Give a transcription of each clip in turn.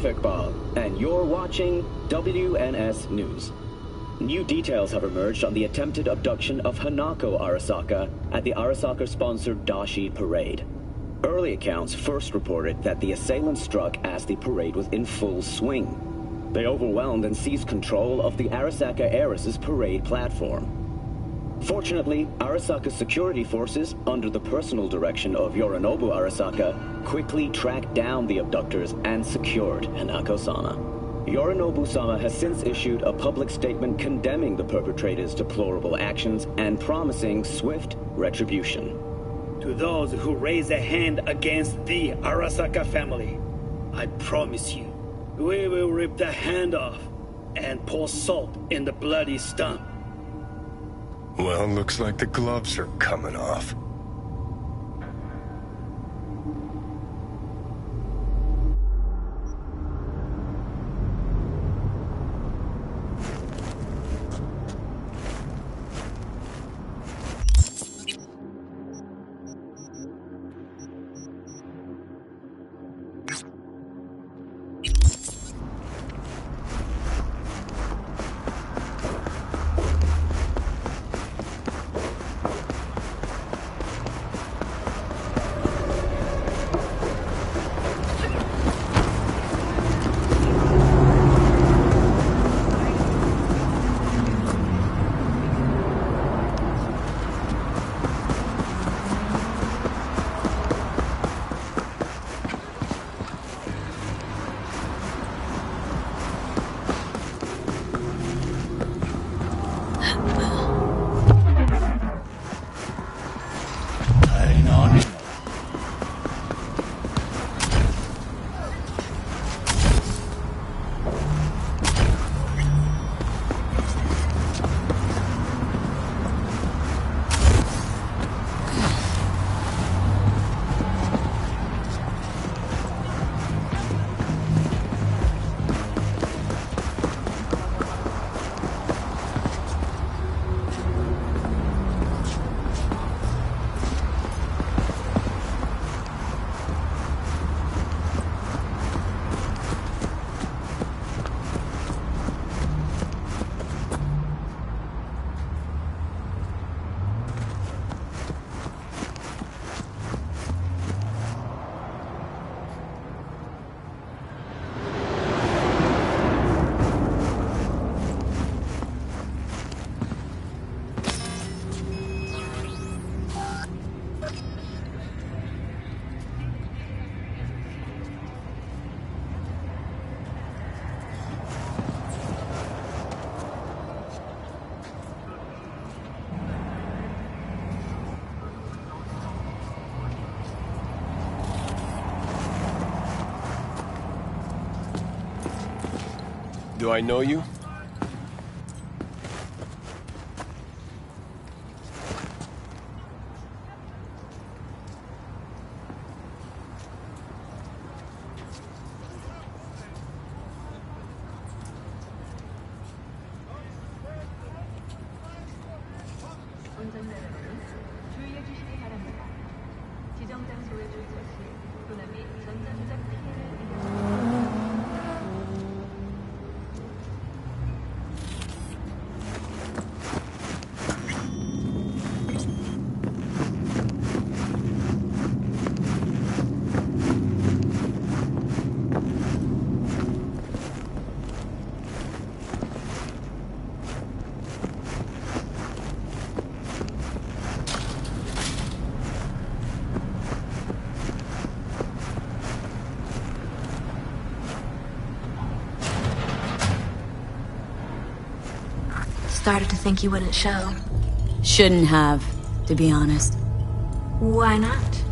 Iqbal, and you're watching WNS News. New details have emerged on the attempted abduction of Hanako Arasaka at the Arasaka-sponsored Dashi Parade. Early accounts first reported that the assailants struck as the parade was in full swing. They overwhelmed and seized control of the Arasaka Heiress's parade platform. Fortunately, Arasaka's security forces, under the personal direction of Yorinobu Arasaka, quickly tracked down the abductors and secured Hanako-sama. Yorinobu-sama has since issued a public statement condemning the perpetrators' deplorable actions and promising swift retribution. To those who raise a hand against the Arasaka family, I promise you, we will rip the hand off and pour salt in the bloody stump. Well, looks like the gloves are coming off. Do I know you? Started to think you wouldn't show. Shouldn't have, to be honest. Why not?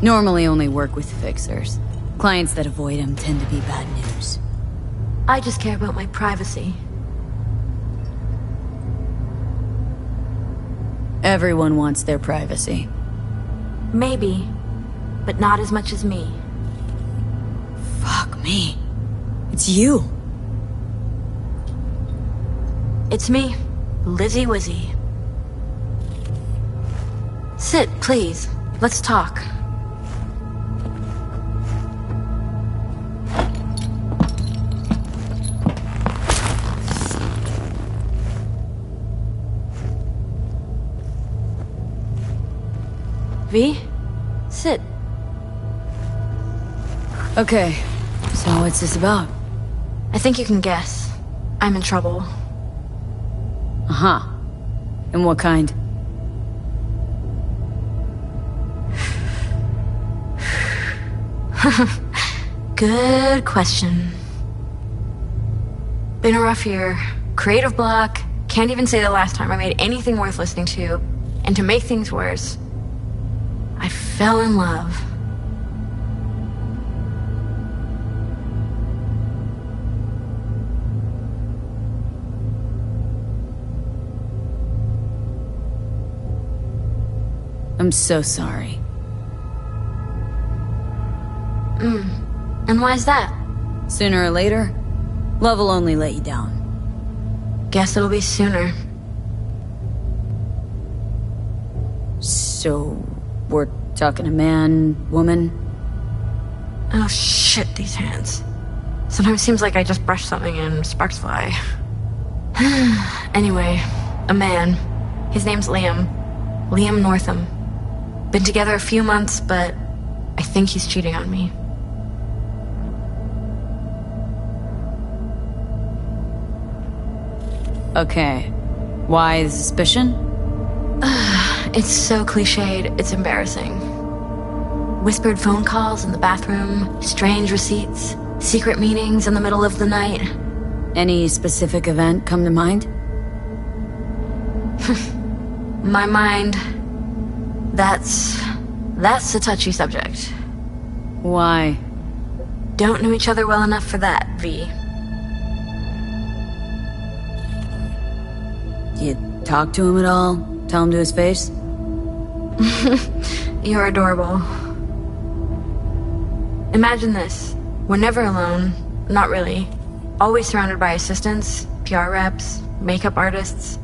Normally only work with fixers. Clients that avoid him tend to be bad news. I just care about my privacy. Everyone wants their privacy. Maybe, but not as much as me. Fuck me. It's you. It's me, Lizzie Wizzy. Sit, please. Let's talk. V, sit. Okay, so what's this about? I think you can guess. I'm in trouble. Uh-huh. And what kind? Good question. Been a rough year. Creative block. Can't even say the last time I made anything worth listening to. And to make things worse, I fell in love. I'm so sorry. And why's that? Sooner or later, love will only let you down. Guess it'll be sooner. So, we're talking a man, woman? Oh shit, these hands. Sometimes it seems like I just brush something and sparks fly. Anyway, a man. His name's Liam. Liam Northam. Been together a few months, but I think he's cheating on me. Okay. Why the suspicion? It's so cliched, it's embarrassing. Whispered phone calls in the bathroom, strange receipts, secret meetings in the middle of the night. Any specific event come to mind? My mind... That's a touchy subject. Why? Don't know each other well enough for that, V. You talk to him at all? Tell him to his face? You're adorable. Imagine this. We're never alone. Not really. Always surrounded by assistants, PR reps, makeup artists.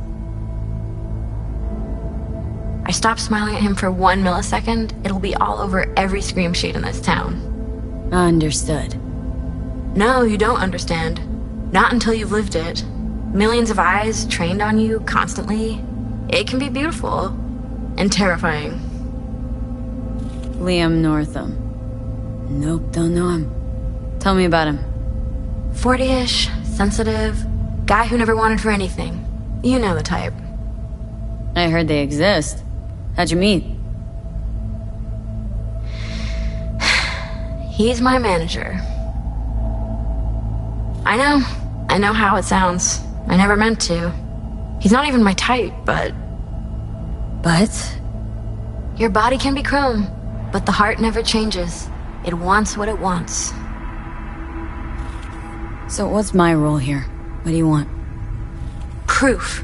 I stop smiling at him for 1 millisecond, it'll be all over every scream sheet in this town. Understood. No, you don't understand. Not until you've lived it. Millions of eyes trained on you constantly. It can be beautiful. And terrifying. Liam Northam. Nope, don't know him. Tell me about him. 40-ish, sensitive, guy who never wanted for anything. You know the type. I heard they exist. How'd you meet? He's my manager. I know how it sounds. I never meant to. He's not even my type, but... But? Your body can be chrome, but the heart never changes. It wants what it wants. So what's my role here? What do you want? Proof.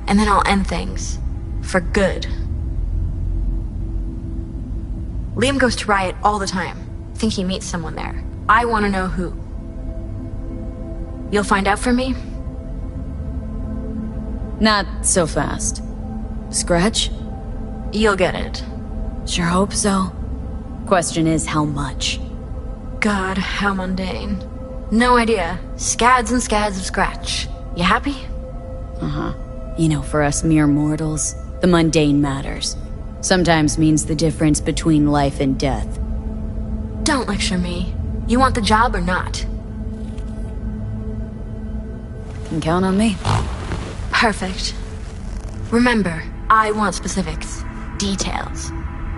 And then I'll end things. For good. Liam goes to Riot all the time. Think he meets someone there. I want to know who. You'll find out for me? Not so fast. Scratch? You'll get it. Sure hope so. Question is, how much? God, how mundane. No idea. Scads and scads of scratch. You happy? Uh-huh. You know, for us mere mortals, the mundane matters. Sometimes means the difference between life and death. Don't lecture me. You want the job or not? Can count on me. Perfect. Remember, I want specifics. Details.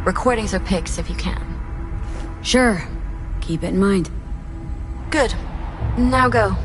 Recordings or pics if you can. Sure. Keep it in mind. Good. Now go.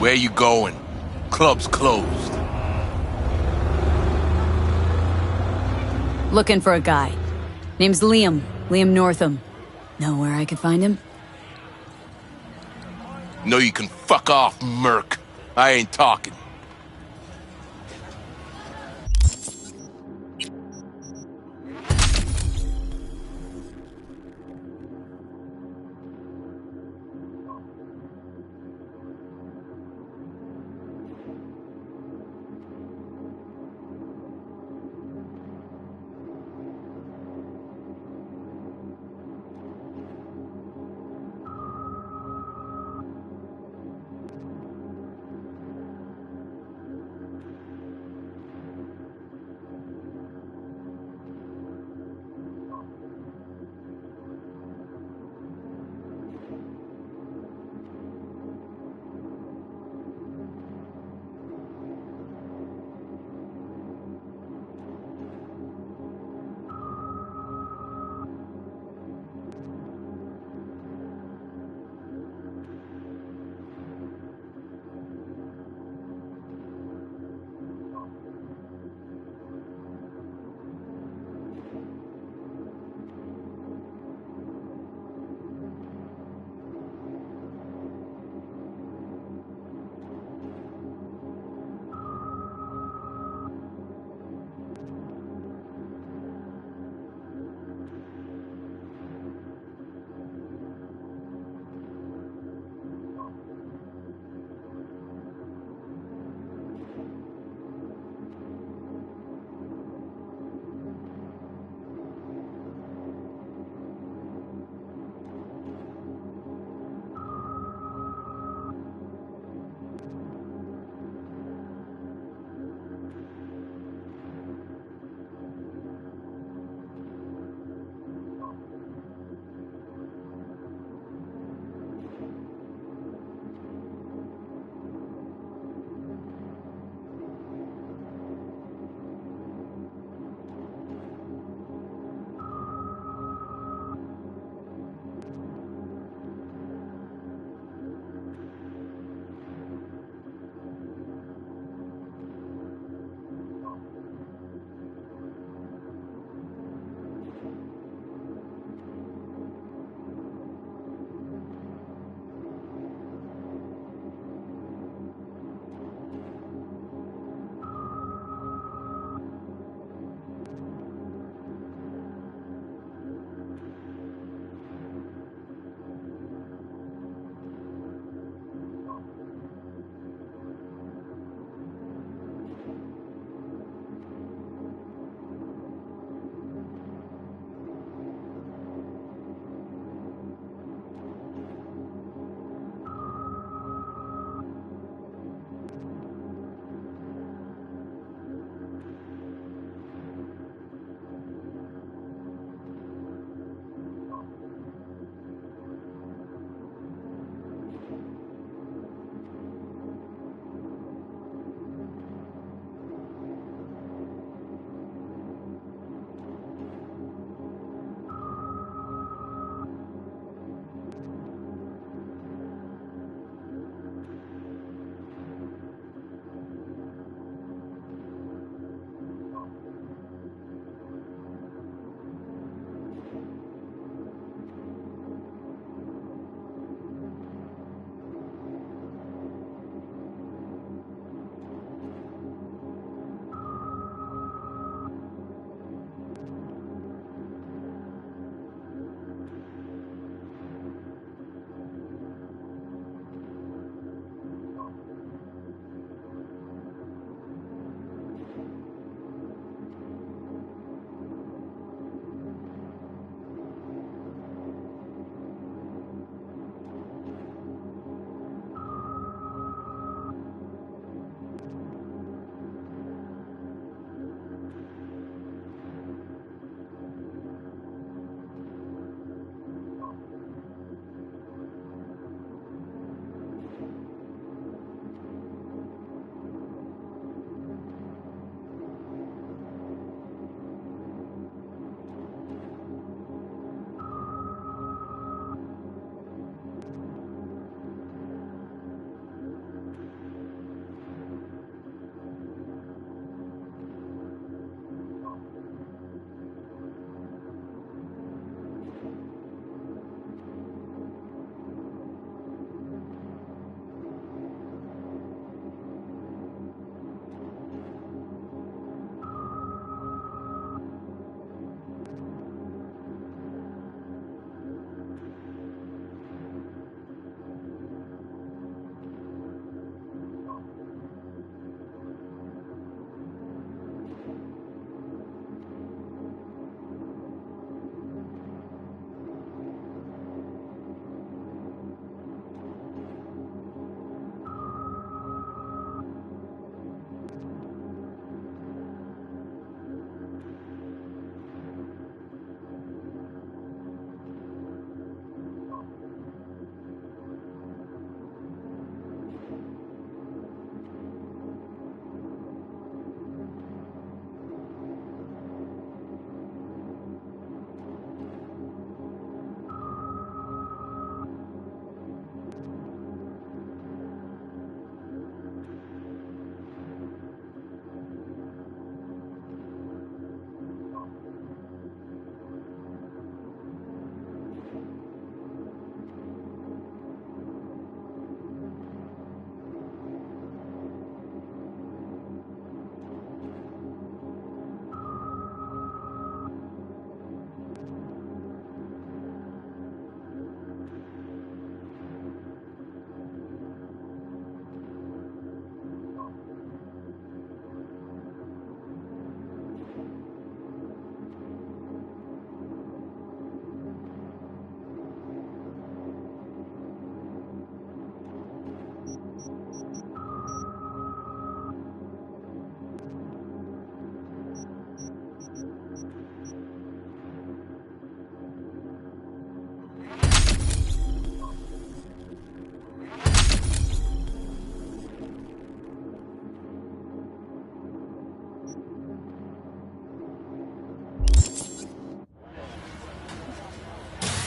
Where you going? Club's closed. Looking for a guy. Name's Liam. Liam Northam. Know where I could find him? No, you can fuck off, Merc. I ain't talking.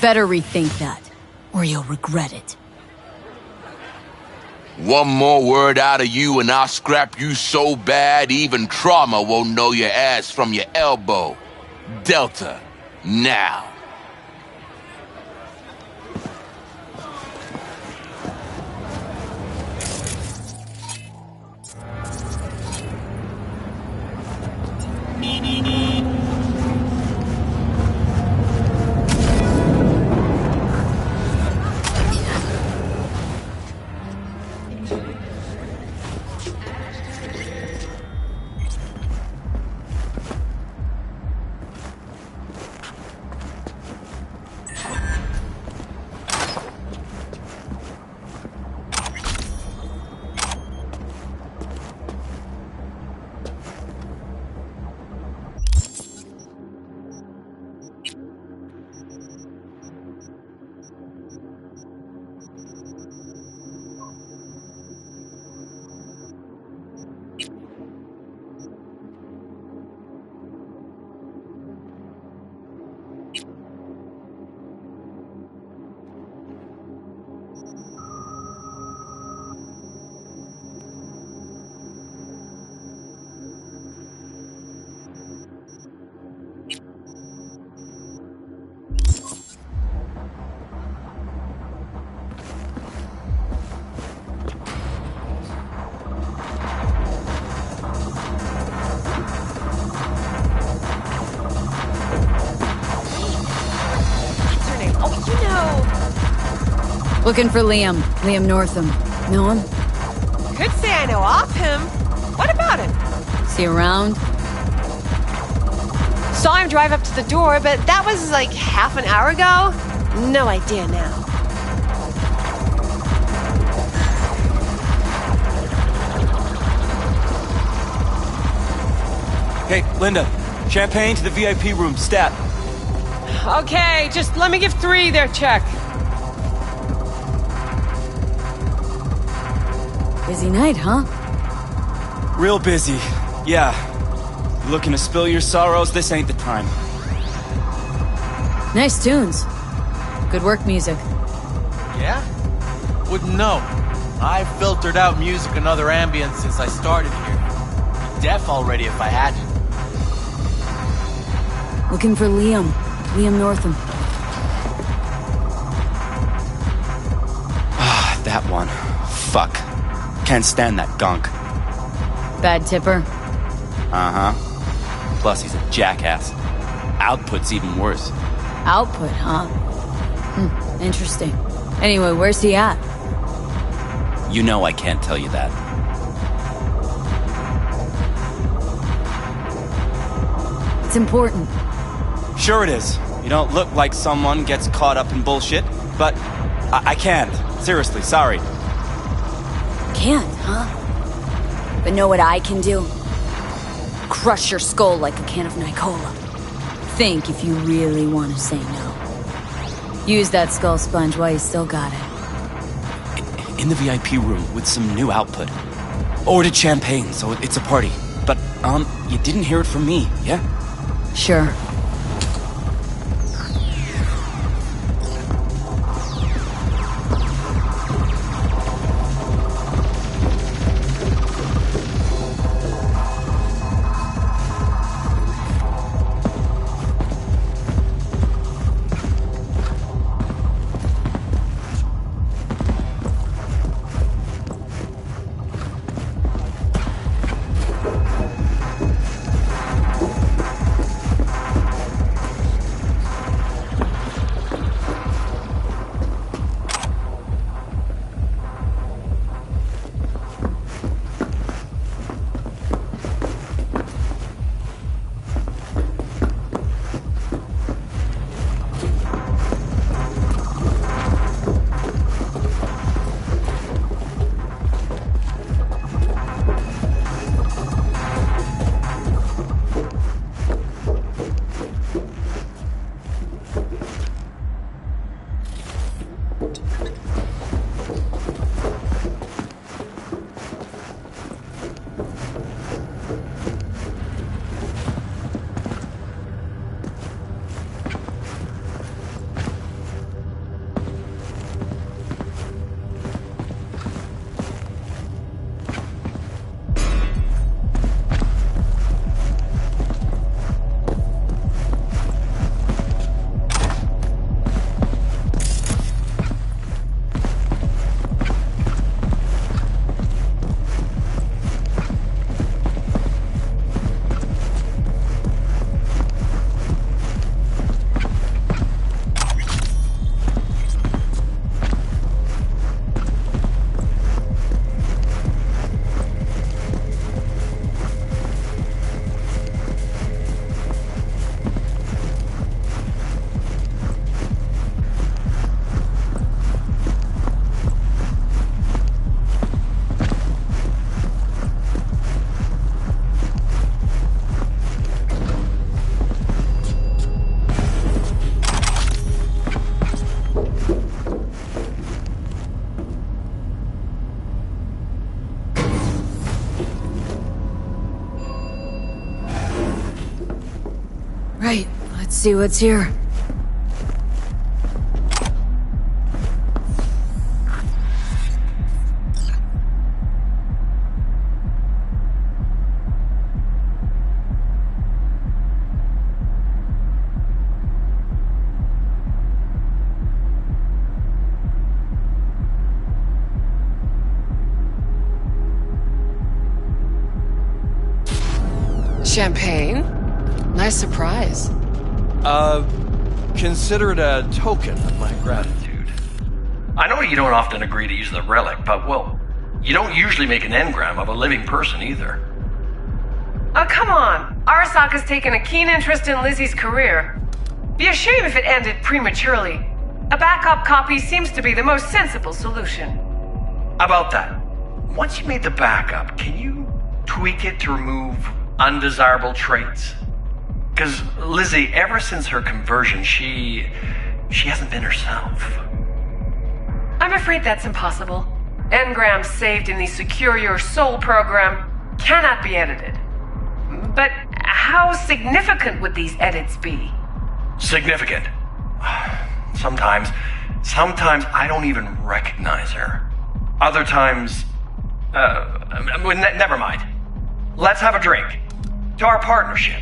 Better rethink that, or you'll regret it. One more word out of you and I'll scrap you so bad even trauma won't know your ass from your elbow. Delta, now. Looking for Liam. Liam Northam. Know him? Could say I know of him. What about him? Is he around? Saw him drive up to the door, but that was like half an hour ago. No idea now. Hey, Linda. Champagne to the VIP room, stat. Okay, just let me give 3 their check. Busy night, huh? Real busy. Yeah. You looking to spill your sorrows? This ain't the time. Nice tunes. Good work, music. Yeah? Wouldn't know. I've filtered out music and other ambience since I started here. Deaf already if I hadn't. Looking for Liam. Liam Northam. Ah, that one. Fuck. Can't stand that gunk. Bad tipper? Uh-huh. Plus he's a jackass. Output's even worse. Output, huh? Interesting. Anyway, where's he at? You know I can't tell you that. It's important. Sure it is. You don't look like someone gets caught up in bullshit, but I can't. Seriously, sorry. Can't, huh? But know what I can do? Crush your skull like a can of Nicola. Think if you really want to say no. Use that skull sponge while you still got it. In the VIP room with some new output. Ordered champagne, so it's a party. But, you didn't hear it from me, yeah? Sure. Right, let's see what's here. Champagne? Nice surprise. Consider it a token of my gratitude. I know you don't often agree to use the relic, but, well, you don't usually make an engram of a living person either. Oh, come on. Arasaka's taken a keen interest in Lizzie's career. Be a shame if it ended prematurely. A backup copy seems to be the most sensible solution. About that, once you made the backup, can you tweak it to remove undesirable traits? Because Lizzie, ever since her conversion, she hasn't been herself. I'm afraid that's impossible. Engrams saved in the Secure Your Soul program cannot be edited. But how significant would these edits be? Significant. Sometimes I don't even recognize her. Other times, never mind. Let's have a drink. To our partnership.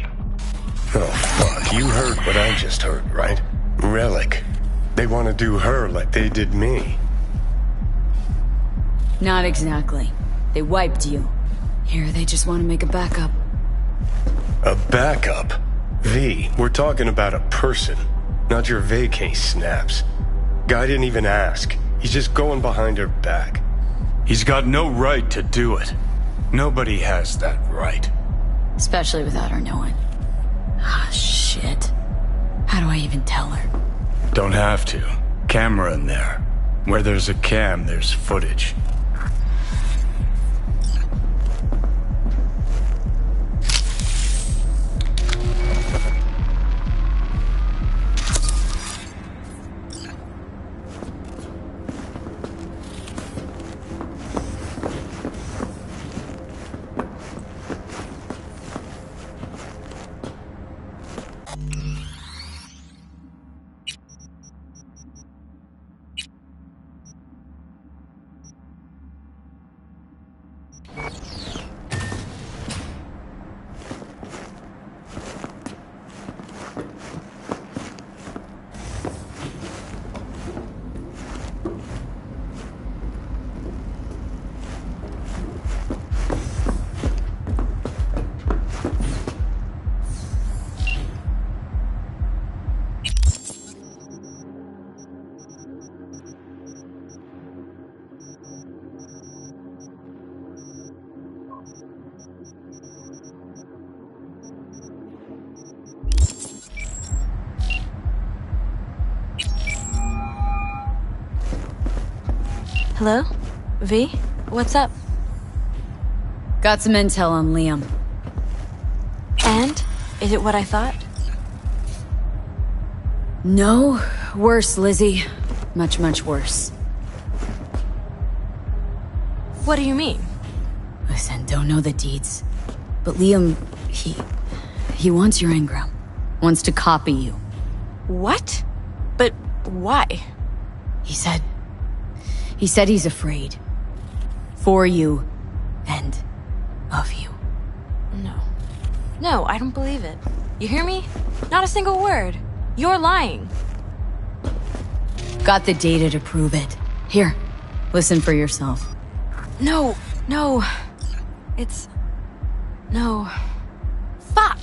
Oh, fuck. You heard what I just heard, right? Relic. They want to do her like they did me. Not exactly. They wiped you. Here, they just want to make a backup. A backup? V, we're talking about a person, not your vacay snaps. Guy didn't even ask. He's just going behind her back. He's got no right to do it. Nobody has that right. Especially without her knowing. Ah, shit. How do I even tell her? Don't have to. Camera in there. Where there's a cam, there's footage. Hello? V? What's up? Got some intel on Liam. And? Is it what I thought? No, worse, Lizzie. Much, much worse. What do you mean? Listen, don't know the deeds. But Liam, he wants your engram. Wants to copy you. What? But why? He said he's afraid. For you. And of you. No, I don't believe it. You hear me? Not a single word. You're lying. Got the data to prove it. Here, listen for yourself. No. No. Fuck!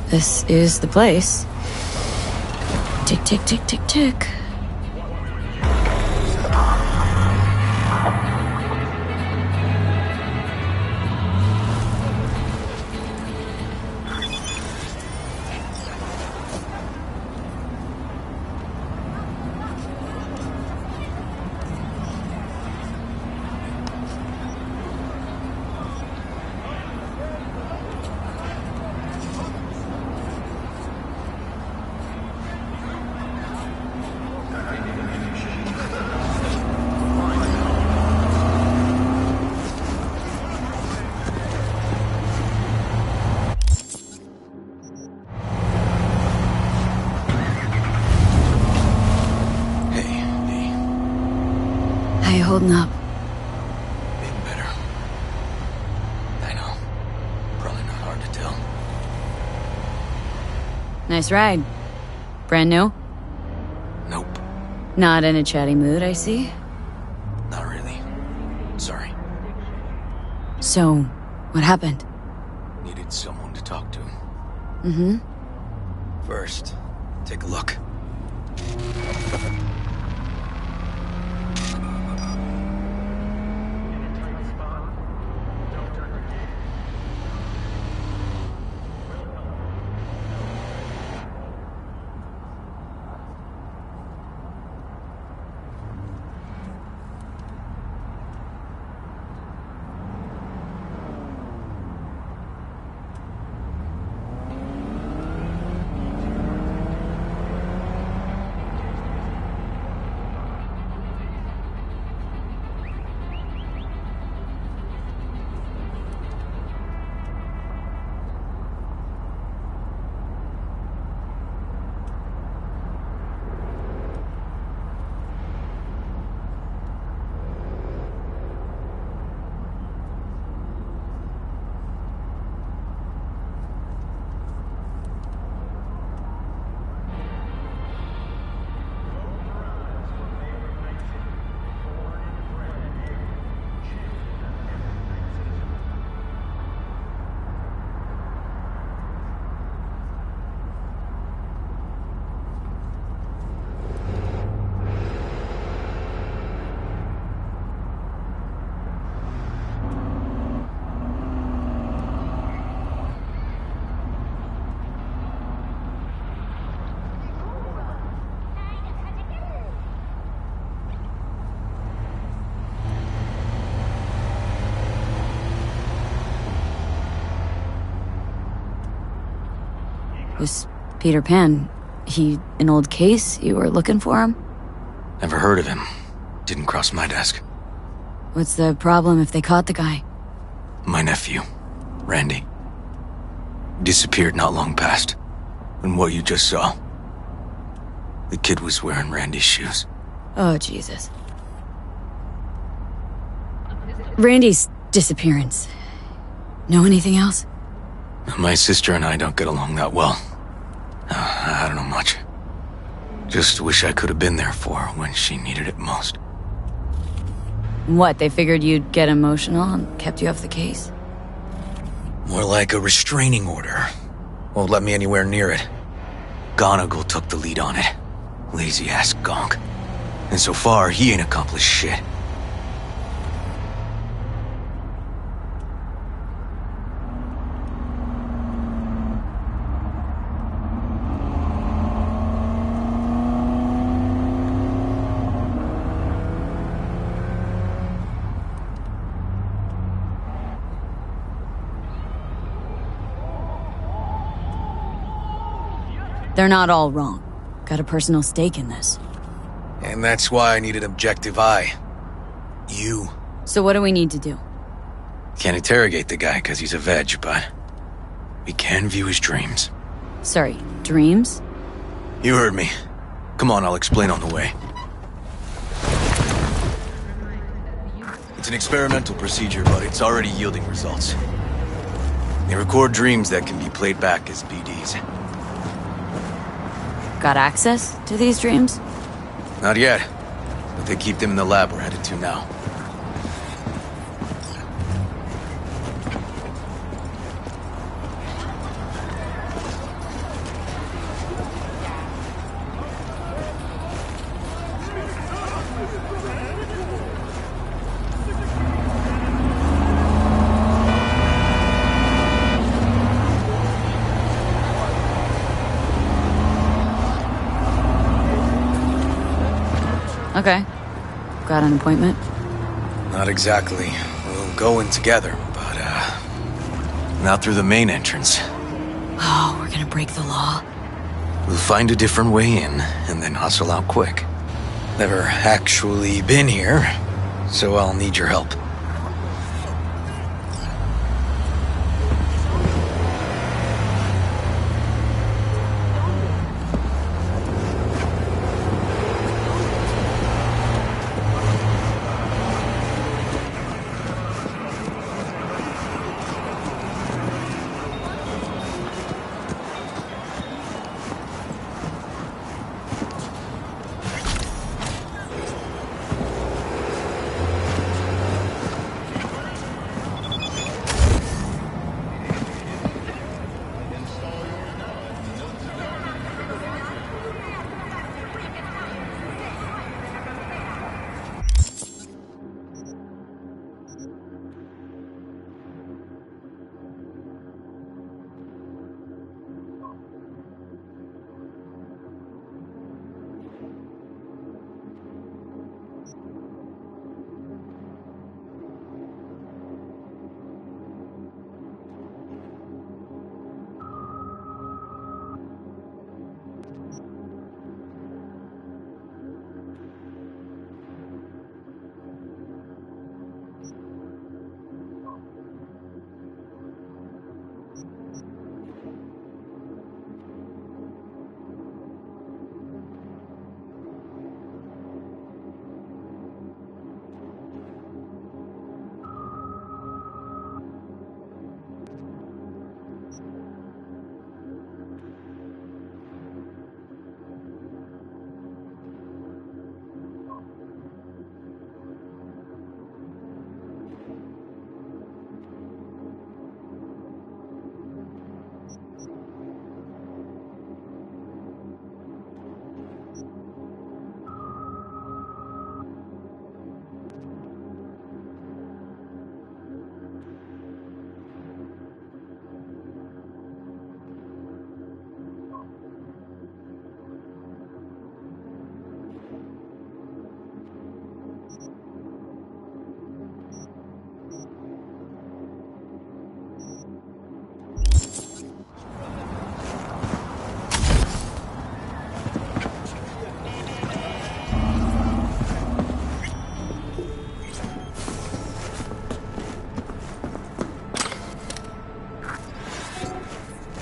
This is the place. Tick, tick, tick, tick, tick. How you holding up? Being better. I know. Probably not hard to tell. Nice ride. Brand new? Nope. Not in a chatty mood, I see. Not really. Sorry. So, what happened? Needed someone to talk to. Mm-hmm. First, take a look. Was Peter Pan, he an old case? You were looking for him? Never heard of him. Didn't cross my desk. What's the problem if they caught the guy? My nephew, Randy. Disappeared not long past. And what you just saw. The kid was wearing Randy's shoes. Oh, Jesus. Randy's disappearance. Know anything else? My sister and I don't get along that well. I don't know much. Just wish I could have been there for her when she needed it most. What, they figured you'd get emotional and kept you off the case? More like a restraining order. Won't let me anywhere near it. Gonigal took the lead on it. Lazy-ass gonk. And so far, he ain't accomplished shit. They're not all wrong. Got a personal stake in this. And that's why I need an objective eye. You. So what do we need to do? Can't interrogate the guy because he's a veg, but we can view his dreams. Sorry, dreams? You heard me. Come on, I'll explain on the way. It's an experimental procedure, but it's already yielding results. They record dreams that can be played back as BDs. Got access to these dreams? Not yet, but they keep them in the lab we're headed to now. Okay. Got an appointment? Not exactly. We'll go in together, but, not through the main entrance. Oh, we're gonna break the law? We'll find a different way in, and then hustle out quick. Never actually been here, so I'll need your help.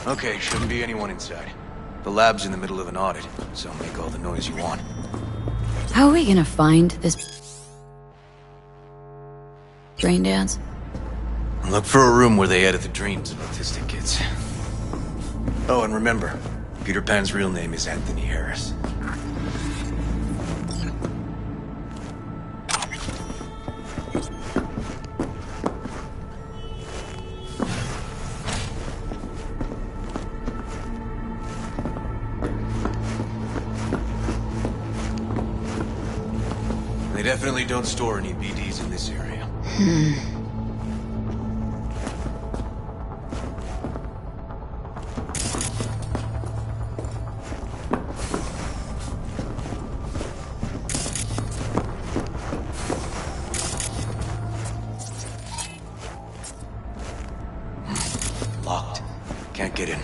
Okay, shouldn't be anyone inside. The lab's in the middle of an audit, so make all the noise you want. How are we gonna find this brain dance? Look for a room where they edit the dreams of autistic kids. Oh, and remember, Peter Pan's real name is Anthony Harris. They definitely don't store any BDs in this area. Locked. Can't get in.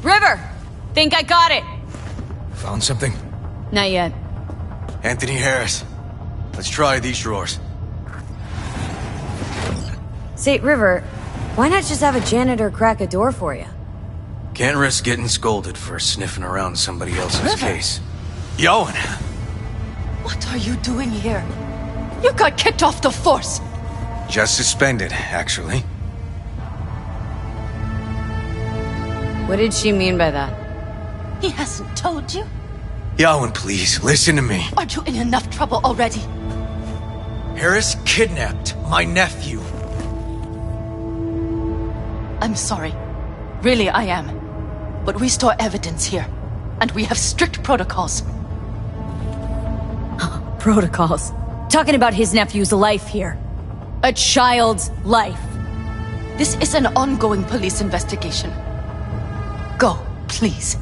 River! Think I got it! Found something? Not yet. Anthony Harris. Let's try these drawers. Say, River, why not just have a janitor crack a door for you? Can't risk getting scolded for sniffing around somebody else's case. Yoan! What are you doing here? You got kicked off the force! Just suspended, actually. What did she mean by that? He hasn't told you? Yoan, please, listen to me. Aren't you in enough trouble already? Harris kidnapped my nephew. I'm sorry. Really, I am. But we store evidence here, and we have strict protocols. Protocols? Talking about his nephew's life here. A child's life. This is an ongoing police investigation. Go, please.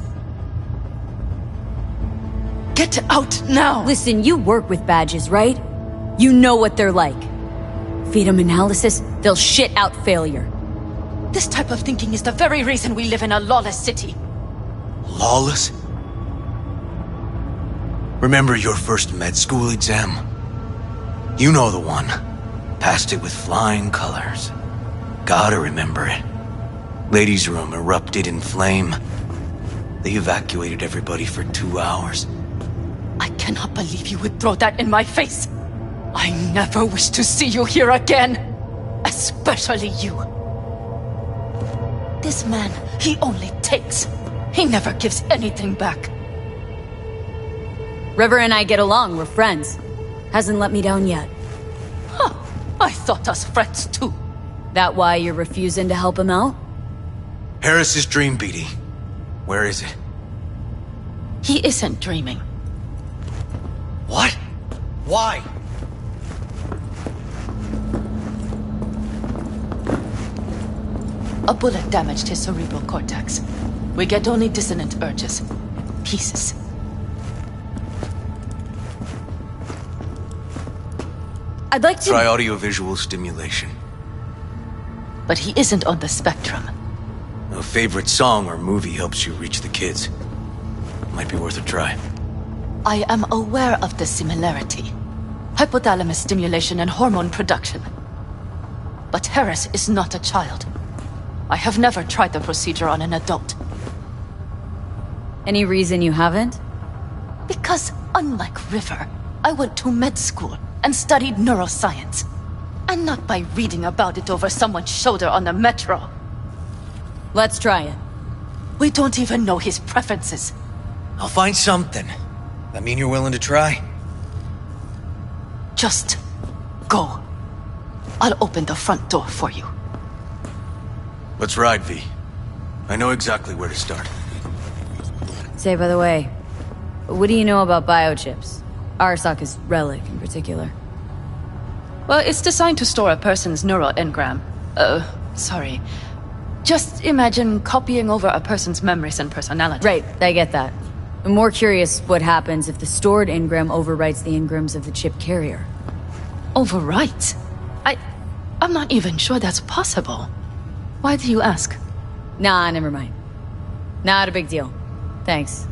Get out now! Listen, you work with badges, right? You know what they're like. Feed them analysis, they'll shit out failure. This type of thinking is the very reason we live in a lawless city. Lawless? Remember your first med school exam? You know the one. Passed it with flying colors. Gotta remember it. Ladies' room erupted in flame. They evacuated everybody for 2 hours. I cannot believe you would throw that in my face. I never wish to see you here again. Especially you. This man, he only takes. He never gives anything back. River and I get along, we're friends. Hasn't let me down yet. Huh. I thought us friends too. That why you're refusing to help him out? Harris's dream, BD. Where is it? He isn't dreaming. What? Why? A bullet damaged his cerebral cortex. We get only dissonant urges. Pieces. I'd like to... Try audiovisual stimulation. But he isn't on the spectrum. A favorite song or movie helps you reach the kids. Might be worth a try. I am aware of the similarity. Hypothalamus stimulation and hormone production. But Harris is not a child. I have never tried the procedure on an adult. Any reason you haven't? Because, unlike River, I went to med school and studied neuroscience. And not by reading about it over someone's shoulder on the metro. Let's try it. We don't even know his preferences. I'll find something. That mean you're willing to try? Just go. I'll open the front door for you. Let's ride, V. I know exactly where to start. Say, by the way, what do you know about biochips? Arasaka's relic in particular. Well, it's designed to store a person's neural engram. Sorry. Just imagine copying over a person's memories and personality. Right, I get that. I'm more curious what happens if the stored engram overwrites the engrams of the chip carrier. Overwrites? I'm not even sure that's possible. Why do you ask? Nah, never mind. Not a big deal. Thanks.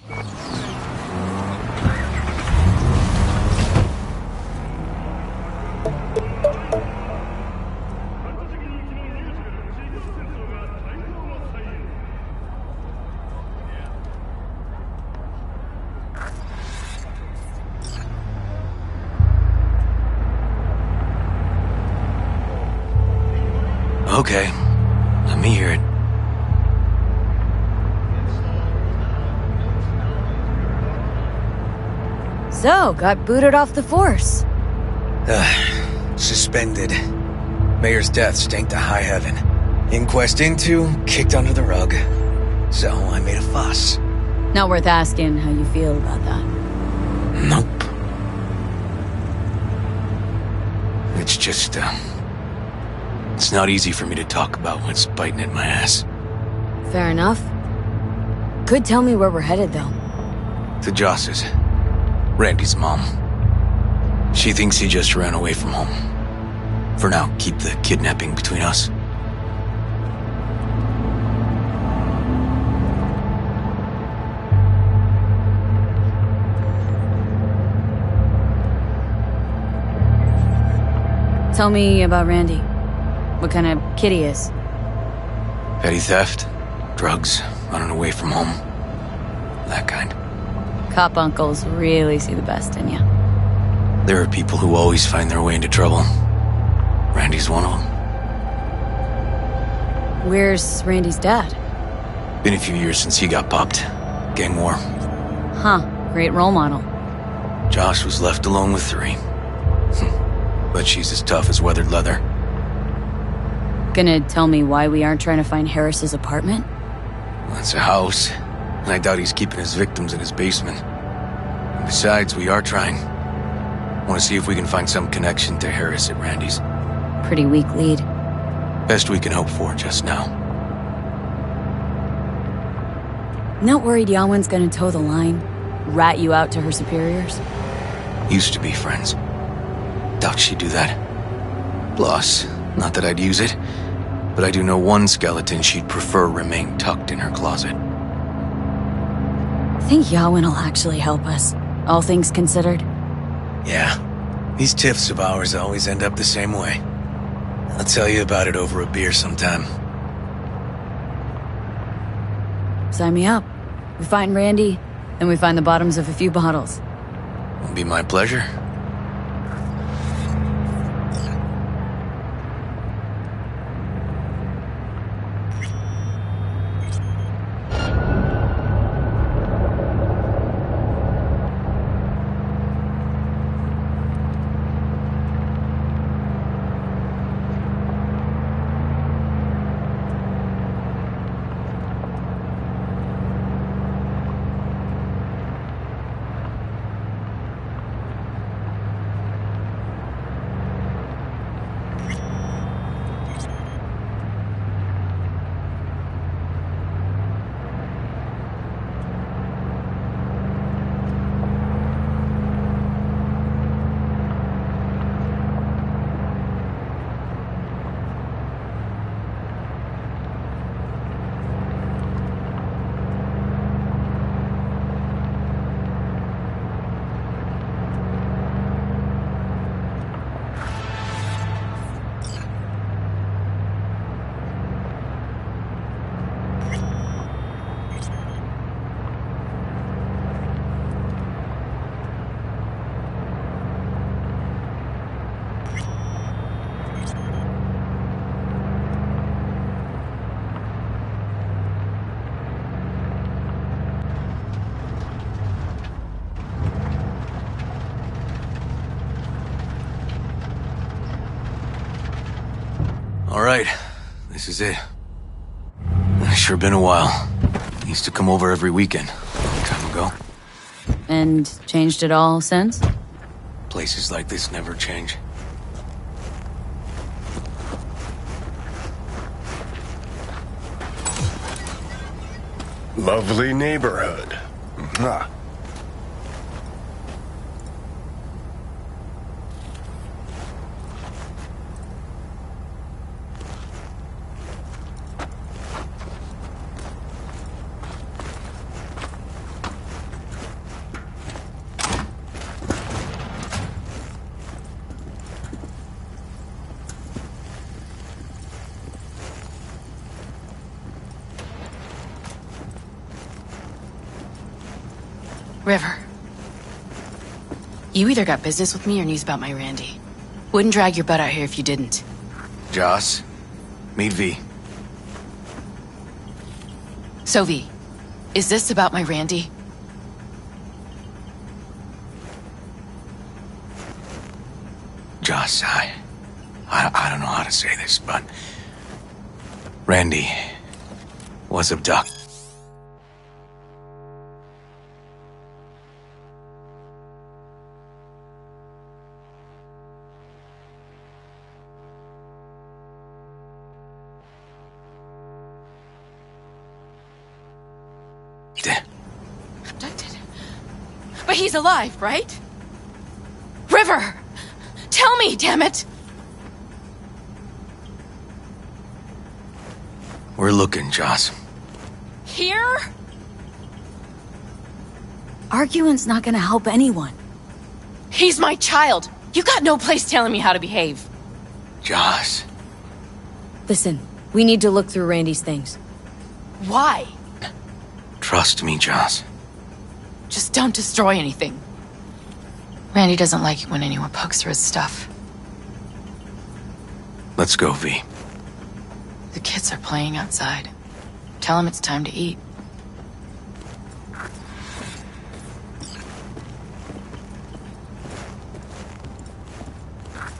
Okay, let me hear it. So, got booted off the force. Suspended. Mayor's death stank to high heaven. Inquest into, kicked under the rug. So, I made a fuss. Not worth asking how you feel about that. Nope. It's just, it's not easy for me to talk about what's biting at my ass. Fair enough. Could tell me where we're headed, though. To Joss's. Randy's mom. She thinks he just ran away from home. For now, keep the kidnapping between us. Tell me about Randy. What kind of kid he is. Petty theft, drugs, running away from home. That kind. Cop uncles really see the best in you. There are people who always find their way into trouble. Randy's one of them. Where's Randy's dad? Been a few years since he got popped. Gang war. Huh, great role model. Josh was left alone with 3. But she's as tough as weathered leather. Gonna tell me why we aren't trying to find Harris's apartment? That's a house, and I doubt he's keeping his victims in his basement. And besides, we are trying. Want to see if we can find some connection to Harris at Randy's. Pretty weak lead. Best we can hope for just now. Not worried Yawen's gonna toe the line? Rat you out to her superiors? Used to be friends. Doubt she'd do that. Plus, not that I'd use it, but I do know one skeleton she'd prefer remain tucked in her closet. Think Yawen will actually help us, all things considered? Yeah. These tiffs of ours always end up the same way. I'll tell you about it over a beer sometime. Sign me up. We find Randy, then we find the bottoms of a few bottles. It'll be my pleasure. Alright, this is it. Sure been a while. Used to come over every weekend, a long time ago. And changed it all since? Places like this never change. Lovely neighborhood. Mwah. River. You either got business with me or news about my Randy. Wouldn't drag your butt out here if you didn't. Joss, meet V. So V, is this about my Randy? Joss, I don't know how to say this, but Randy was abducted. Abducted? But he's alive, right? River! Tell me, damn it! We're looking, Joss. Here? Arguing's not gonna help anyone. He's my child. You got no place telling me how to behave. Joss. Listen, we need to look through Randy's things. Why? Trust me, Joss. Just don't destroy anything. Randy doesn't like it when anyone pokes through his stuff. Let's go, V. The kids are playing outside. Tell them it's time to eat.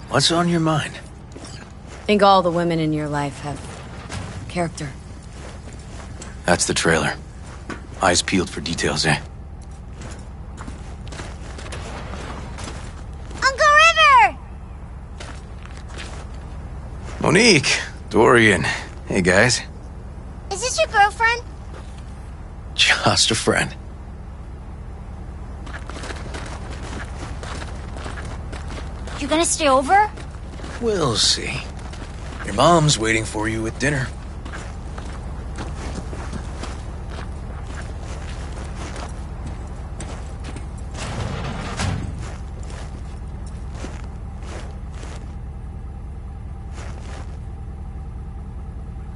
What's on your mind? Think all the women in your life have character. That's the trailer. Eyes peeled for details, eh? Uncle River! Monique, Dorian. Hey, guys. Is this your girlfriend? Just a friend. You gonna stay over? We'll see. Your mom's waiting for you at dinner.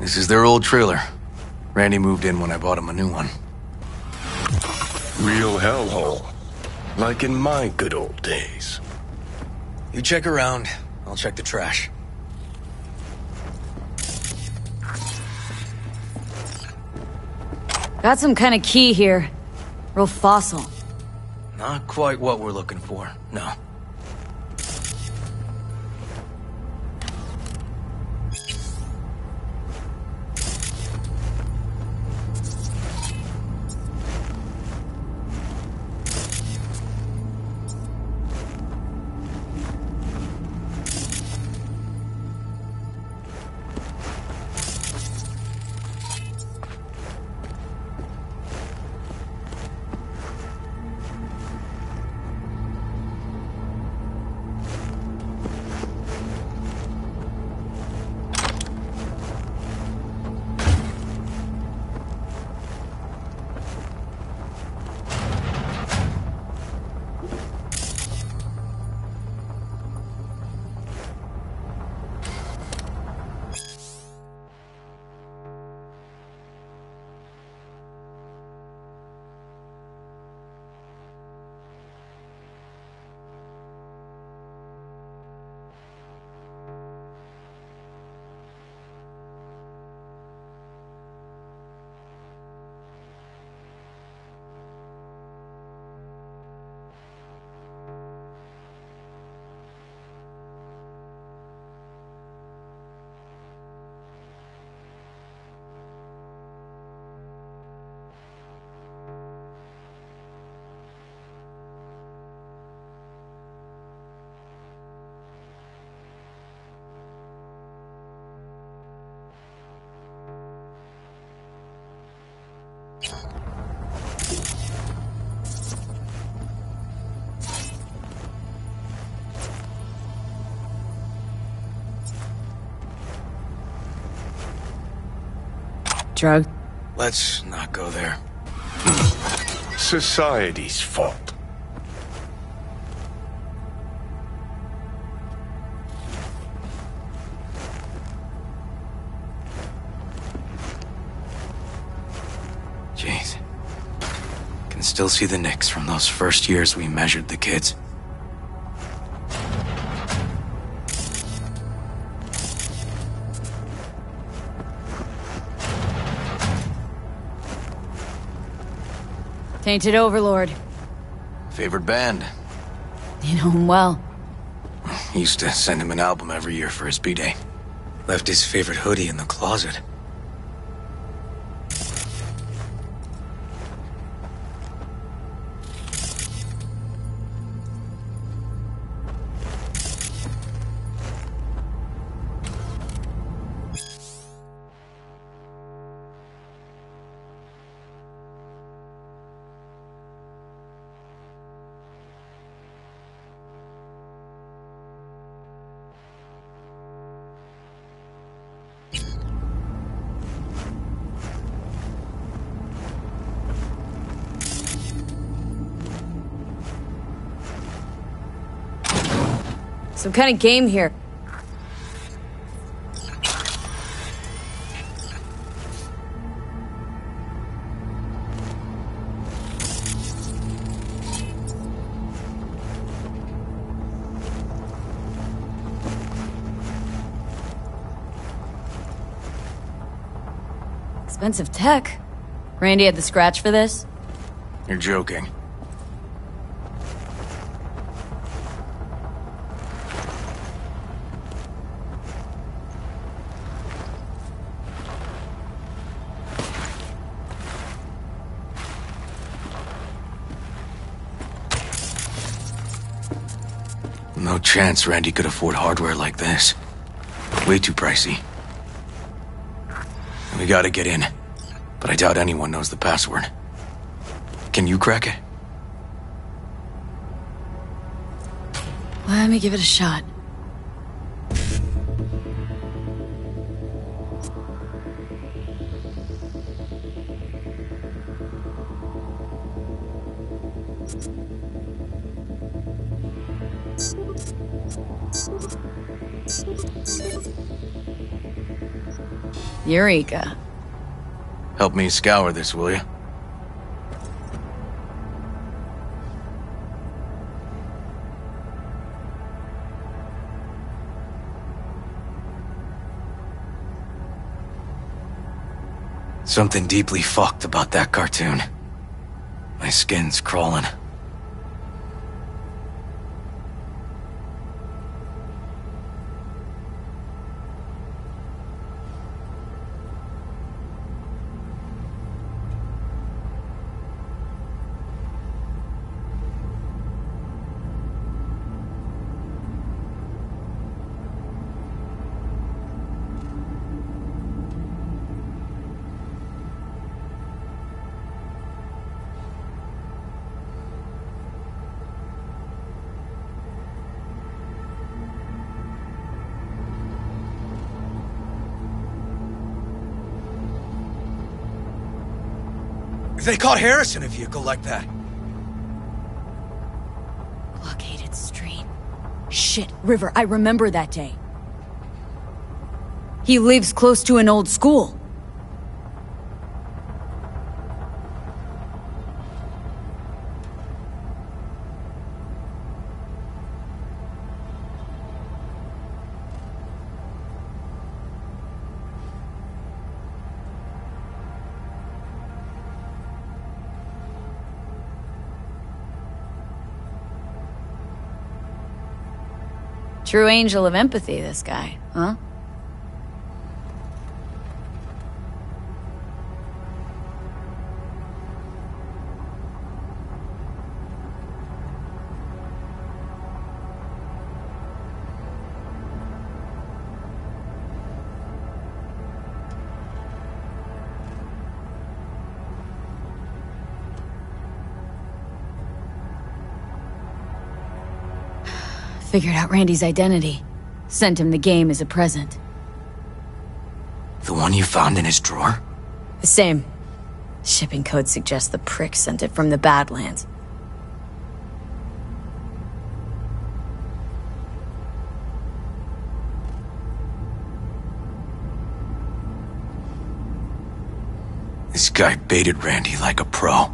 This is their old trailer. Randy moved in when I bought him a new one. Real hellhole. Like in my good old days. You check around, I'll check the trash. Got some kind of key here. Real fossil. Not quite what we're looking for, no. Drug? Let's not go there. Society's fault. Jeez. Can still still see the nicks from those first years we measured the kids. Tainted Overlord. Favorite band? You know him well. Used to send him an album every year for his B-Day. Left his favorite hoodie in the closet. Some kind of game here. Expensive tech. Randy had the scratch for this? You're joking. No chance Randy could afford hardware like this. Way too pricey. We gotta get in, but I doubt anyone knows the password. Can you crack it? Let me give it a shot. Eureka. Help me scour this, will you? Something deeply fucked about that cartoon. My skin's crawling. They caught Harris in a vehicle like that. Blockaded street. Shit, River, I remember that day. He lives close to an old school. True angel of empathy, this guy, huh? Figured out Randy's identity. Sent him the game as a present. The one you found in his drawer? The same. Shipping code suggests the prick sent it from the Badlands. This guy baited Randy like a pro.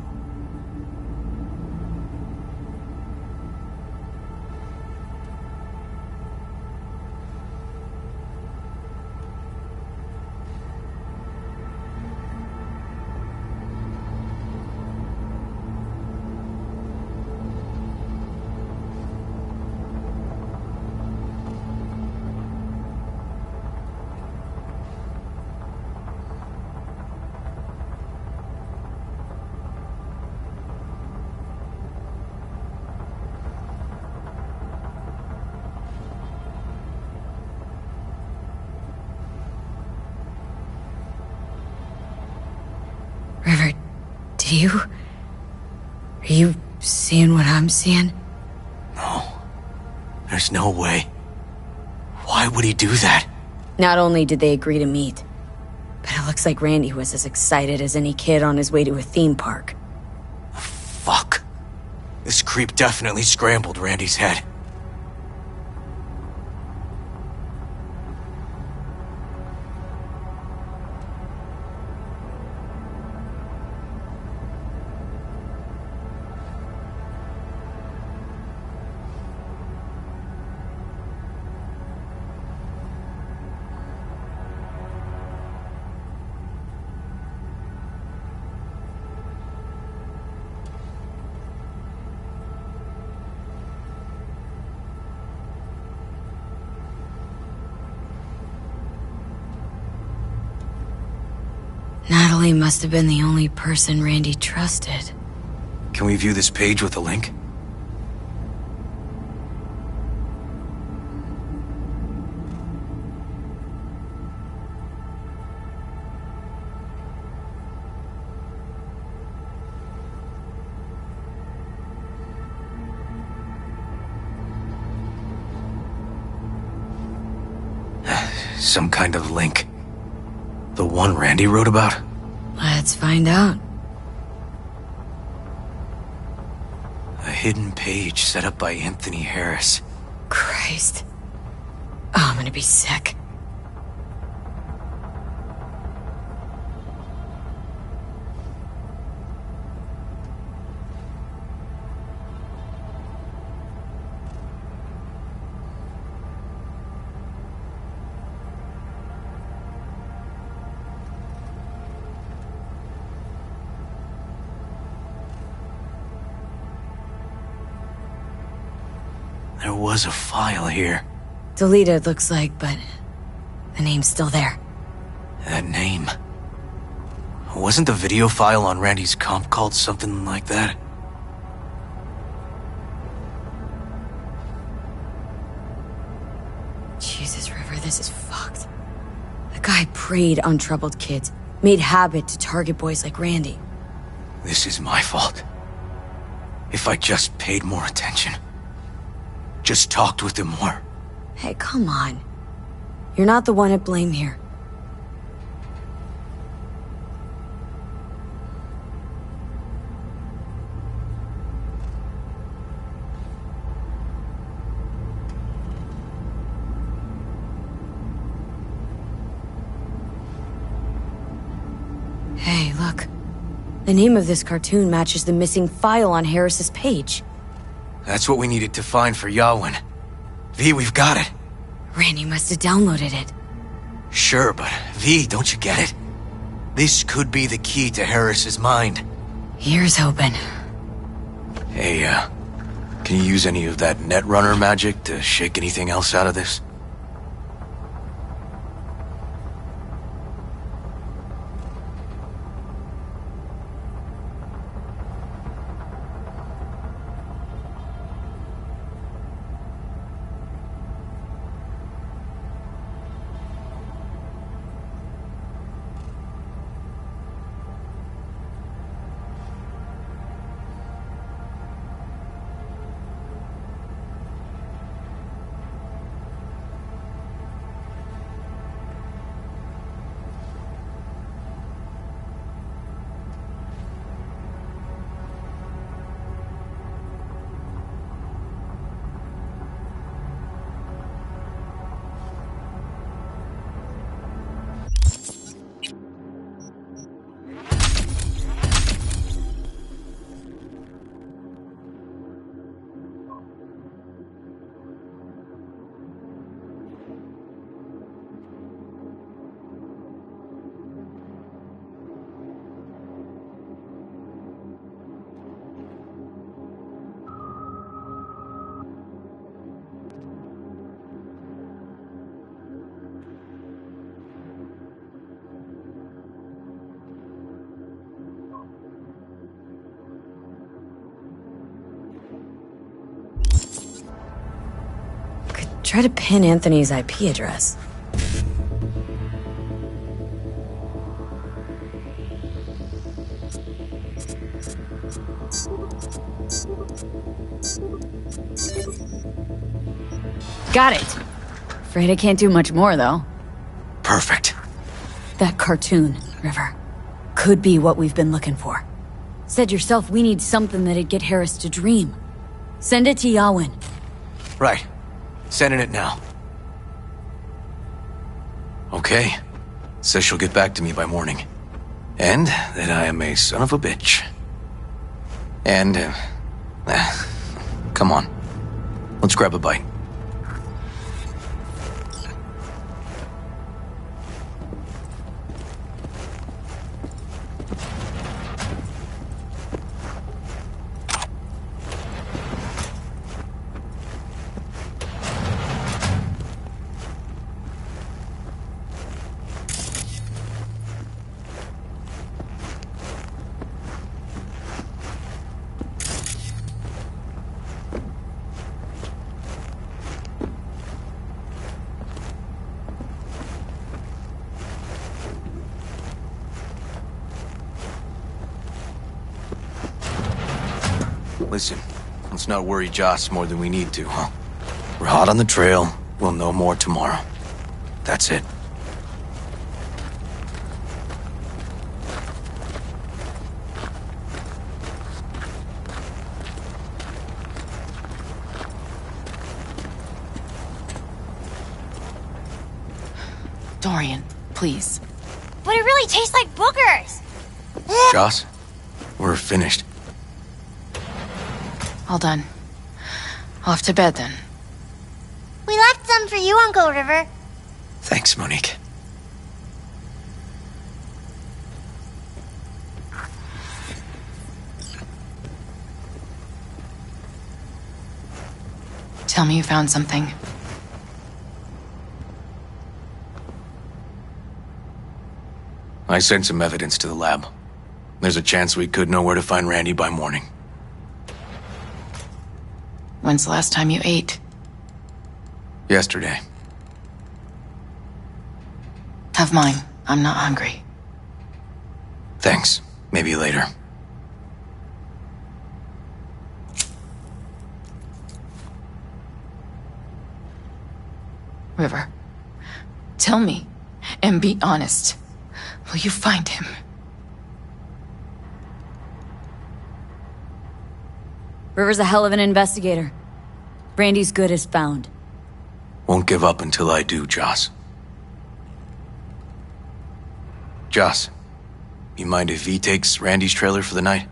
Are you seeing what I'm seeing? No. There's no way. Why would he do that? Not only did they agree to meet, but it looks like Randy was as excited as any kid on his way to a theme park. Fuck. This creep definitely scrambled Randy's head. Natalie must have been the only person Randy trusted. Can we view this page with a link? Some kind of link. The one Randy wrote about? Let's find out. A hidden page set up by Anthony Harris. Christ. Oh, I'm gonna be sick. There was a file here. Deleted, looks like, but the name's still there. That name. Wasn't the video file on Randy's comp called something like that? Jesus, River, this is fucked. The guy preyed on troubled kids, made habit to target boys like Randy. This is my fault. If I just paid more attention. Just talked with him more. Hey, come on. You're not the one at blame here. Hey, look. The name of this cartoon matches the missing file on Harris's page. That's what we needed to find for Yawin. V, we've got it. Randy must have downloaded it. Sure, but V, don't you get it? This could be the key to Harris's mind. Here's hoping. Hey, can you use any of that Netrunner magic to shake anything else out of this? Try to pin Anthony's IP address. Got it. Afraid I can't do much more, though. Perfect. That cartoon, River, could be what we've been looking for. Said yourself we need something that'd get Harris to dream. Send it to Yawin. Right. Sending it now. Okay. Says she'll get back to me by morning. And that I am a son of a bitch. And, come on. Let's grab a bite. Listen, let's not worry Joss more than we need to, huh? We're hot on the trail. We'll know more tomorrow. That's it. Dorian, please. But it really tastes like boogers. Joss, we're finished. All done. Off to bed, then. We left some for you, Uncle River. Thanks, Monique. Tell me you found something. I sent some evidence to the lab. There's a chance we could know where to find Randy by morning. When's the last time you ate? Yesterday. Have mine. I'm not hungry. Thanks. Maybe later. River, tell me, and be honest. Will you find him? River's a hell of an investigator. Brandy's good as found. Won't give up until I do, Joss. Joss, you mind if V takes Randy's trailer for the night?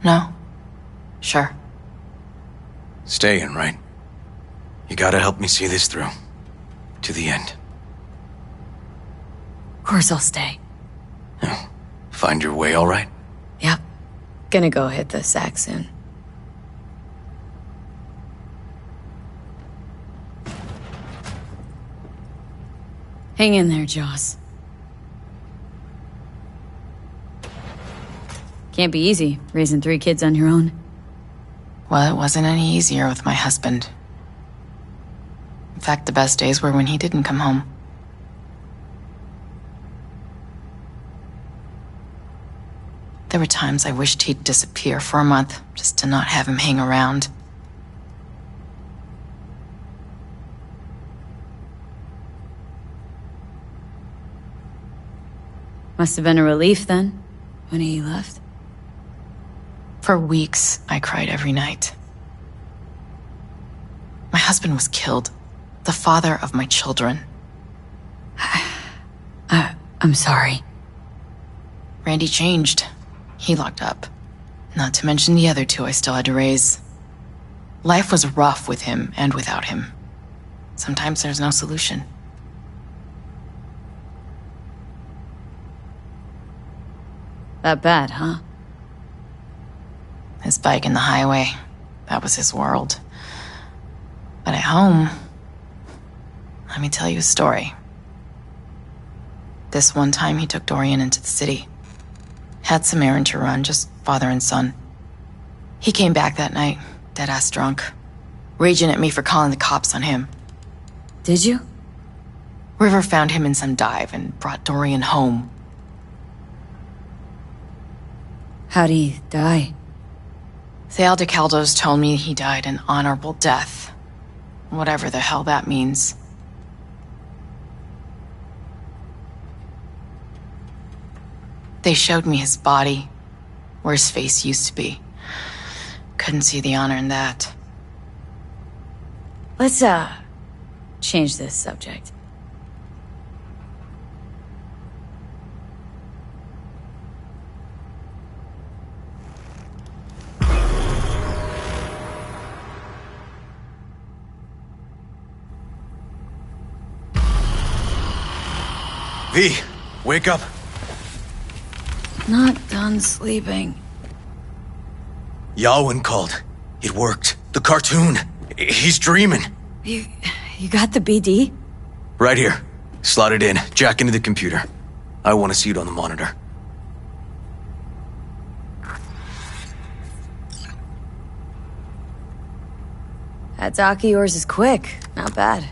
No. Sure. Staying, right? You gotta help me see this through. To the end. Of course I'll stay. Find your way all right? Yep. Gonna go hit the sack soon. Hang in there, Joss. Can't be easy, raising 3 kids on your own. Well, it wasn't any easier with my husband. In fact, the best days were when he didn't come home. There were times I wished he'd disappear for a month, just to not have him hang around. Must have been a relief then, when he left. For weeks, I cried every night. My husband was killed. The father of my children. I'm sorry. Randy changed. He locked up. Not to mention the other 2 I still had to raise. Life was rough with him and without him. Sometimes there's no solution. That bad, huh? His bike in the highway. That was his world. But at home, let me tell you a story. This one time he took Dorian into the city. Had some errand to run, just father and son. He came back that night, dead-ass drunk. Raging at me for calling the cops on him. Did you? River found him in some dive and brought Dorian home. How'd he die? The Aldecaldos told me he died an honorable death. Whatever the hell that means. They showed me his body, where his face used to be. Couldn't see the honor in that. Let's, change this subject. V, wake up. Not done sleeping. Yawin called. It worked. The cartoon. He's dreaming. You got the BD? Right here. Slot it in. Jack into the computer. I want to see it on the monitor. That doc of yours is quick. Not bad.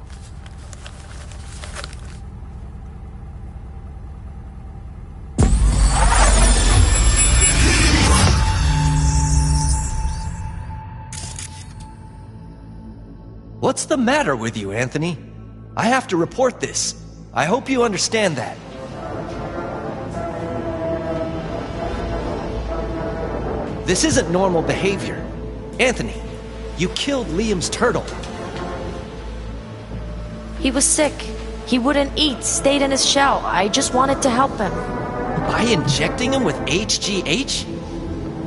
What's the matter with you, Anthony? I have to report this. I hope you understand that. This isn't normal behavior. Anthony, you killed Liam's turtle. He was sick. He wouldn't eat, stayed in his shell. I just wanted to help him. By injecting him with HGH?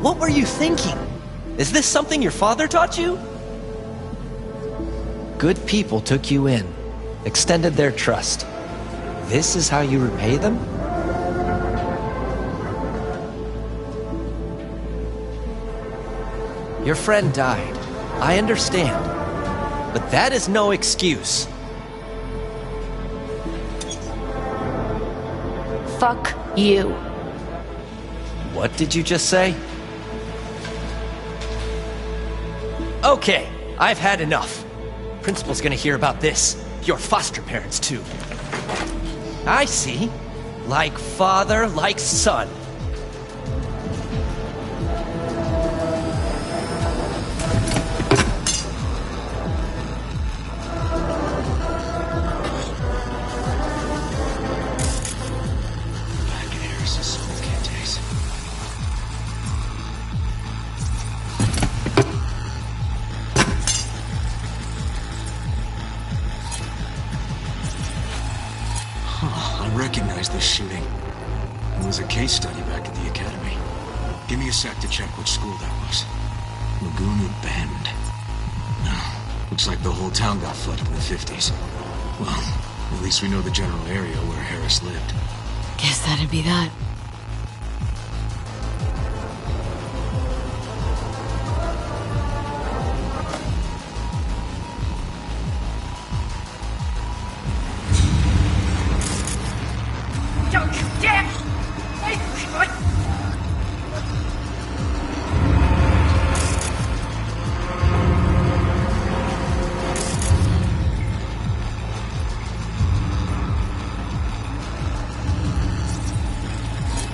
What were you thinking? Is this something your father taught you? Good people took you in, extended their trust. This is how you repay them? Your friend died. I understand. But that is no excuse. Fuck you. What did you just say? Okay, I've had enough. Principal's gonna hear about this. Your foster parents, too. I see. Like father, like son. I recognize this shooting. It was a case study back at the academy. Give me a sec to check which school that was. Laguna Bend. No, looks like the whole town got flooded in the 50s. Well, at least we know the general area where Harris lived. Guess that'd be that. Don't you dare!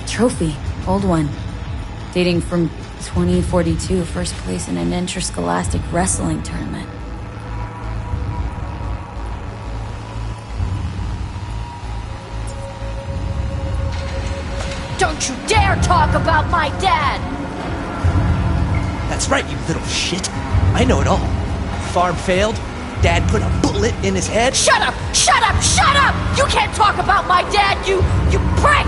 Trophy. Old one. Dating from 2042, first place in an interscholastic wrestling tournament. Don't you dare talk about my dad! That's right, you little shit. I know it all. Farm failed. Dad put a bullet in his head. Shut up! Shut up! Shut up! You can't talk about my dad, you prick!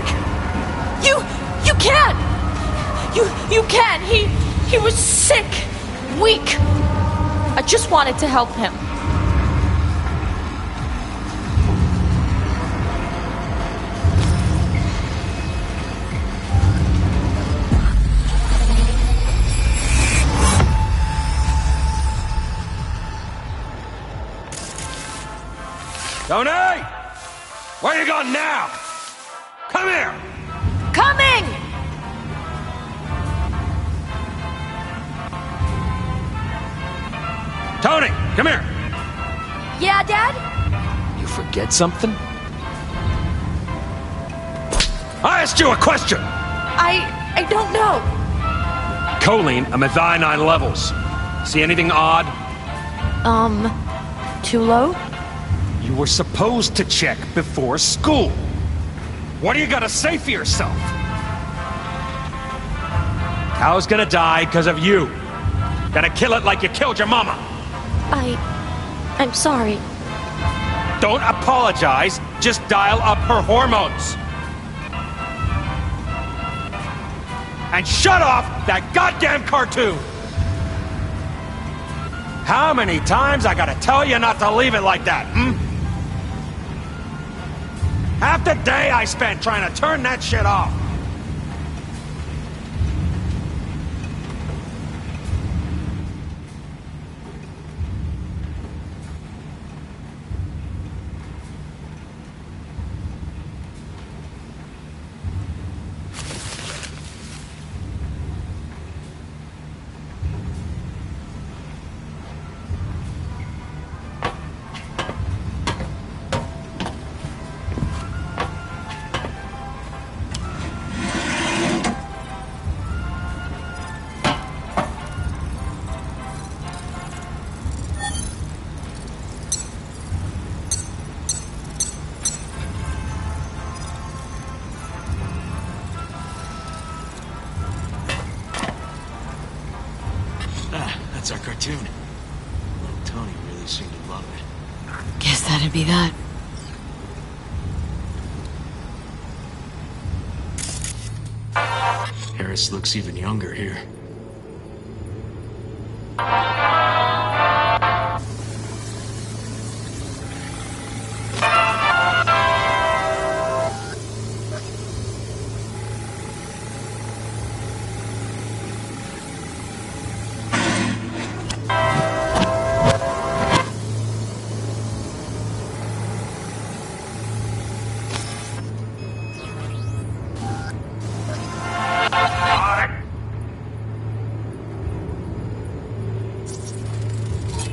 You can't! You can't! He was sick, weak. I just wanted to help him. Tony! Where you going now? Come here! Coming! Tony, come here! Yeah, Dad? You forget something? I asked you a question! I don't know. Choline, I'm at 9 levels. See anything odd? too low? You were supposed to check before school. What do you gotta say for yourself? Cow's gonna die because of you. Gotta kill it like you killed your mama. I'm sorry. Don't apologize, just dial up her hormones. And shut off that goddamn cartoon! How many times I gotta tell you not to leave it like that, Half the day I spent trying to turn that shit off. That's our cartoon. Little Tony really seemed to love it. Guess that'd be that. Harris looks even younger here.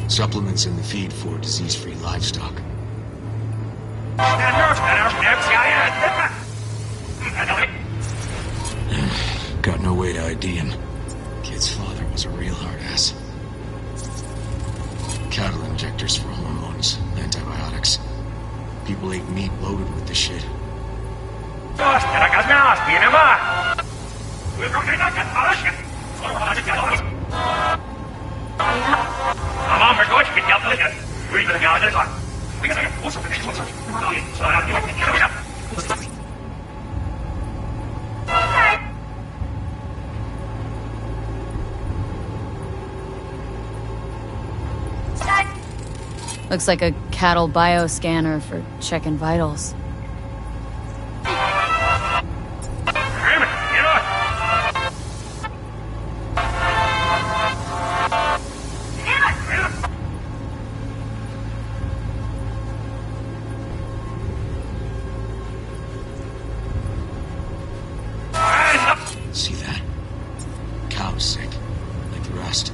Supplements in the feed for disease-free livestock. Got no way to ID him. Kid's father was a real hard-ass. Cattle injectors for hormones, antibiotics. People ate meat loaded with the shit. Looks like a cattle bioscanner for checking vitals. See that? Cow's sick, like the rest.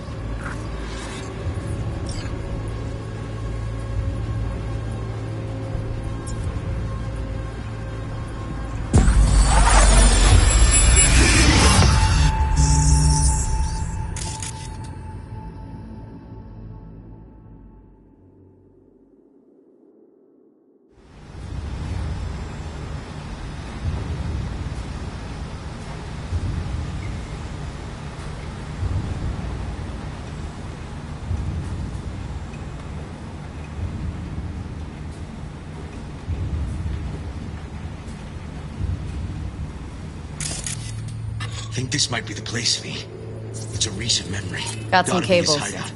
I think this might be the place, V. It's a recent memory. Got some Gotta be his cables. hideout.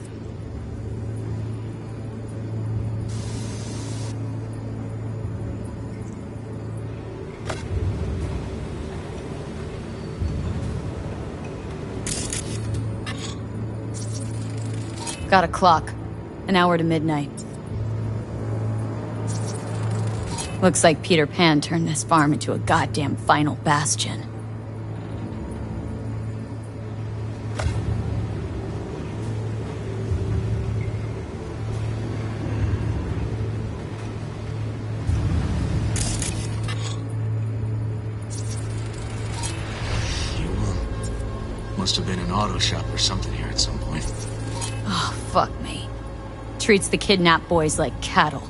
Got a clock. An hour to midnight. Looks like Peter Pan turned this farm into a goddamn final bastion. Must have been an auto shop or something here at some point. Oh, fuck me. Treats the kidnapped boys like cattle.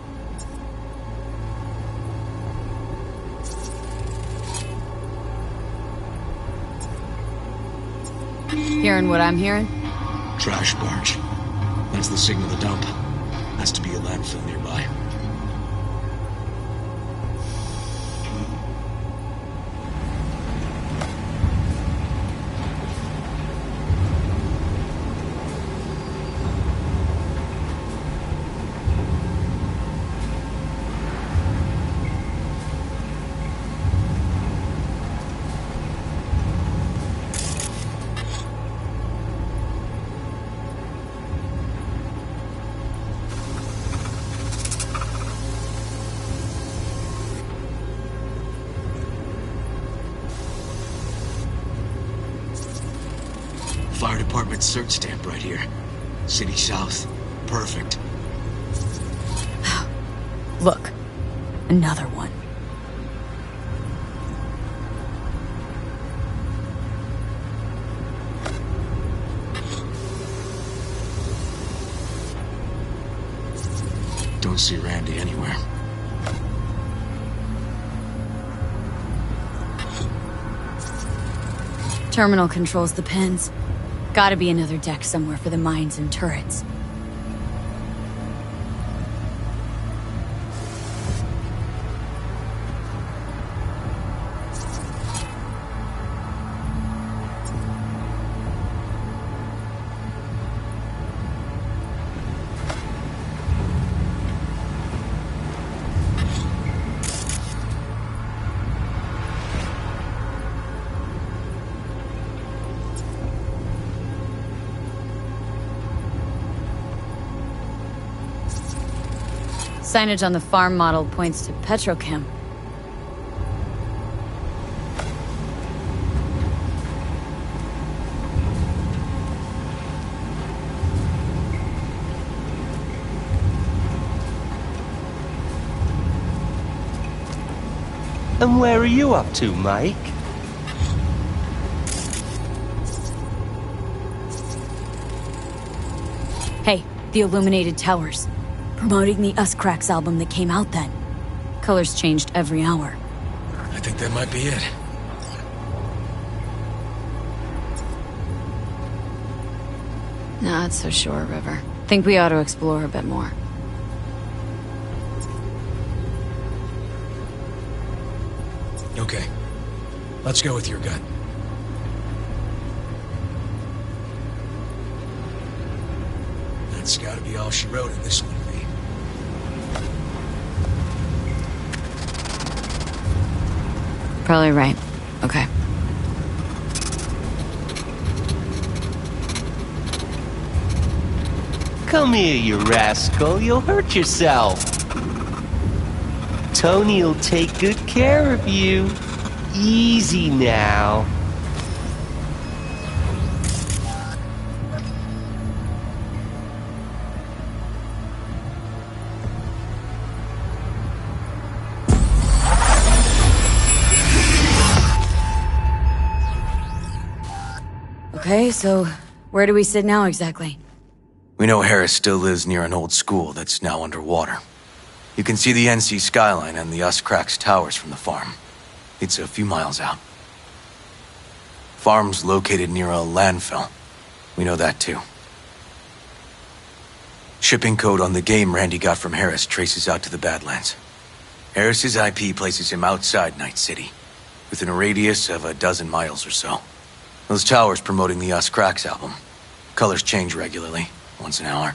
Hearing what I'm hearing? Trash barge. That's the signal to dump. Has to be a landfill nearby. Fire department search stamp right here. City South. Perfect. Look. Another one. Don't see Randy anywhere. Terminal controls the pins. Gotta be another deck somewhere for the mines and turrets. Signage on the farm model points to Petrochem. And where are you up to, Mike? Hey, the illuminated towers. Promoting the Us Cracks album that came out then. Colors changed every hour. I think that might be it. Not so sure, River. Think we ought to explore a bit more. Okay. Let's go with your gut. That's gotta be all she wrote in this one, V. Probably right. Okay. Come here, you rascal. You'll hurt yourself. Tony'll take good care of you. Easy now. Okay, so where do we sit now exactly? We know Harris still lives near an old school that's now underwater. You can see the NC skyline and the Us Cracks towers from the farm. It's a few miles out. Farm's located near a landfill. We know that too. Shipping code on the game Randy got from Harris traces out to the Badlands. Harris's IP places him outside Night City, within a radius of 12 miles or so. Those towers promoting the Us Cracks album. Colors change regularly, once an hour.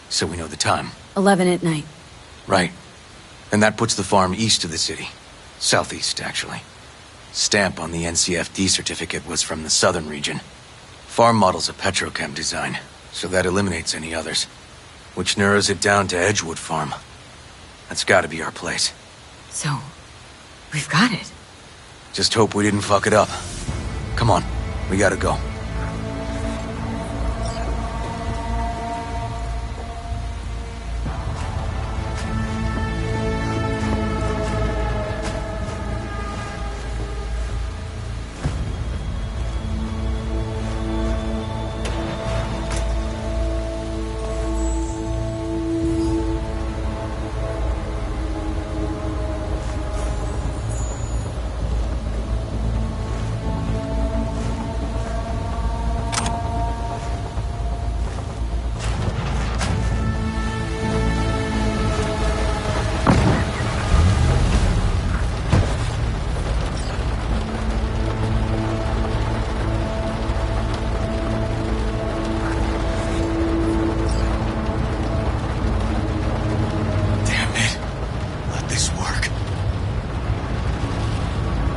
So we know the time. 11 at night. Right. And that puts the farm east of the city. Southeast, actually. Stamp on the NCFD certificate was from the southern region. Farm model's a Petrochem design, so that eliminates any others. Which narrows it down to Edgewood Farm. That's gotta be our place. So, we've got it. Just hope we didn't fuck it up. Come on, we gotta go.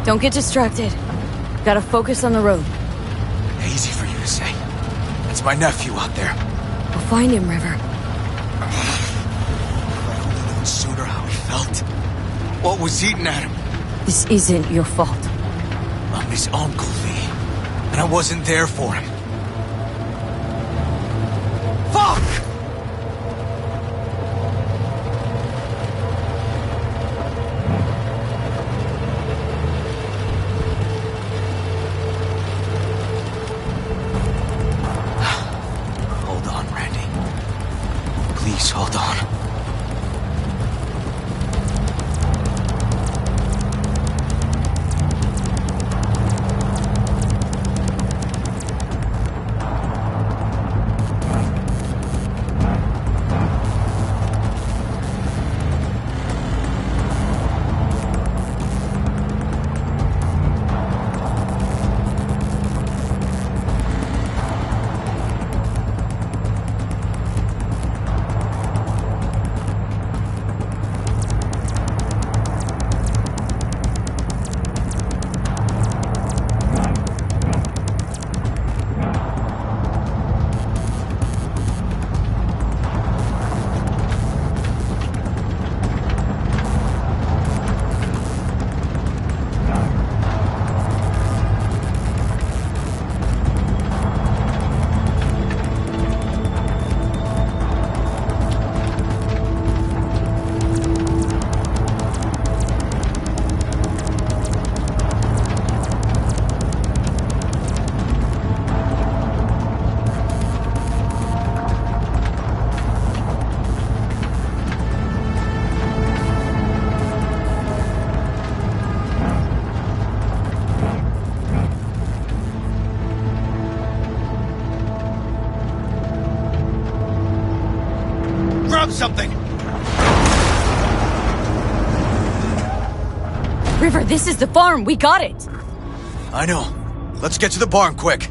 Don't get distracted. Gotta focus on the road. Easy for you to say. That's my nephew out there. We'll find him, River. If I only known sooner how he felt. What was eating at him? This isn't your fault. I'm his uncle, Lee. And I wasn't there for him. Fuck! Hold on, Randy. Please, hold on. Something! River, this is the farm. We got it. I know. Let's get to the barn quick.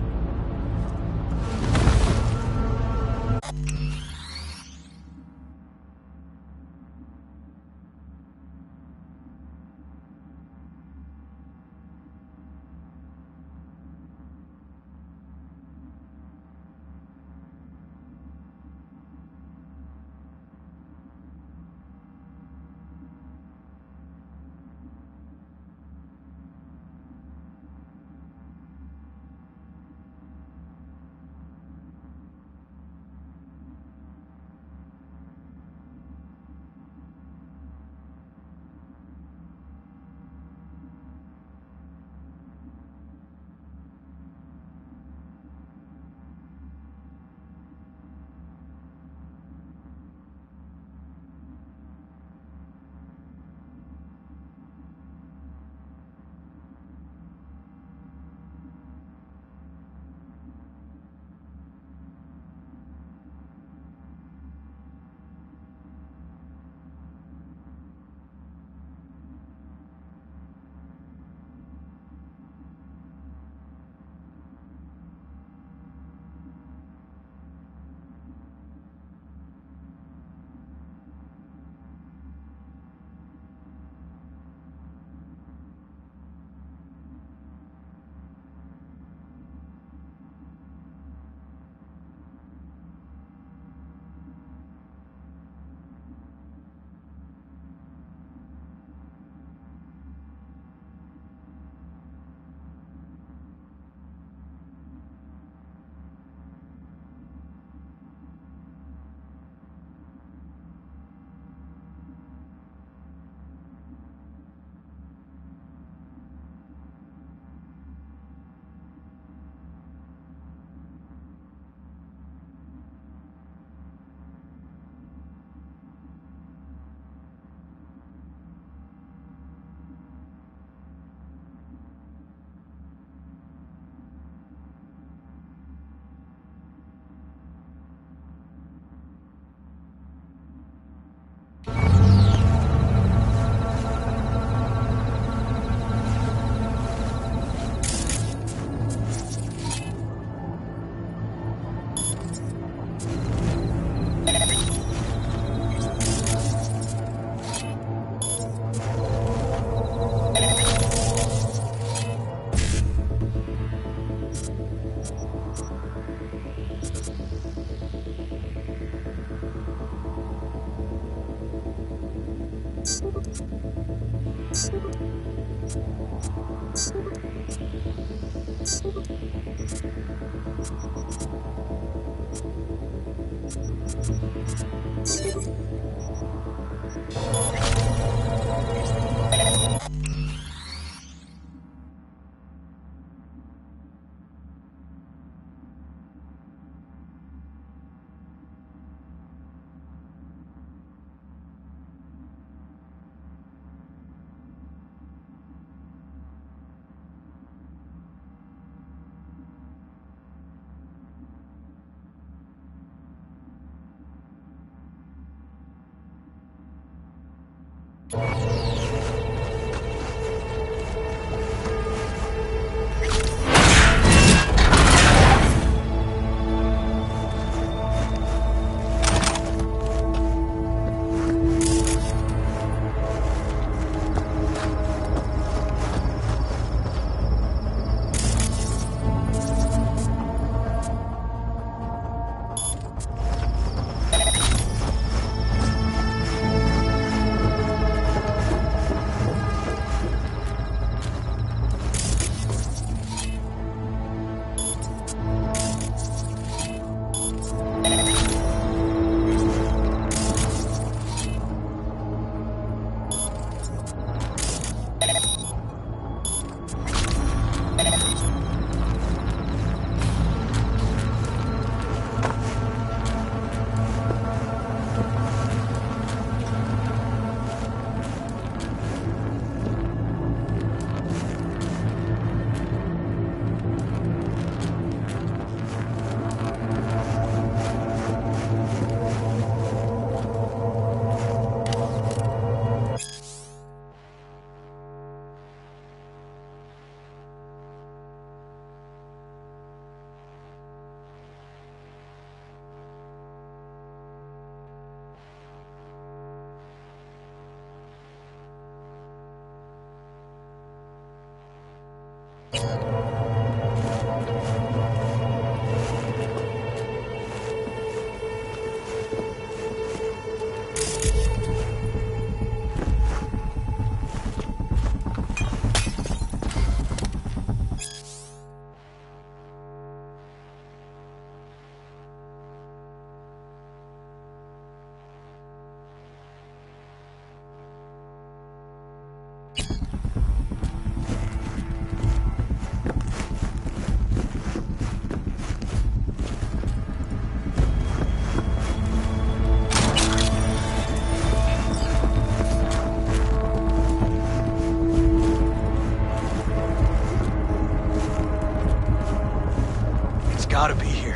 Gotta be here.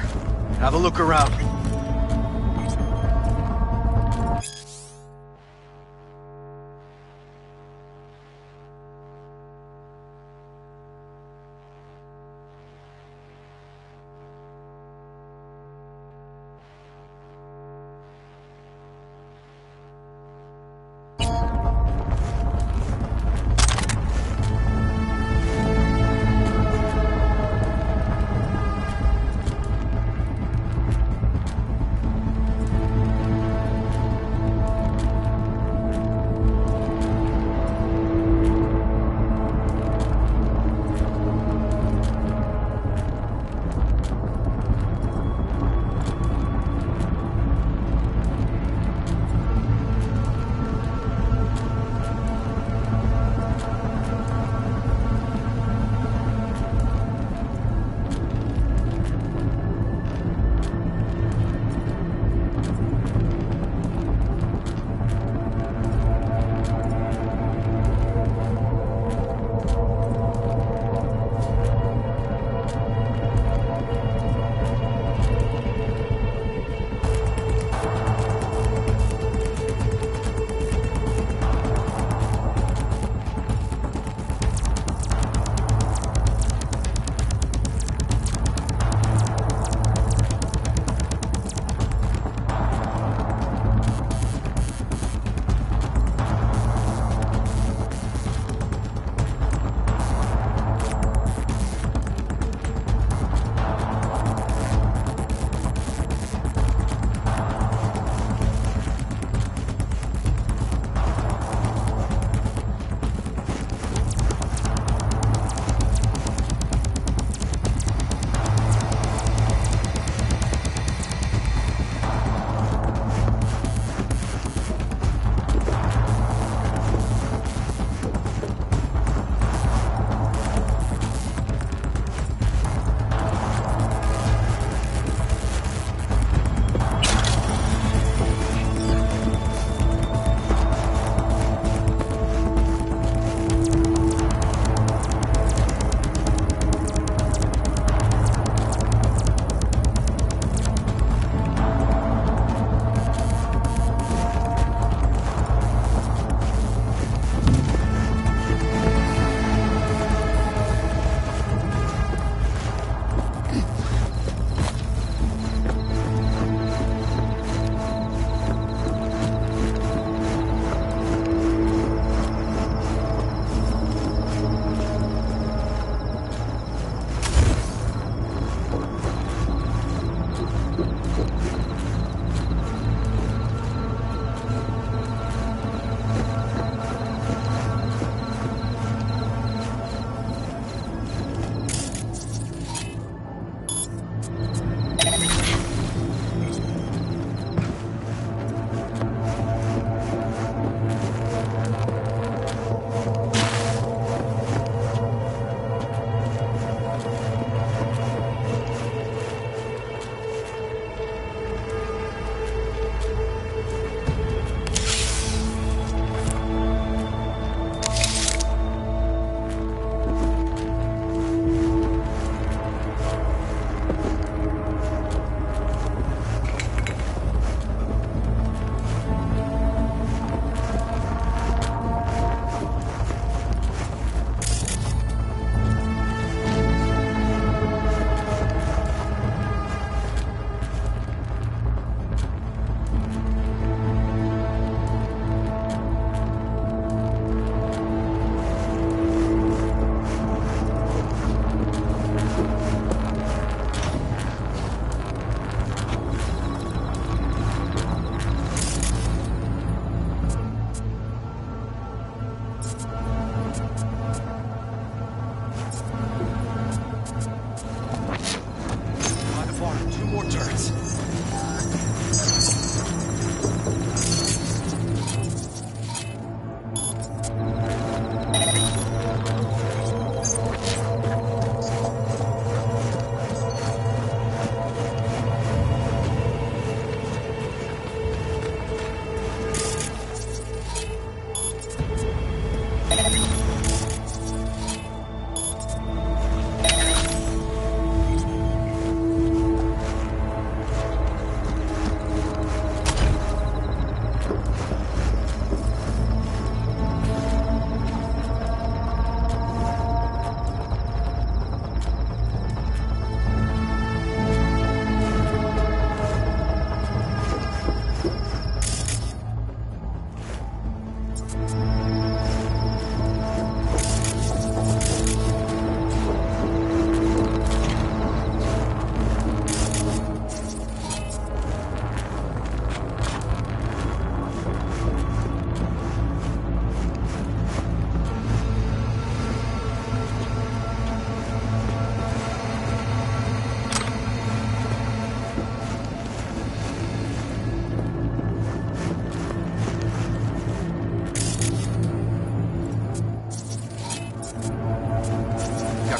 Have a look around.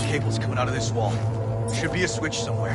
cables coming out of this wall. Should be a switch somewhere.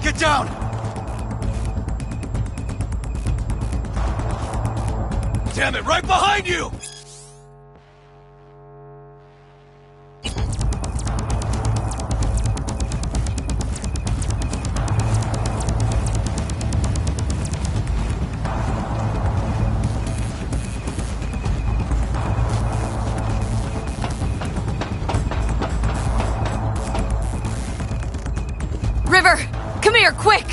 Get down! Damn it, right behind you! River! Come here, quick!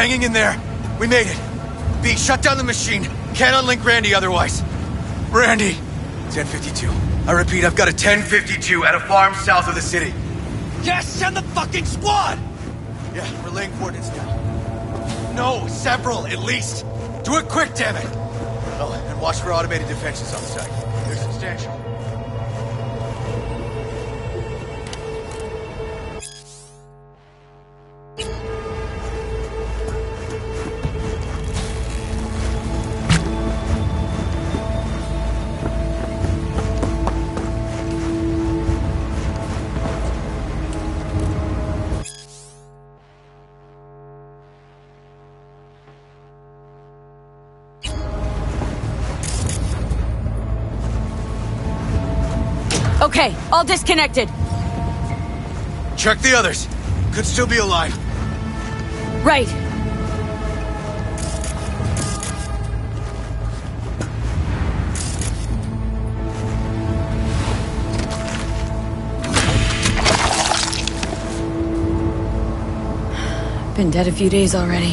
Hanging in there. We made it. B, shut down the machine. Can't unlink Randy otherwise. Randy! 1052. I repeat, I've got a 1052 at a farm south of the city. Yes, send the fucking squad! Yeah, relaying coordinates now. No, several, at least. Do it quick, damn it! Oh, and watch for automated defenses on site. They're substantial. Okay, all disconnected. Check the others. Could still be alive. Right. Been dead a few days already.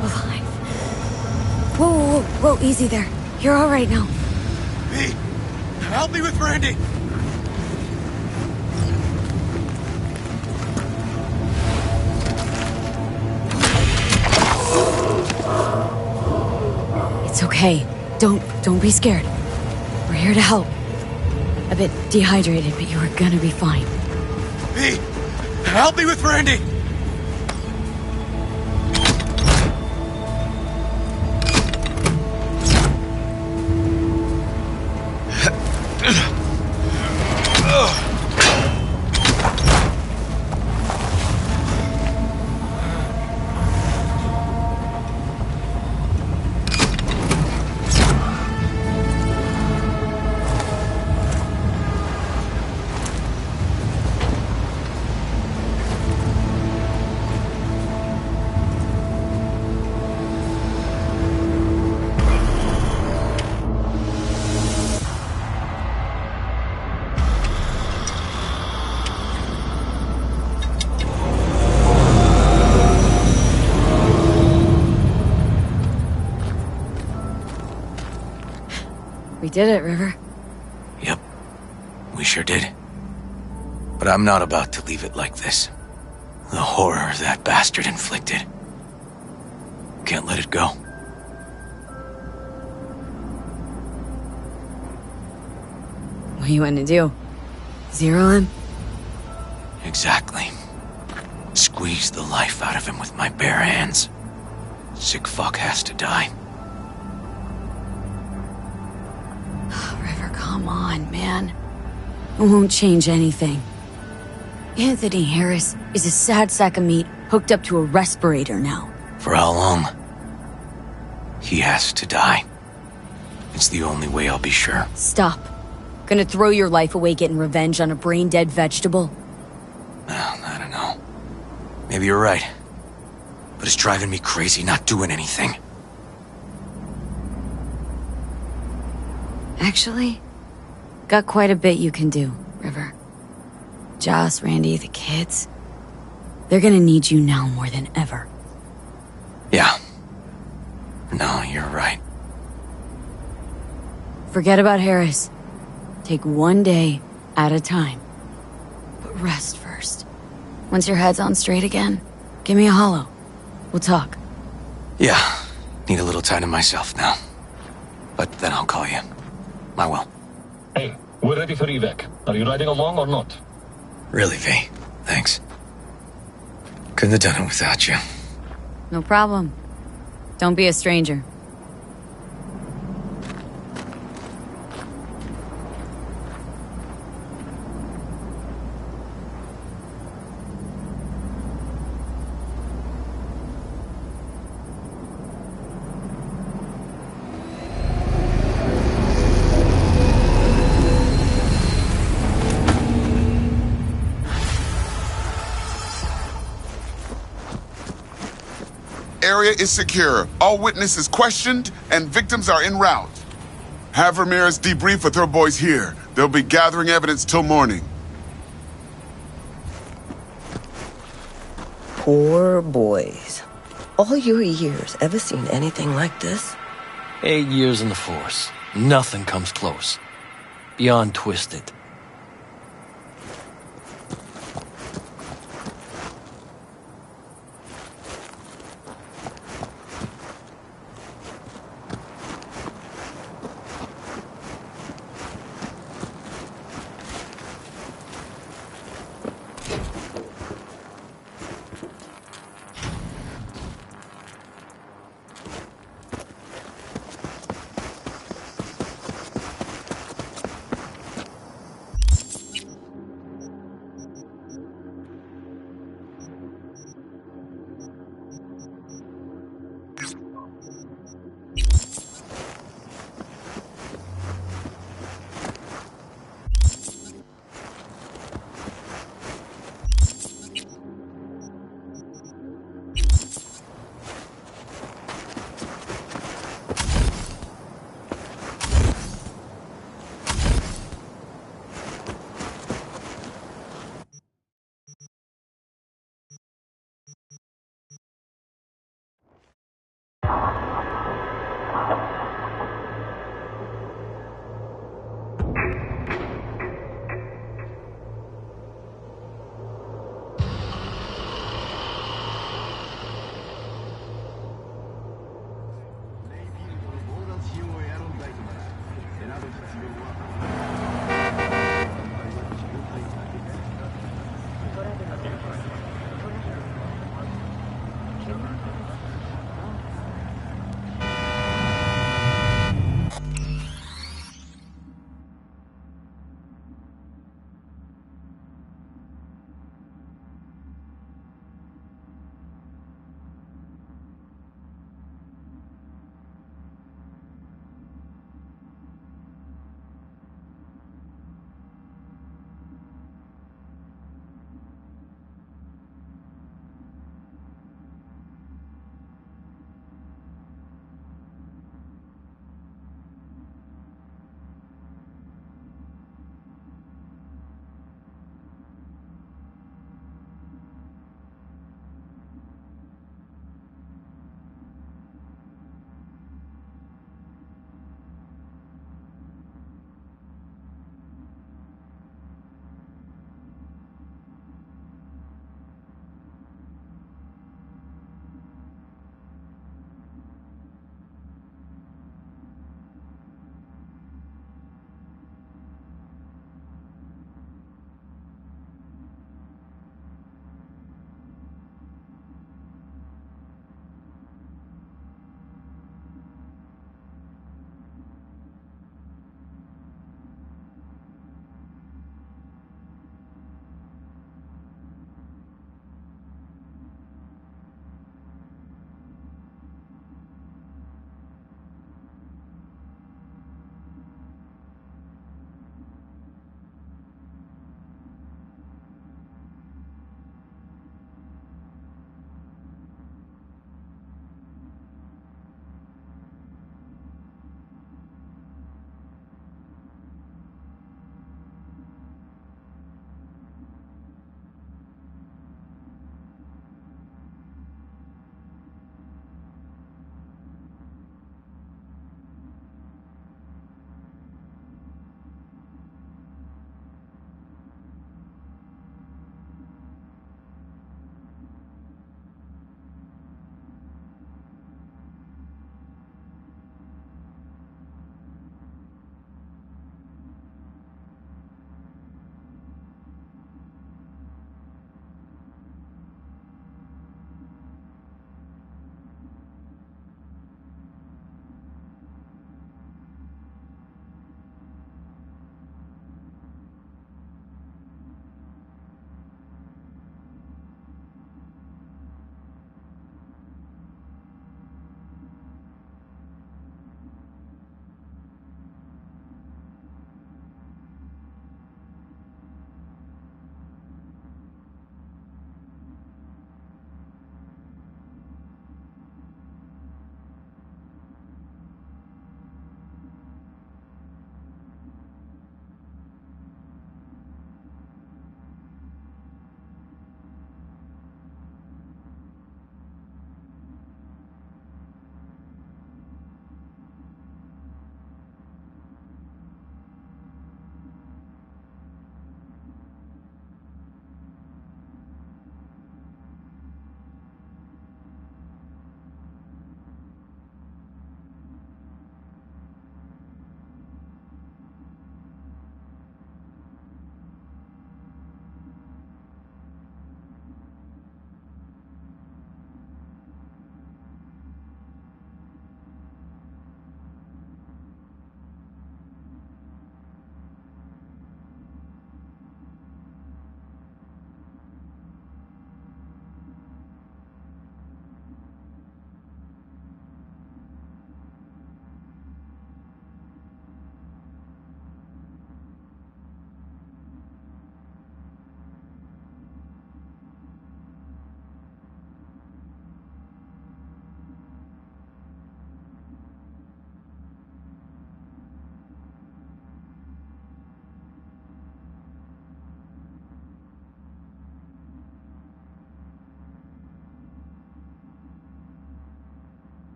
Alive. Whoa, easy there. You're alright now. V, help me with Randy! It's okay. Don't be scared. We're here to help. A bit dehydrated, but you are gonna be fine. V, help me with Randy! We did it, River. Yep, we sure did. But I'm not about to leave it like this. The horror that bastard inflicted. Can't let it go. What do you want to do? Zero him? Exactly. Squeeze the life out of him with my bare hands. Sick fuck has to die. River, come on, man. It won't change anything. Anthony Harris is a sad sack of meat hooked up to a respirator now. For how long? He has to die. It's the only way I'll be sure. Stop. Gonna throw your life away getting revenge on a brain-dead vegetable? I don't know. Maybe you're right. But it's driving me crazy not doing anything. Actually, got quite a bit you can do, River. Joss, Randy, the kids. They're gonna need you now more than ever. Yeah. No, you're right. Forget about Harris. Take one day at a time. But rest first. Once your head's on straight again, give me a hollow. We'll talk. Yeah. Need a little time to myself now. But then I'll call you. I will. Hey, we're ready for evac. Are you riding along or not? Really, V. Thanks. Couldn't have done it without you. No problem. Don't be a stranger. Area is secure. All witnesses questioned, and victims are en route. Have Ramirez debrief with her boys here. They'll be gathering evidence till morning. Poor boys. All your years, ever seen anything like this? 8 years in the Force. Nothing comes close. Beyond twisted.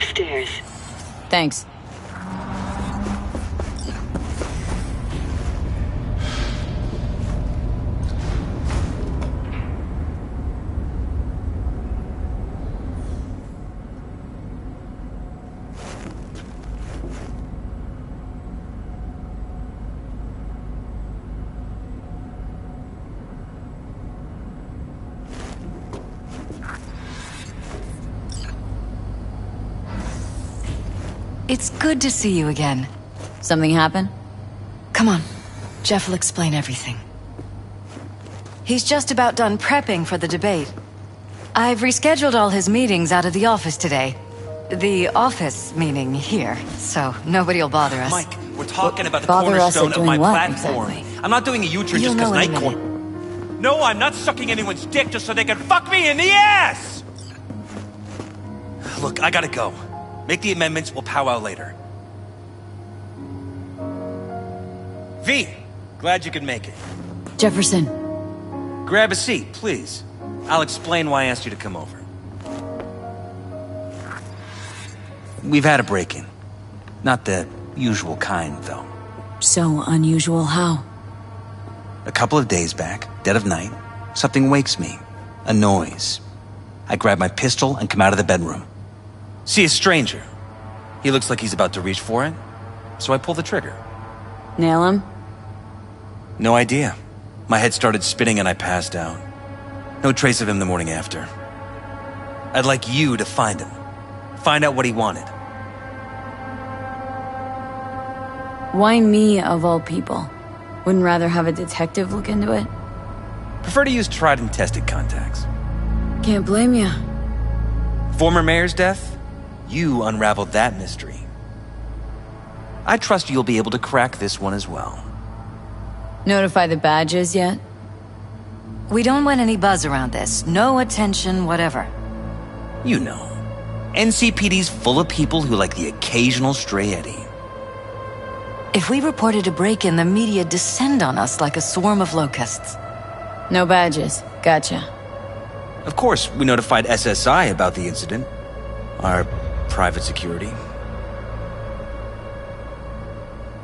upstairs. Thanks. It's good to see you again. Something happen? Come on. Jeff will explain everything. He's just about done prepping for the debate. I've rescheduled all his meetings out of the office today. The office meaning here, so nobody'll bother us. Mike, we're talking about the Bother us cornerstone at of my doing what, platform. exactly? I'm not doing a U-turn You'll just because know in a Night No, I'm not sucking anyone's dick just so they can fuck me in the ass! Look, I gotta go. Make the amendments, we'll powwow later. V, glad you could make it. Jefferson. Grab a seat, please. I'll explain why I asked you to come over. We've had a break-in. Not the usual kind, though. So unusual how? A couple of days back, dead of night, something wakes me. A noise. I grab my pistol and come out of the bedroom. See a stranger. He looks like he's about to reach for it, so I pull the trigger. Nail him? No idea. My head started spinning and I passed out. No trace of him the morning after. I'd like you to find him. Find out what he wanted. Why me, of all people? Wouldn't rather have a detective look into it? Prefer to use tried and tested contacts. Can't blame ya. Former mayor's death? You unraveled that mystery. I trust you'll be able to crack this one as well. Notify the badges yet? We don't want any buzz around this. No attention, whatever. You know. NCPD's full of people who like the occasional stray eddy. If we reported a break-in, the media descend on us like a swarm of locusts. No badges. Gotcha. Of course, we notified SSI about the incident. Our private security.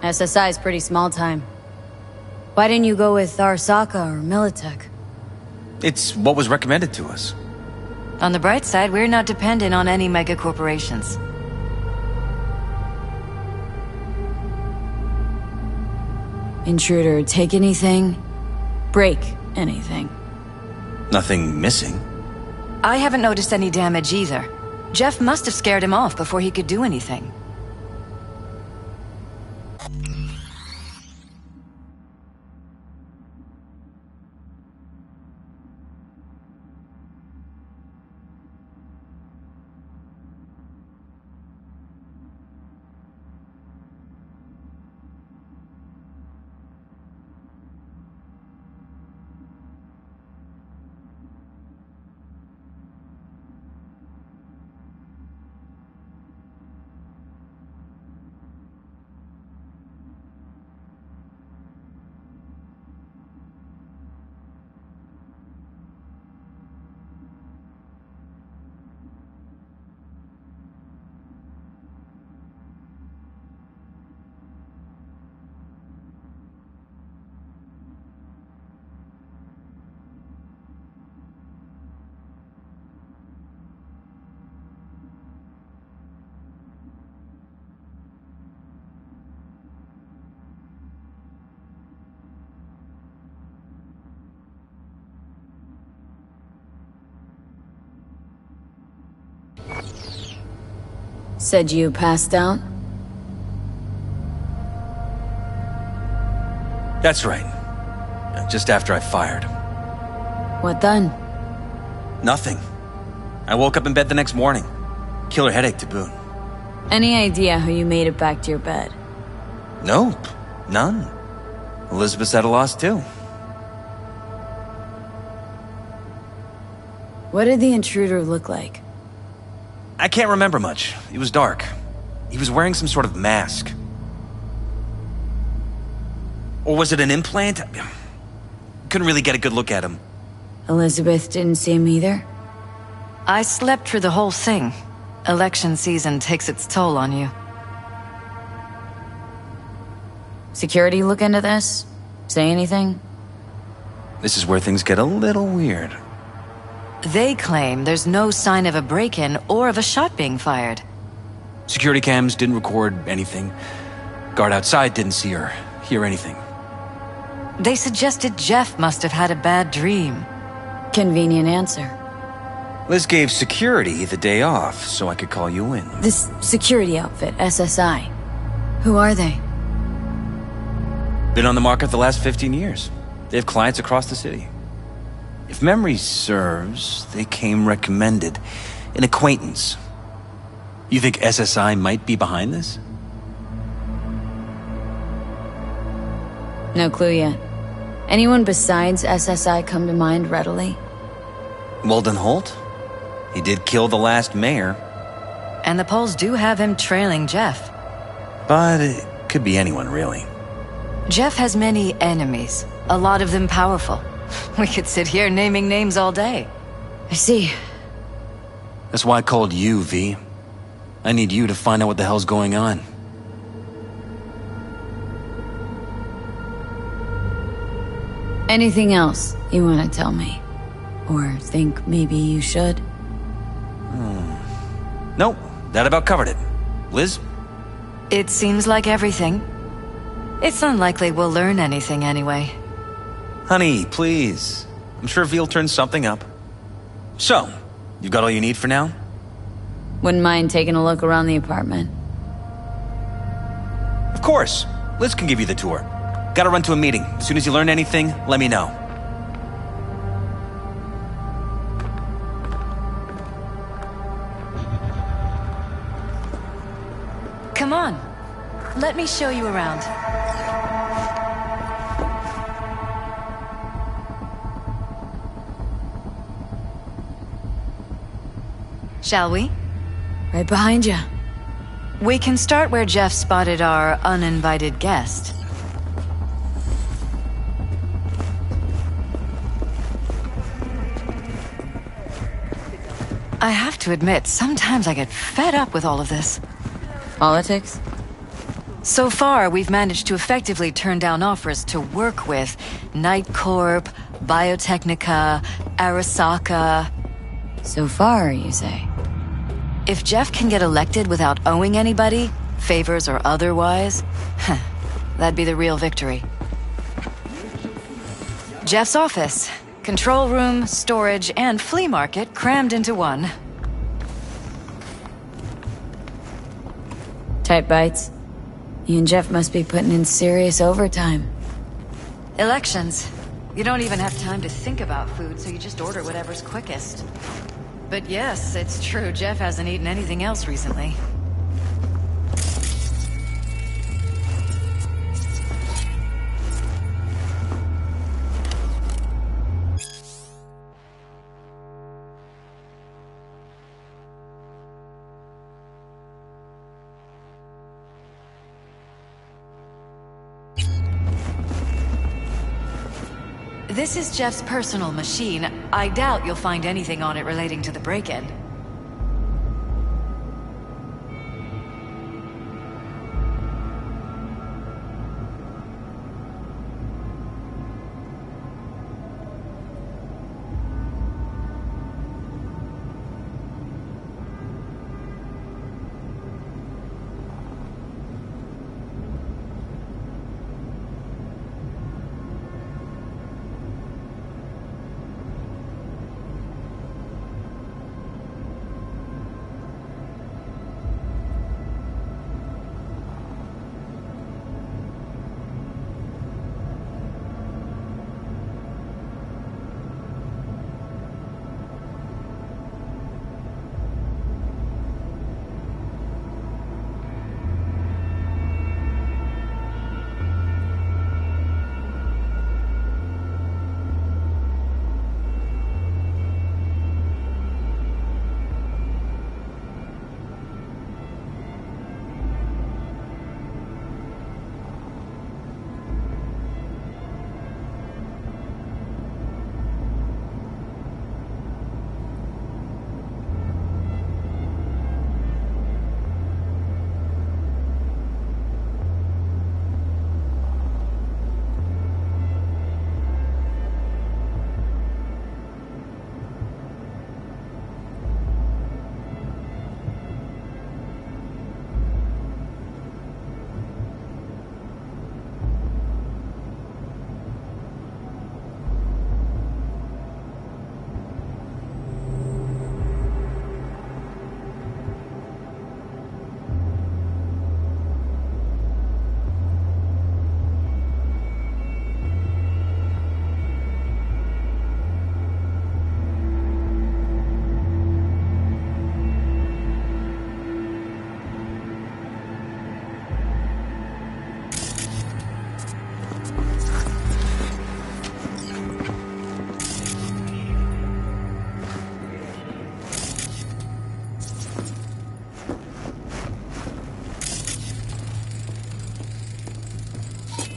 SSI's pretty small time. Why didn't you go with Arasaka or Militech? It's what was recommended to us. On the bright side, we're not dependent on any mega corporations. Intruder, take anything? Break anything? Nothing missing. I haven't noticed any damage either. Jeff must have scared him off before he could do anything. Said you passed out? That's right. Just after I fired. What then? Nothing. I woke up in bed the next morning. Killer headache to boot. Any idea how you made it back to your bed? Nope. None. Elizabeth's at a loss too. What did the intruder look like? I can't remember much. It was dark. He was wearing some sort of mask. Or was it an implant? Couldn't really get a good look at him. Elizabeth didn't see him either? I slept through the whole thing. Election season takes its toll on you. Security look into this? Say anything? This is where things get a little weird. They claim there's no sign of a break-in or of a shot being fired. Security cams didn't record anything. Guard outside didn't see or hear anything. They suggested Jeff must have had a bad dream. Convenient answer. Liz gave security the day off so I could call you in. This security outfit, SSI. Who are they? Been on the market the last 15 years. They have clients across the city. If memory serves, they came recommended. An acquaintance. You think SSI might be behind this? No clue yet. Anyone besides SSI come to mind readily? Walden Holt? He did kill the last mayor. And the polls do have him trailing Jeff. But it could be anyone, really. Jeff has many enemies, a lot of them powerful. We could sit here naming names all day. I see. That's why I called you, V. I need you to find out what the hell's going on. Anything else you want to tell me? Or think maybe you should? Nope, that about covered it. Liz? It seems like everything. It's unlikely we'll learn anything anyway. Honey, please. I'm sure V'll turn something up. So, you got all you need for now? Wouldn't mind taking a look around the apartment. Of course. Liz can give you the tour. Gotta run to a meeting. As soon as you learn anything, let me know. Come on. Let me show you around. Shall we? Right behind you. We can start where Jeff spotted our uninvited guest. I have to admit, sometimes I get fed up with all of this. Politics? So far, we've managed to effectively turn down offers to work with Night Corp, Biotechnica, Arasaka. So far, you say? If Jeff can get elected without owing anybody, favors or otherwise, that'd be the real victory. Jeff's office. Control room, storage, and flea market crammed into one. Tight bites. You and Jeff must be putting in serious overtime. Elections. You don't even have time to think about food, so you just order whatever's quickest. But yes, it's true, Jeff hasn't eaten anything else recently. This is Jeff's personal machine. I doubt you'll find anything on it relating to the break-in.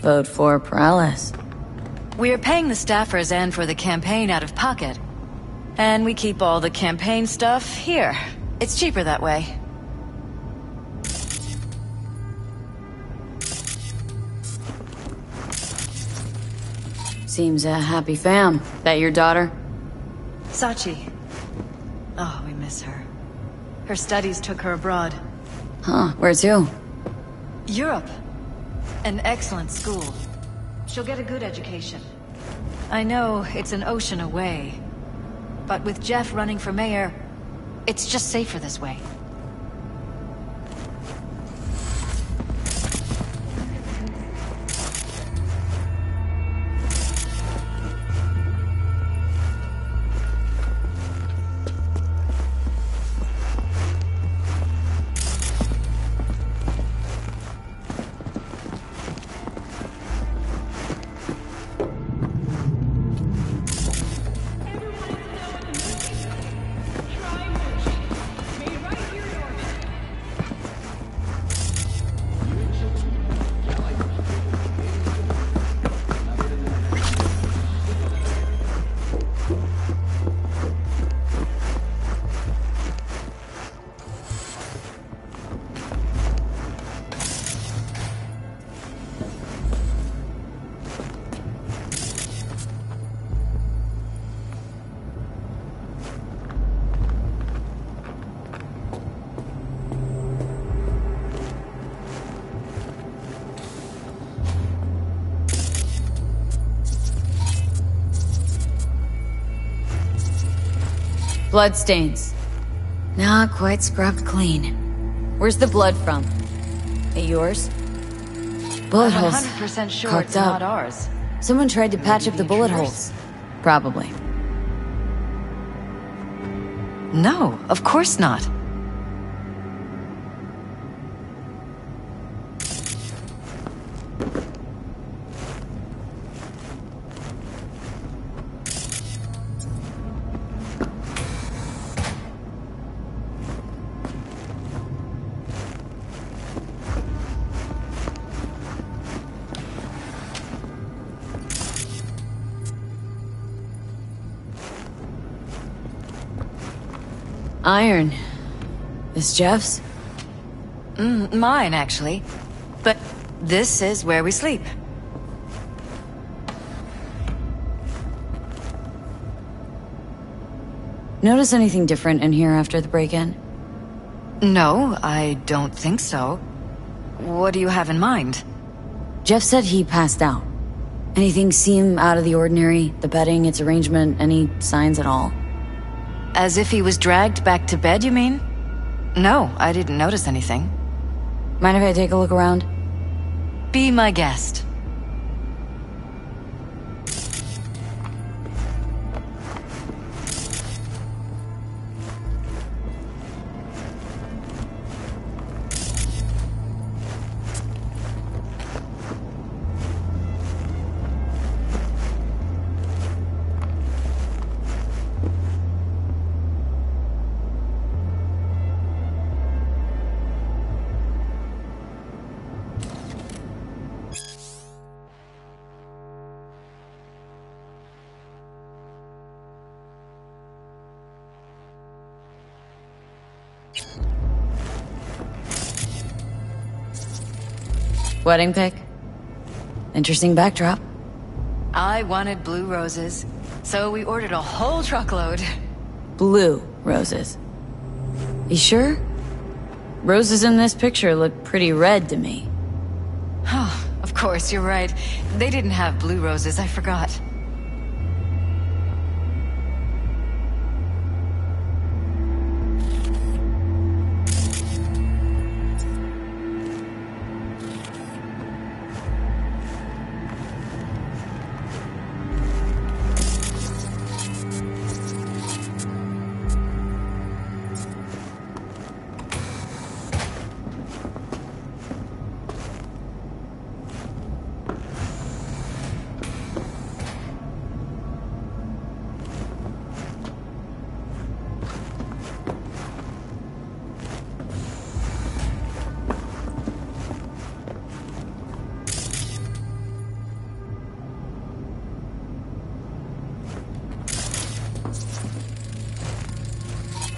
Vote for Perales. We're paying the staffers and for the campaign out of pocket. And we keep all the campaign stuff here. It's cheaper that way. Seems a happy fam. That your daughter? Sachi. Oh, we miss her. Her studies took her abroad. Huh, where to? Europe. An excellent school. She'll get a good education. I know it's an ocean away, but with Jeff running for mayor, it's just safer this way. Bloodstains. Not quite scrubbed clean. Where's the blood from? It yours? Bullet I'm holes. 100% sure Carved it's up. not ours. Someone tried to patch up the bullet intruders? holes. Probably. No, of course not. Iron. This Jeff's? Mine, actually. But this is where we sleep. Notice anything different in here after the break-in? No, I don't think so. What do you have in mind? Jeff said he passed out. Anything seem out of the ordinary? The bedding, its arrangement, any signs at all? As if he was dragged back to bed, you mean? No, I didn't notice anything. Mind if I take a look around? Be my guest. Wedding pic? Interesting backdrop. I wanted blue roses, so we ordered a whole truckload. Blue roses. You sure? Roses in this picture look pretty red to me. Oh, of course, you're right. They didn't have blue roses, I forgot.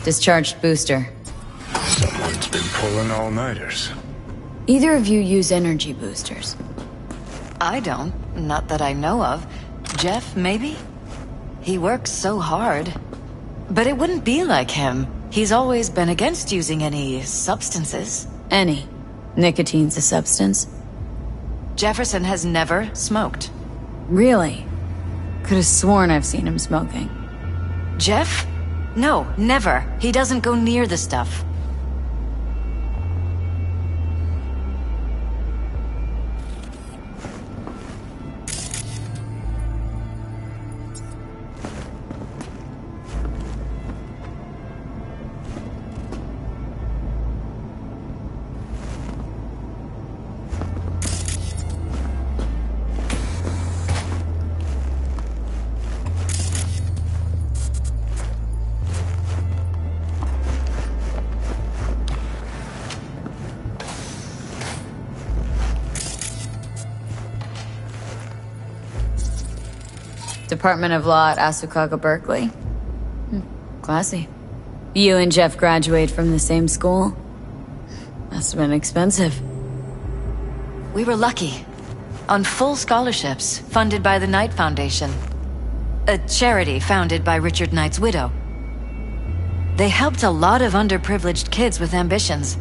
Discharged booster. Someone's been pulling all-nighters. Either of you use energy boosters? I don't. Not that I know of. Jeff, maybe? He works so hard. But it wouldn't be like him. He's always been against using any substances. Any. Nicotine's a substance? Jefferson has never smoked. Really? Could have sworn I've seen him smoking. Jeff? No, never. He doesn't go near the stuff. Department of Law at Asukaga Berkeley. Classy. You and Jeff graduate from the same school? Must have been expensive. We were lucky. On full scholarships, funded by the Knight Foundation. A charity founded by Richard Knight's widow. They helped a lot of underprivileged kids with ambitions.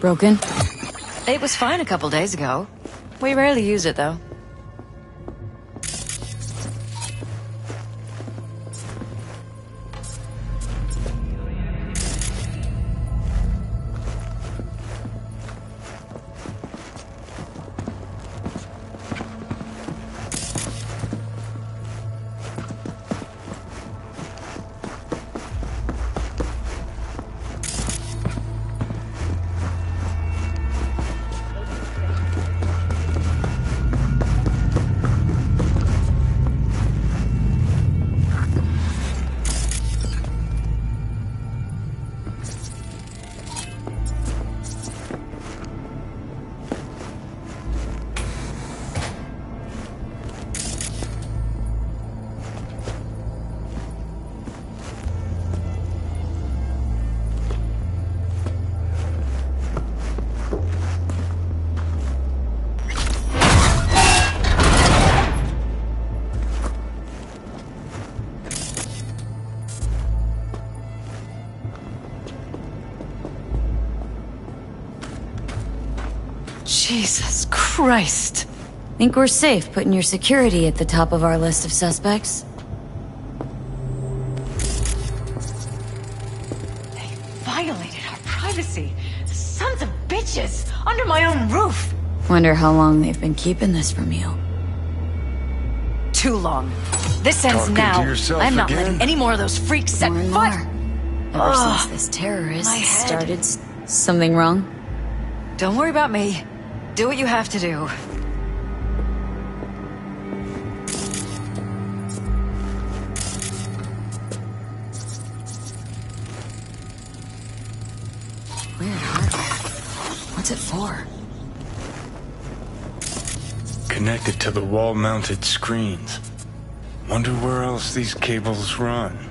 Broken? It was fine a couple days ago. We rarely use it, though. Jesus Christ. Think we're safe putting your security at the top of our list of suspects? They violated our privacy. Sons of bitches! Under my own roof! Wonder how long they've been keeping this from you. Too long. This ends Talking now. to yourself I'm not again? letting any more of those freaks set More and foot! more. Ever since this terrorist started something wrong? Don't worry about me. Do what you have to do. Weird hardware. What's it for? Connected to the wall-mounted screens. Wonder where else these cables run.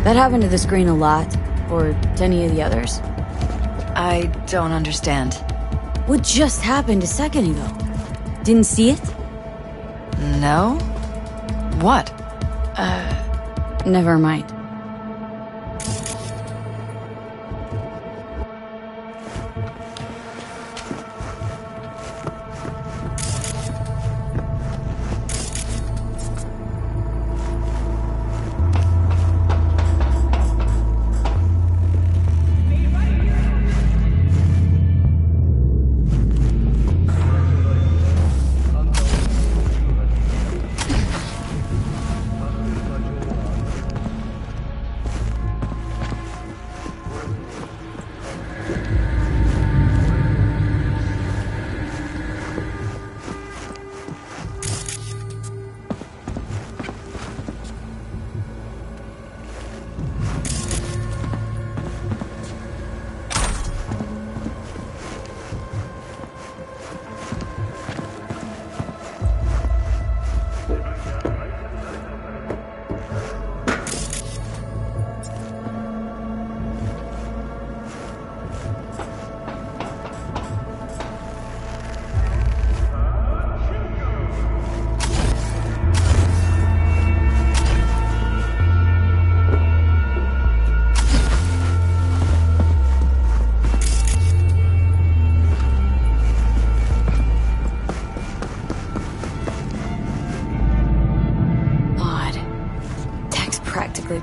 That happened to the screen a lot, or to any of the others? I don't understand. What just happened a second ago? Didn't see it? No? What? Never mind.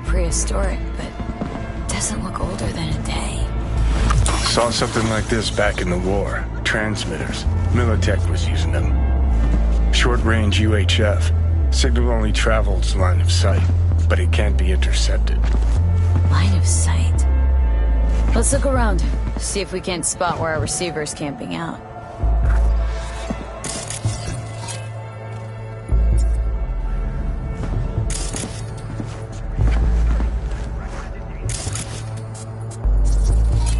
Prehistoric, but doesn't look older than a day. Saw something like this back in the war. Transmitters. Militech was using them. Short-range UHF. Signal only travels line of sight, but it can't be intercepted. Line of sight? Let's look around. See if we can't spot where our receiver is camping out.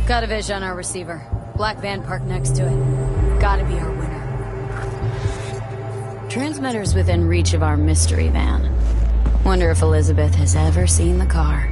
Got a vision on our receiver. Black van parked next to it. Gotta be our winner. Transmitter's within reach of our mystery van. Wonder if Elizabeth has ever seen the car.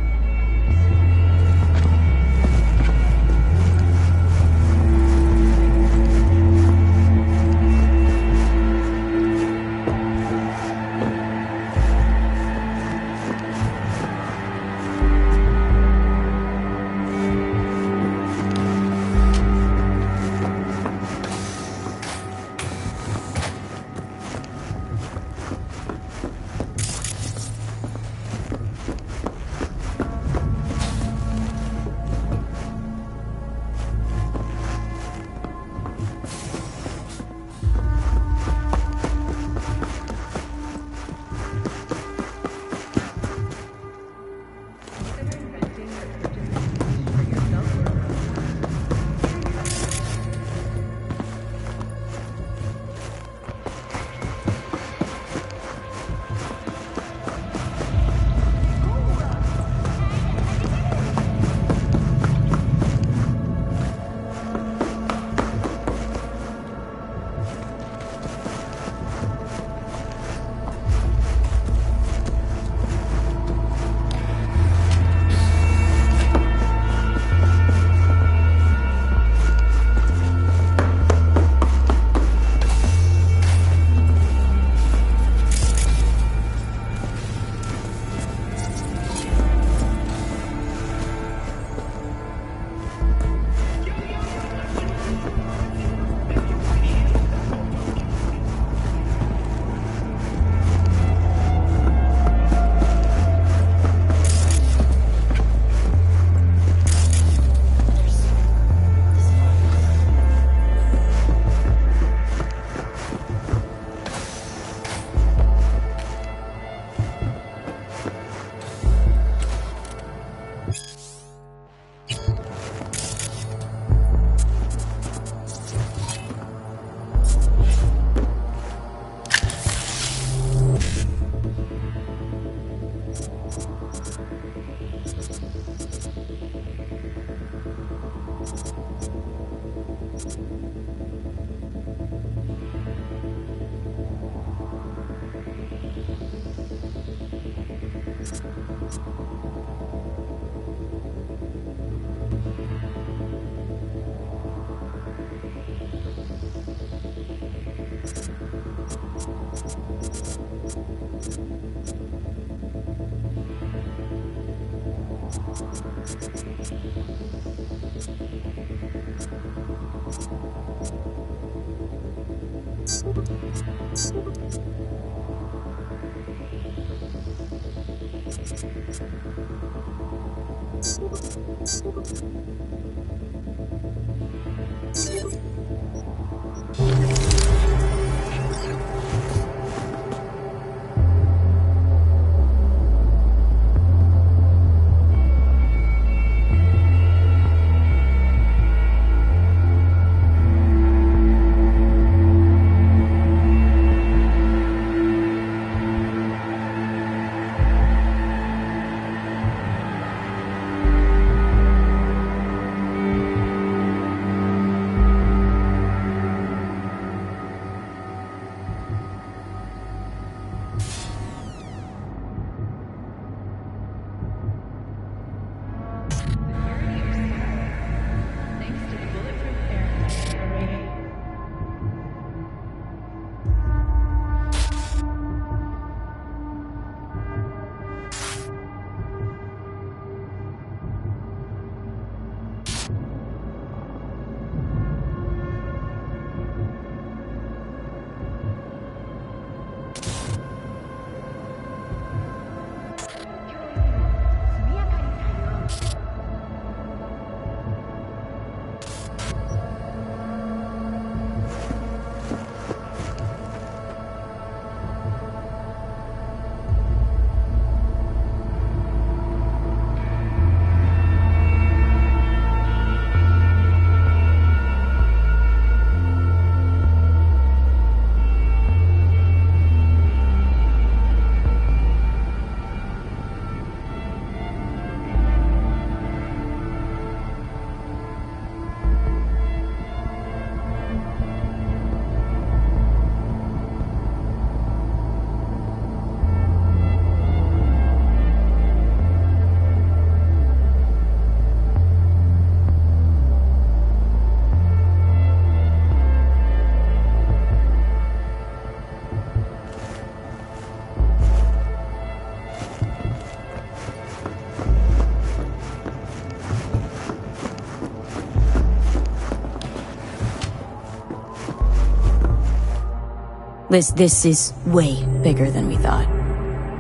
Liz, this is way bigger than we thought.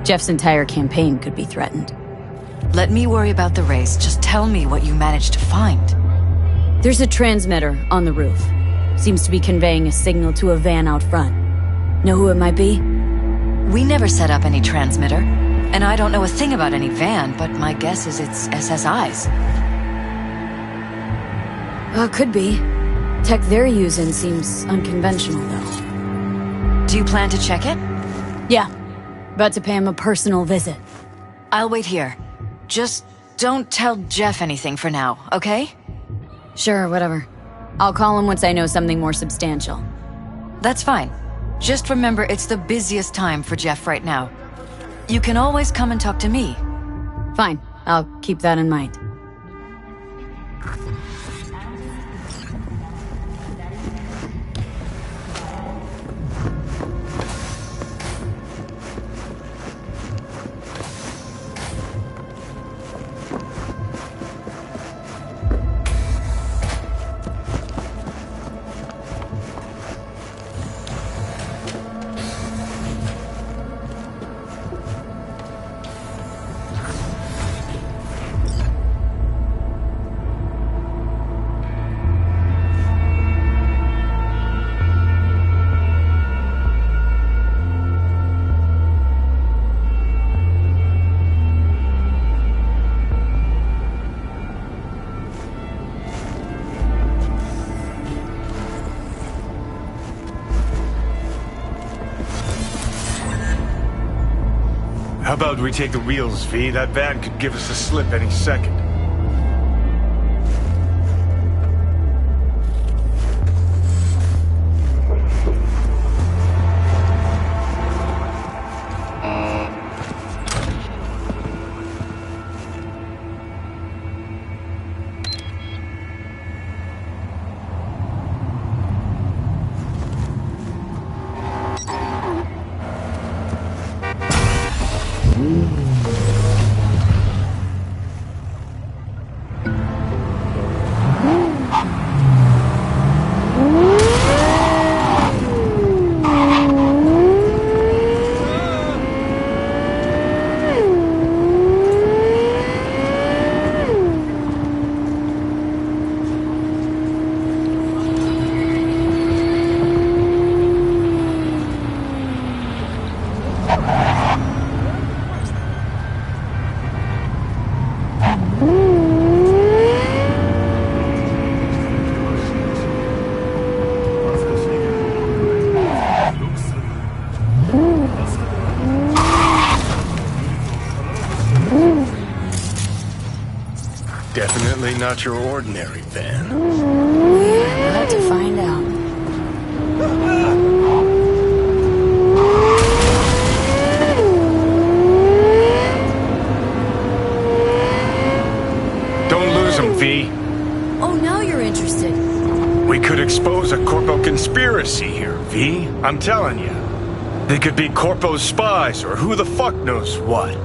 Jeff's entire campaign could be threatened. Let me worry about the race. Just tell me what you managed to find. There's a transmitter on the roof. Seems to be conveying a signal to a van out front. Know who it might be? We never set up any transmitter. And I don't know a thing about any van, but my guess is it's SSI's. Could be. Tech they're using seems unconventional, though. Do you plan to check it? Yeah. About to pay him a personal visit. I'll wait here. Just don't tell Jeff anything for now, okay? Sure, whatever. I'll call him once I know something more substantial. That's fine. Just remember it's the busiest time for Jeff right now. You can always come and talk to me. Fine. I'll keep that in mind. How about we take the wheels, V? That van could give us a slip any second. Definitely not your ordinary van. We're about to find out. Don't lose him, V. Oh, now you're interested. We could expose a Corpo conspiracy here, V. I'm telling you. They could be Corpo's spies, or who the fuck knows what.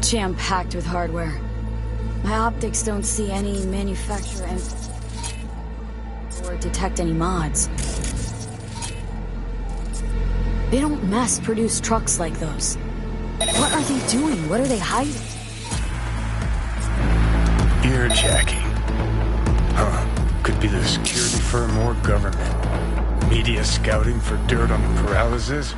jam-packed with hardware. My optics don't see any manufacturer or detect any mods. They don't mass-produce trucks like those. What are they doing? What are they hiding? Earjacking. Huh. Could be the security firm or government. Media scouting for dirt on the paralysis?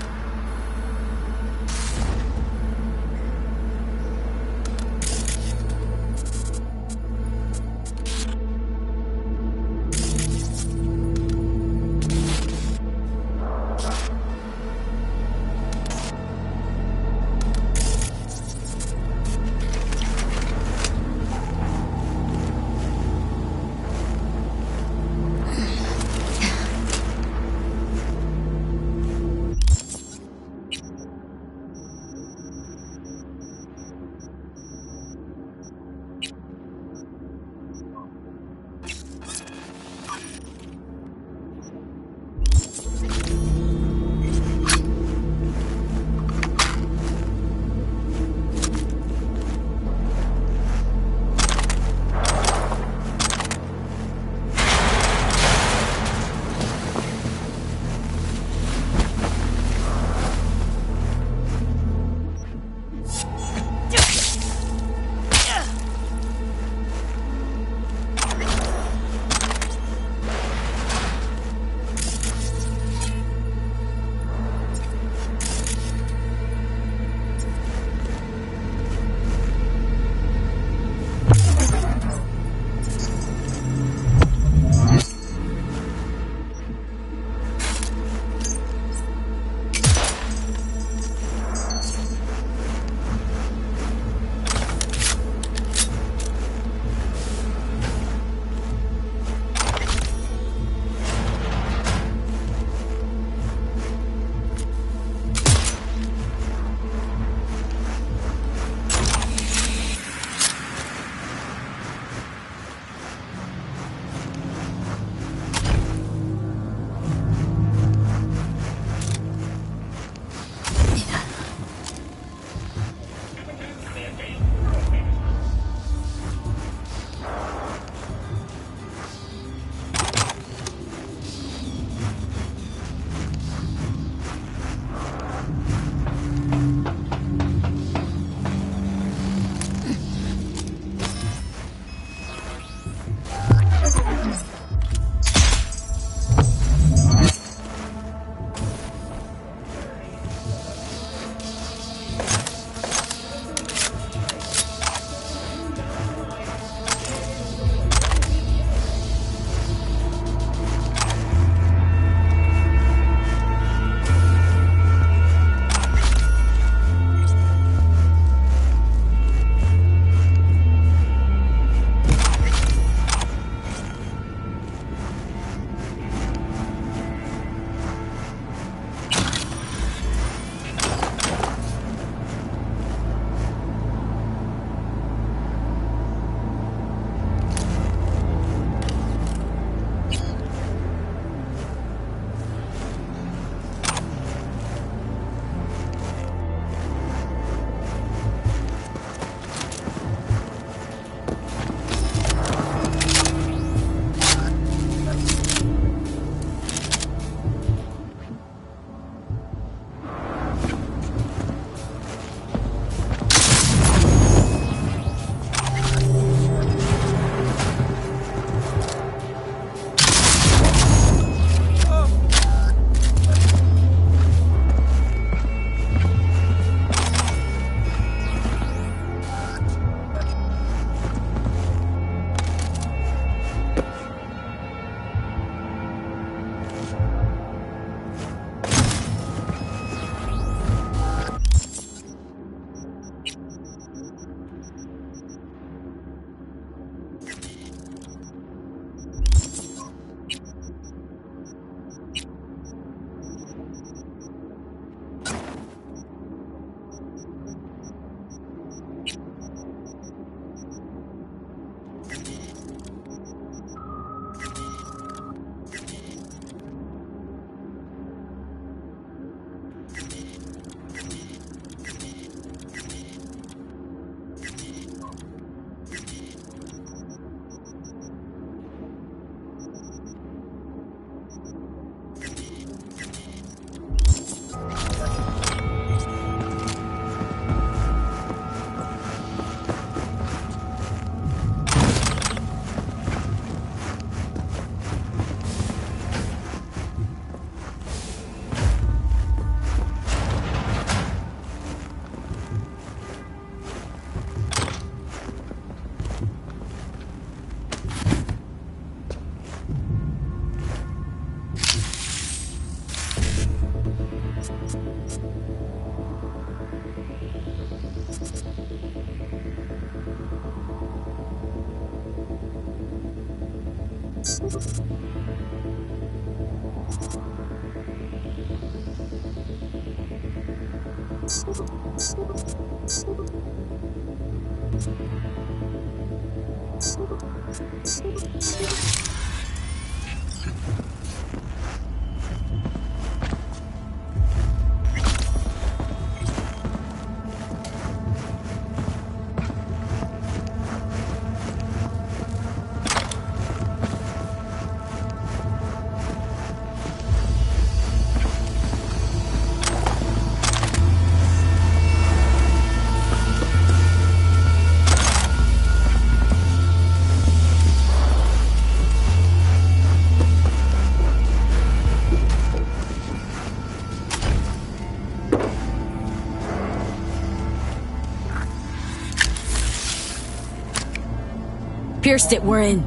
Pierced it, we're in.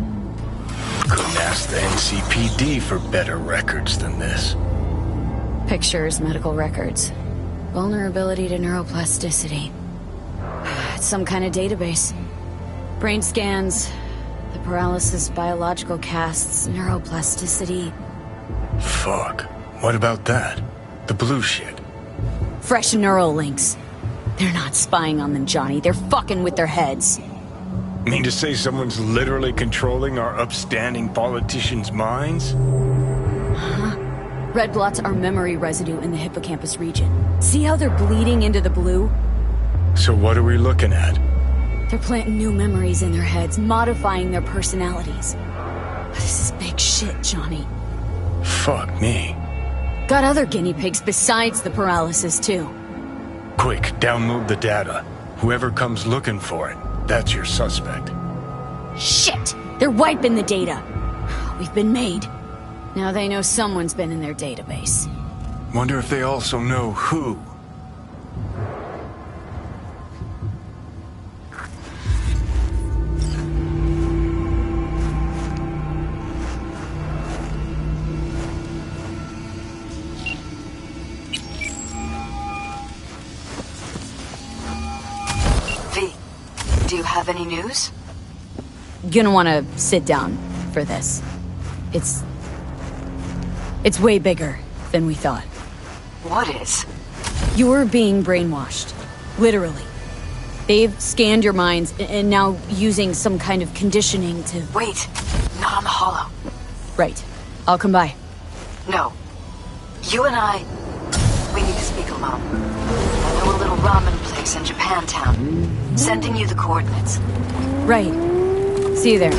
Couldn't ask the NCPD for better records than this. Pictures, medical records. Vulnerability to neuroplasticity. It's some kind of database. Brain scans, the paralysis biological casts, neuroplasticity. Fuck. What about that? The blue shit. Fresh neural links. They're not spying on them, Johnny. They're fucking with their heads. Mean to say someone's literally controlling our upstanding politicians' minds? Huh? Red blots are memory residue in the hippocampus region. See how they're bleeding into the blue? So what are we looking at? They're planting new memories in their heads, modifying their personalities. This is big shit, Johnny. Fuck me. Got other guinea pigs besides the paralysis, too. Quick, download the data. Whoever comes looking for it, that's your suspect. Shit! They're wiping the data. We've been made. Now they know someone's been in their database. Wonder if they also know who. Do you have any news? Gonna wanna sit down for this. It's way bigger than we thought. What is? You're being brainwashed. Literally. They've scanned your minds and now using some kind of conditioning to... Wait, not on the hollow. Right. I'll come by. No. You and I... we need to speak alone. I know a little ramen place in Japantown. Sending you the coordinates. Right. See you there.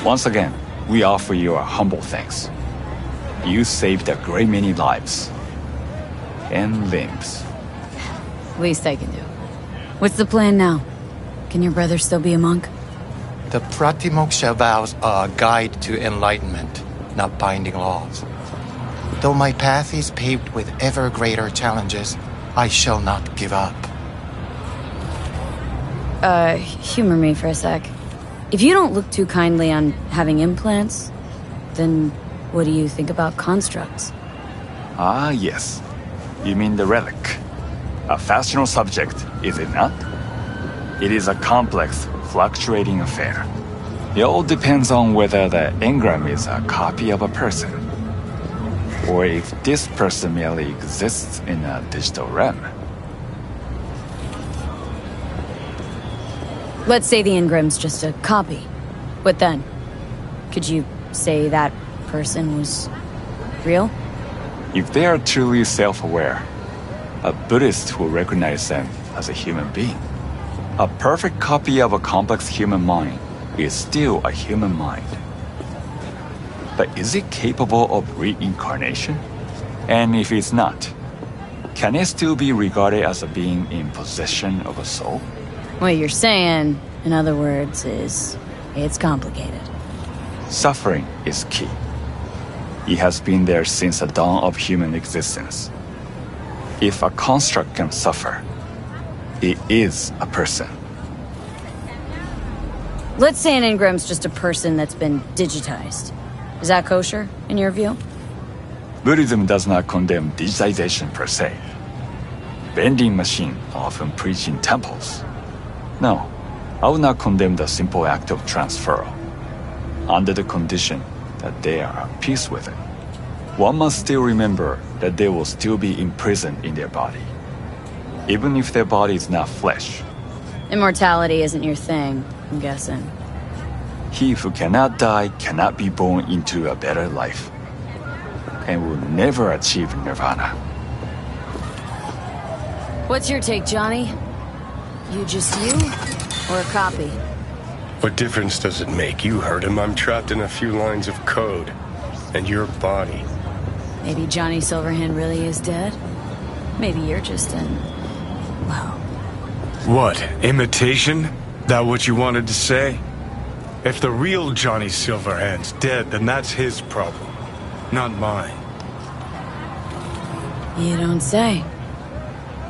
Once again, we offer you our humble thanks. You saved a great many lives. And limbs. Least I can do. What's the plan now? Can your brother still be a monk? The Pratimoksha vows are a guide to enlightenment, not binding laws. Though my path is paved with ever greater challenges, I shall not give up. Humor me for a sec. If you don't look too kindly on having implants, then what do you think about constructs? Ah, yes. You mean the relic. A fascinal subject, is it not? It is a complex, fluctuating affair. It all depends on whether the engram is a copy of a person, or if this person merely exists in a digital realm. Let's say the engram's just a copy. What then? Could you say that person was real? If they are truly self-aware, a Buddhist will recognize them as a human being. A perfect copy of a complex human mind is still a human mind. But is it capable of reincarnation? And if it's not, can it still be regarded as a being in possession of a soul? What you're saying, in other words, is it's complicated. Suffering is key. It has been there since the dawn of human existence. If a construct can suffer, it is a person. Let's say an engram's just a person that's been digitized. Is that kosher, in your view? Buddhism does not condemn digitization per se. Vending machines often preach in temples. No, I would not condemn the simple act of transfer, under the condition that they are at peace with it. One must still remember that they will still be imprisoned in their body, even if their body is not flesh. Immortality isn't your thing, I'm guessing. He who cannot die cannot be born into a better life, and will never achieve nirvana. What's your take, Johnny? You just you, or a copy? What difference does it make? You heard him. I'm trapped in a few lines of code. And your body. Maybe Johnny Silverhand really is dead? Maybe you're just an... well... What? Imitation? That what you wanted to say? If the real Johnny Silverhand's dead, then that's his problem, not mine. You don't say.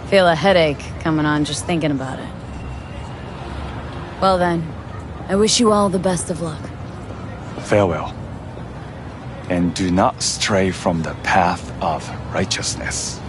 Feel a headache coming on just thinking about it. Well then, I wish you all the best of luck. Farewell. And do not stray from the path of righteousness.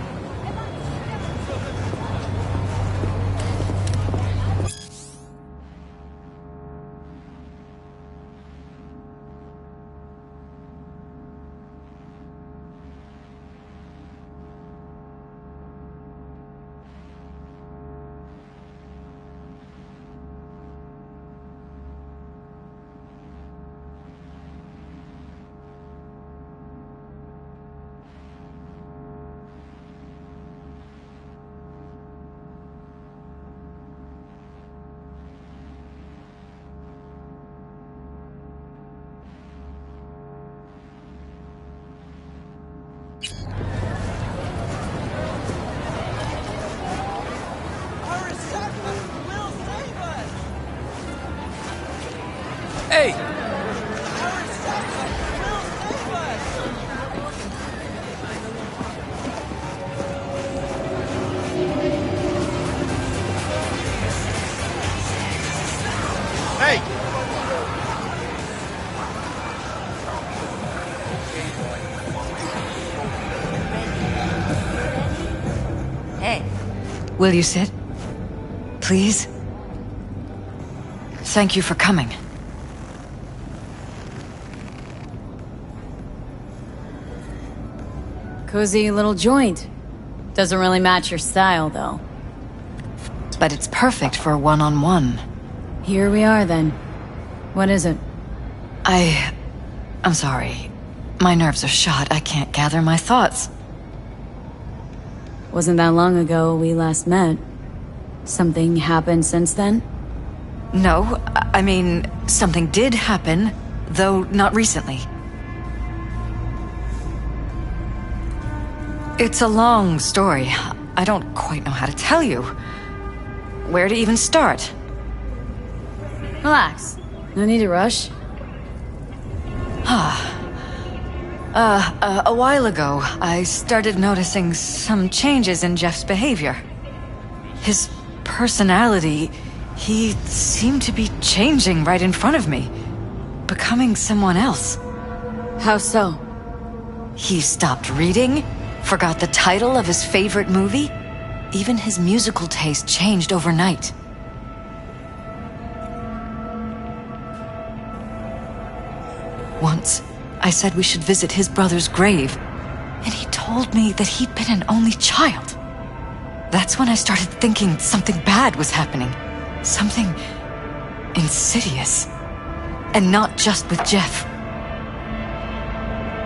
Hey! Hey! Hey. Will you sit? Please? Thank you for coming. Cozy little joint. Doesn't really match your style, though. But it's perfect for a one-on-one. Here we are, then. What is it? I'm sorry. My nerves are shot. I can't gather my thoughts. Wasn't that long ago we last met. Something happened since then? No, I mean, something did happen, though not recently. It's a long story. I don't quite know how to tell you. Where to even start? Relax. No need to rush. A while ago, I started noticing some changes in Jeff's behavior. His personality, he seemed to be changing right in front of me. Becoming someone else. How so? He stopped reading, forgot the title of his favorite movie. Even his musical taste changed overnight. Once, I said we should visit his brother's grave, and he told me that he'd been an only child. That's when I started thinking something bad was happening. Something insidious. And not just with Jeff.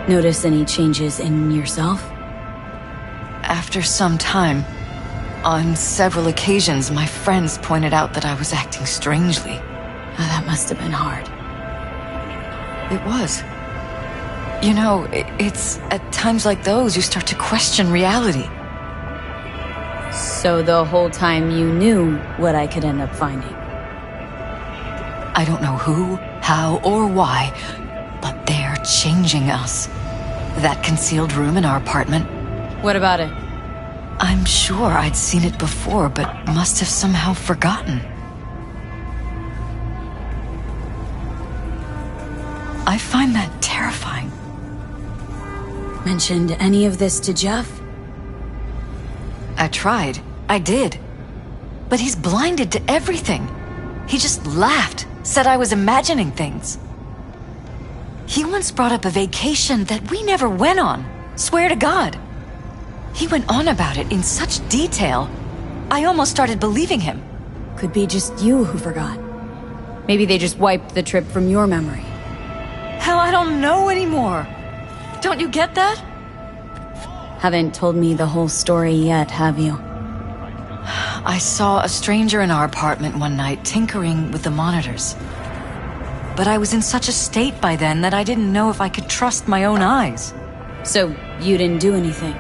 Notice any changes in yourself? After some time, On several occasions, my friends pointed out that I was acting strangely. That must have been hard. It was. You know, it's at times like those you start to question reality. So the whole time you knew what I could end up finding? I don't know who, how, or why, but they're changing us. That concealed room in our apartment. What about it? I'm sure I'd seen it before, but must have somehow forgotten. I find that terrifying. Mentioned any of this to Jeff? I tried. I did. But he's blinded to everything. He just laughed, said I was imagining things. He once brought up a vacation that we never went on. Swear to God. He went on about it in such detail. I almost started believing him. Could be just you who forgot. Maybe they just wiped the trip from your memory. Hell, I don't know anymore. Don't you get that? Haven't told me the whole story yet, have you? I saw a stranger in our apartment one night tinkering with the monitors. But I was in such a state by then that I didn't know if I could trust my own eyes. So you didn't do anything?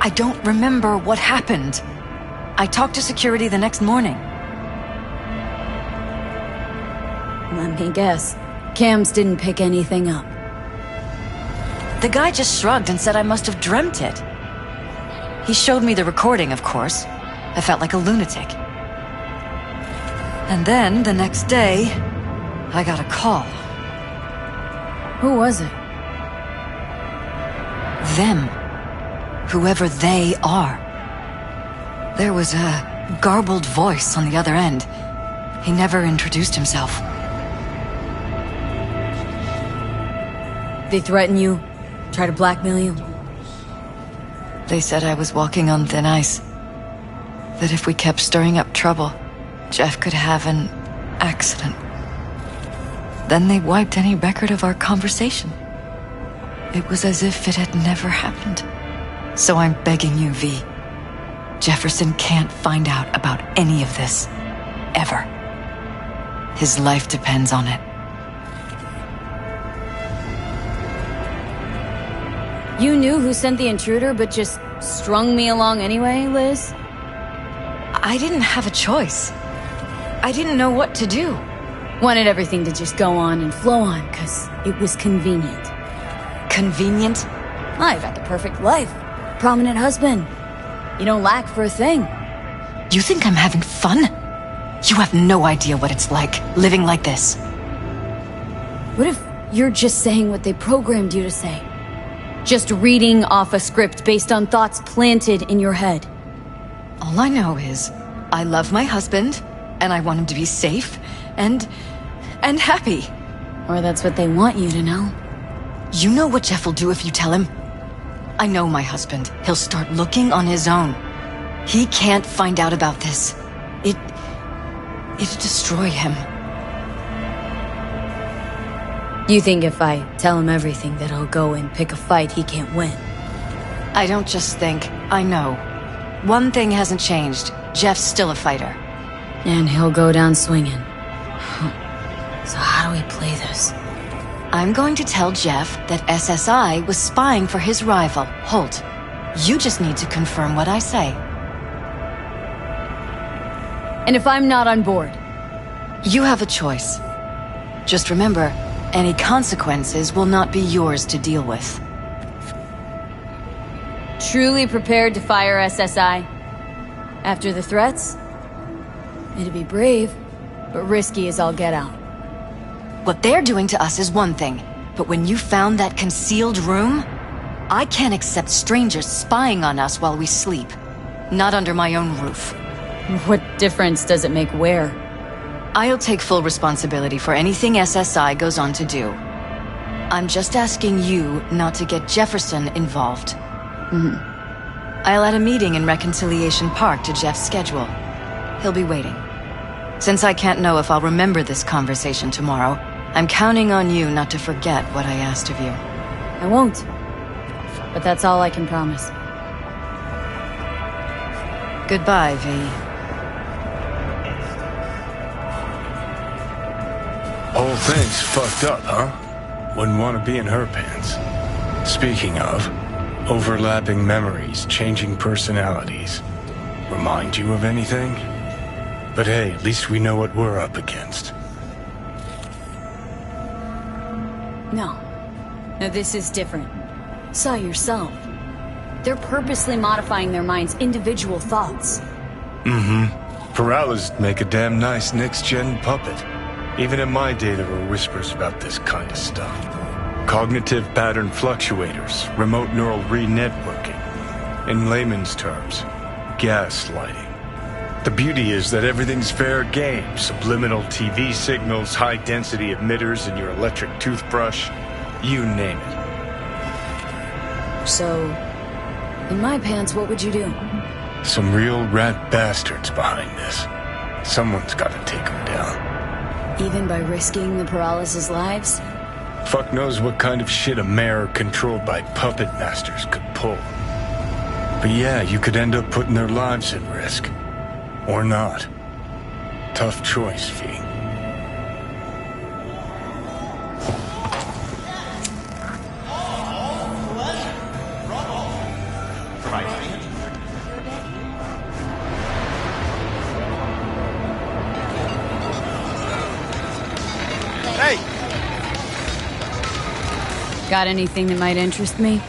I don't remember what happened. I talked to security the next morning. Let me guess. Cams didn't pick anything up. The guy just shrugged and said I must have dreamt it. He showed me the recording, of course. I felt like a lunatic. And then, the next day, I got a call. Who was it? Them. Whoever they are. There was a garbled voice on the other end. He never introduced himself. They threaten you? Try to blackmail you? They said I was walking on thin ice. That if we kept stirring up trouble, Jeff could have an accident. Then they wiped any record of our conversation. It was as if it had never happened. So I'm begging you, V. Jefferson can't find out about any of this. Ever. His life depends on it. You knew who sent the intruder, but just strung me along anyway, Liz? I didn't have a choice. I didn't know what to do. Wanted everything to just go on and flow on, because it was convenient. Convenient? I've got the perfect life. Prominent husband. You don't lack for a thing. You think I'm having fun? You have no idea what it's like, living like this. What if you're just saying what they programmed you to say? Just reading off a script based on thoughts planted in your head. All I know is, I love my husband, and I want him to be safe, and happy. Or that's what they want you to know. You know what Jeff will do if you tell him? I know my husband. He'll start looking on his own. He can't find out about this. It'd destroy him. You think if I tell him everything that he'll go and pick a fight he can't win? I don't just think, I know. One thing hasn't changed. Jeff's still a fighter. And he'll go down swinging. So how do we play this? I'm going to tell Jeff that SSI was spying for his rival, Holt. You just need to confirm what I say. And if I'm not on board? You have a choice. Just remember, any consequences will not be yours to deal with. Truly prepared to fire SSI? After the threats? It'd be brave, but risky as all get out. What they're doing to us is one thing, but when you found that concealed room, I can't accept strangers spying on us while we sleep. Not under my own roof. What difference does it make where? I'll take full responsibility for anything SSI goes on to do. I'm just asking you not to get Jefferson involved. I'll add a meeting in Reconciliation Park to Jeff's schedule. He'll be waiting. Since I can't know if I'll remember this conversation tomorrow, I'm counting on you not to forget what I asked of you. I won't. But that's all I can promise. Goodbye, V. Whole thing's fucked up, huh? Wouldn't want to be in her pants. Speaking of, overlapping memories, changing personalities. Remind you of anything? But hey, at least we know what we're up against. No. No, this is different. Saw yourself. They're purposely modifying their minds' individual thoughts. Mm-hmm. Paralysis make a damn nice next-gen puppet. Even in my day, there were whispers about this kind of stuff. Cognitive pattern fluctuators, remote neural re-networking. In layman's terms, gaslighting. The beauty is that everything's fair game. Subliminal TV signals, high-density emitters in your electric toothbrush. You name it. So, in my pants, what would you do? Some real rat bastards behind this. Someone's gotta take them down. Even by risking the paralysis' lives? Fuck knows what kind of shit a mayor controlled by puppet masters could pull. But yeah, you could end up putting their lives at risk. Or not. Tough choice, V. Hey! Got anything that might interest me?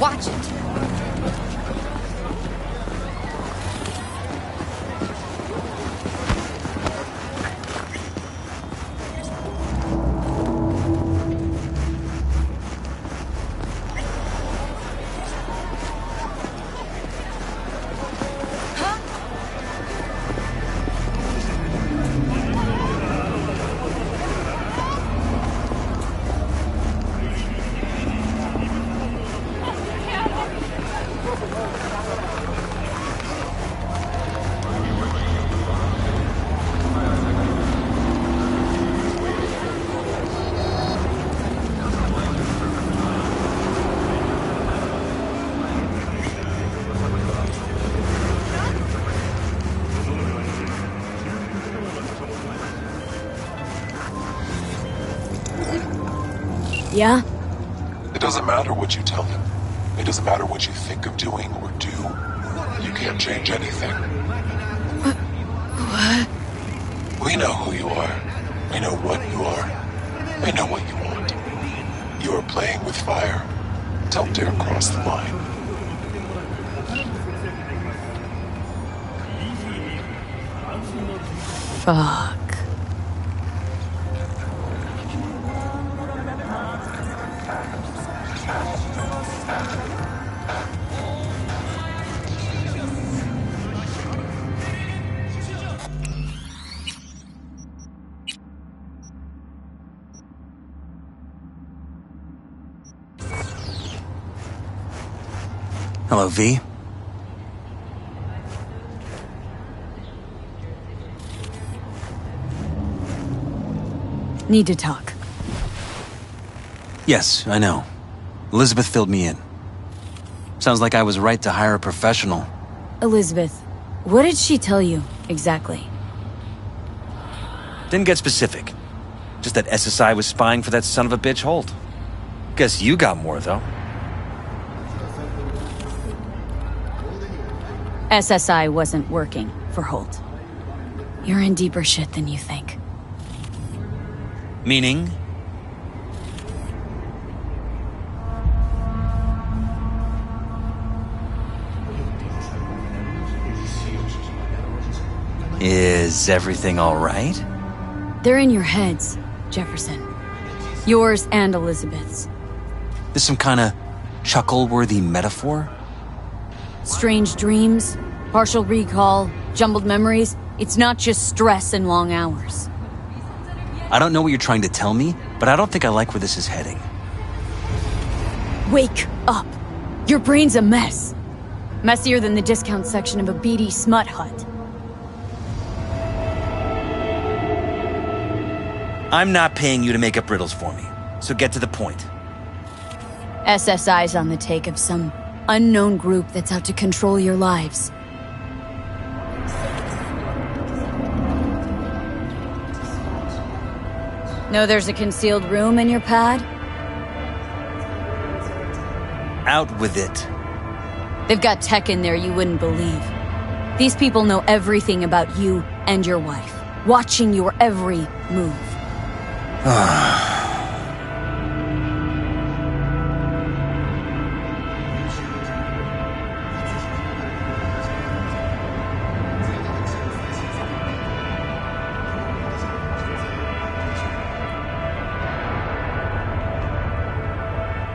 Watch it! Yeah? It doesn't matter what you tell him. It doesn't matter what you think of doing or do. You can't change anything. What? We know who you are. We know what you are. We know what you want. You are playing with fire. Don't dare cross the line. Fuck. Hello, V. Need to talk. Yes, I know. Elizabeth filled me in. Sounds like I was right to hire a professional. Elizabeth, what did she tell you, exactly? Didn't get specific. Just that SSI was spying for that son of a bitch Holt. Guess you got more, though. SSI wasn't working for Holt. You're in deeper shit than you think. Meaning? Is everything all right? They're in your heads, Jefferson. Yours and Elizabeth's. This some kind of chuckle-worthy metaphor? Strange dreams, partial recall, jumbled memories. It's not just stress and long hours. I don't know what you're trying to tell me, but I don't think I like where this is heading. Wake up! Your brain's a mess. Messier than the discount section of a beady smut hut. I'm not paying you to make up riddles for me, so get to the point. SSI's on the take of some unknown group that's out to control your lives. Know there's a concealed room in your pad? Out with it. They've got tech in there you wouldn't believe. These people know everything about you and your wife, watching your every move.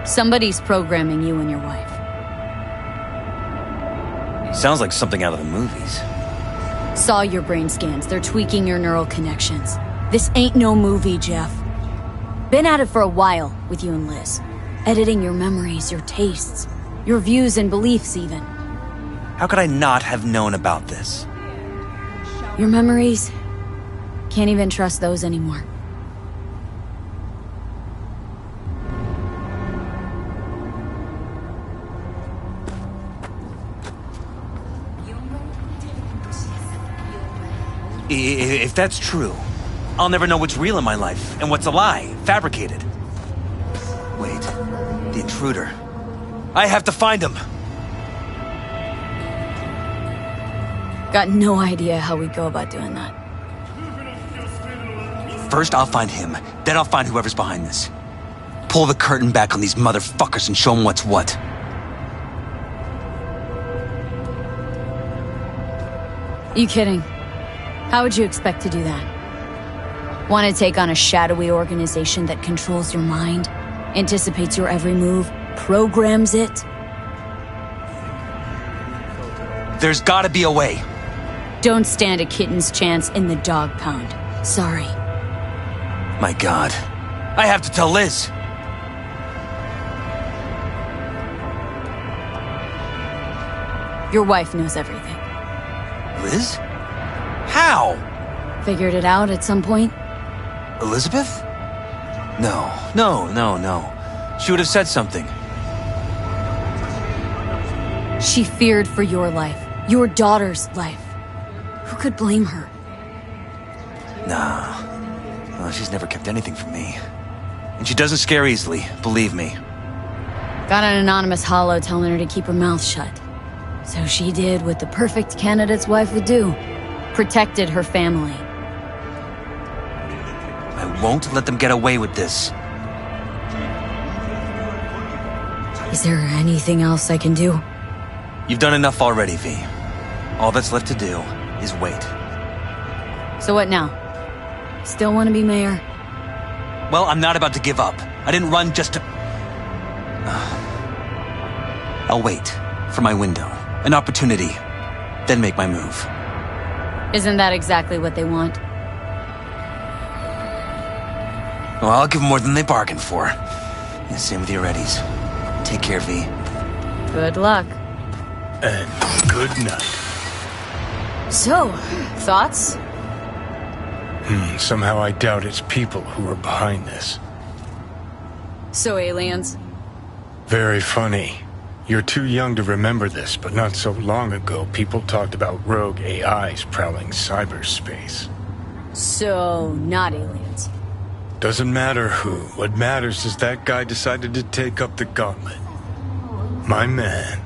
Somebody's programming you and your wife. Sounds like something out of the movies. Saw your brain scans. They're tweaking your neural connections. This ain't no movie, Jeff. Been at it for a while with you and Liz. Editing your memories, your tastes, your views and beliefs even. How could I not have known about this? Your memories? Can't even trust those anymore. If that's true, I'll never know what's real in my life and what's a lie, fabricated. Wait, the intruder. I have to find him. Got no idea how we go about doing that. First, I'll find him. Then I'll find whoever's behind this. Pull the curtain back on these motherfuckers and show them what's what. You kidding? How would you expect to do that? Want to take on a shadowy organization that controls your mind, anticipates your every move, programs it? There's gotta be a way. Don't stand a kitten's chance in the dog pound. Sorry. My God. I have to tell Liz. Your wife knows everything. Liz? How? Figured it out at some point? Elizabeth? No. She would have said something. She feared for your life, your daughter's life. Who could blame her? Nah. Well, she's never kept anything from me. And she doesn't scare easily, believe me. Got an anonymous holo telling her to keep her mouth shut. So she did what the perfect candidate's wife would do. Protected her family. I won't let them get away with this. Is there anything else I can do? You've done enough already, V. All that's left to do is wait. So what now? Still want to be mayor? Well, I'm not about to give up. I didn't run just to... I'll wait for my window, an opportunity, then make my move. Isn't that exactly what they want? Well, I'll give them more than they bargained for. And same with your Eddies. Take care, V. Good luck. And good night. So, thoughts? Somehow I doubt it's people who are behind this. So aliens? Very funny. You're too young to remember this, but not so long ago, people talked about rogue AIs prowling cyberspace. So, not aliens. Doesn't matter who. What matters is that guy decided to take up the gauntlet. My man.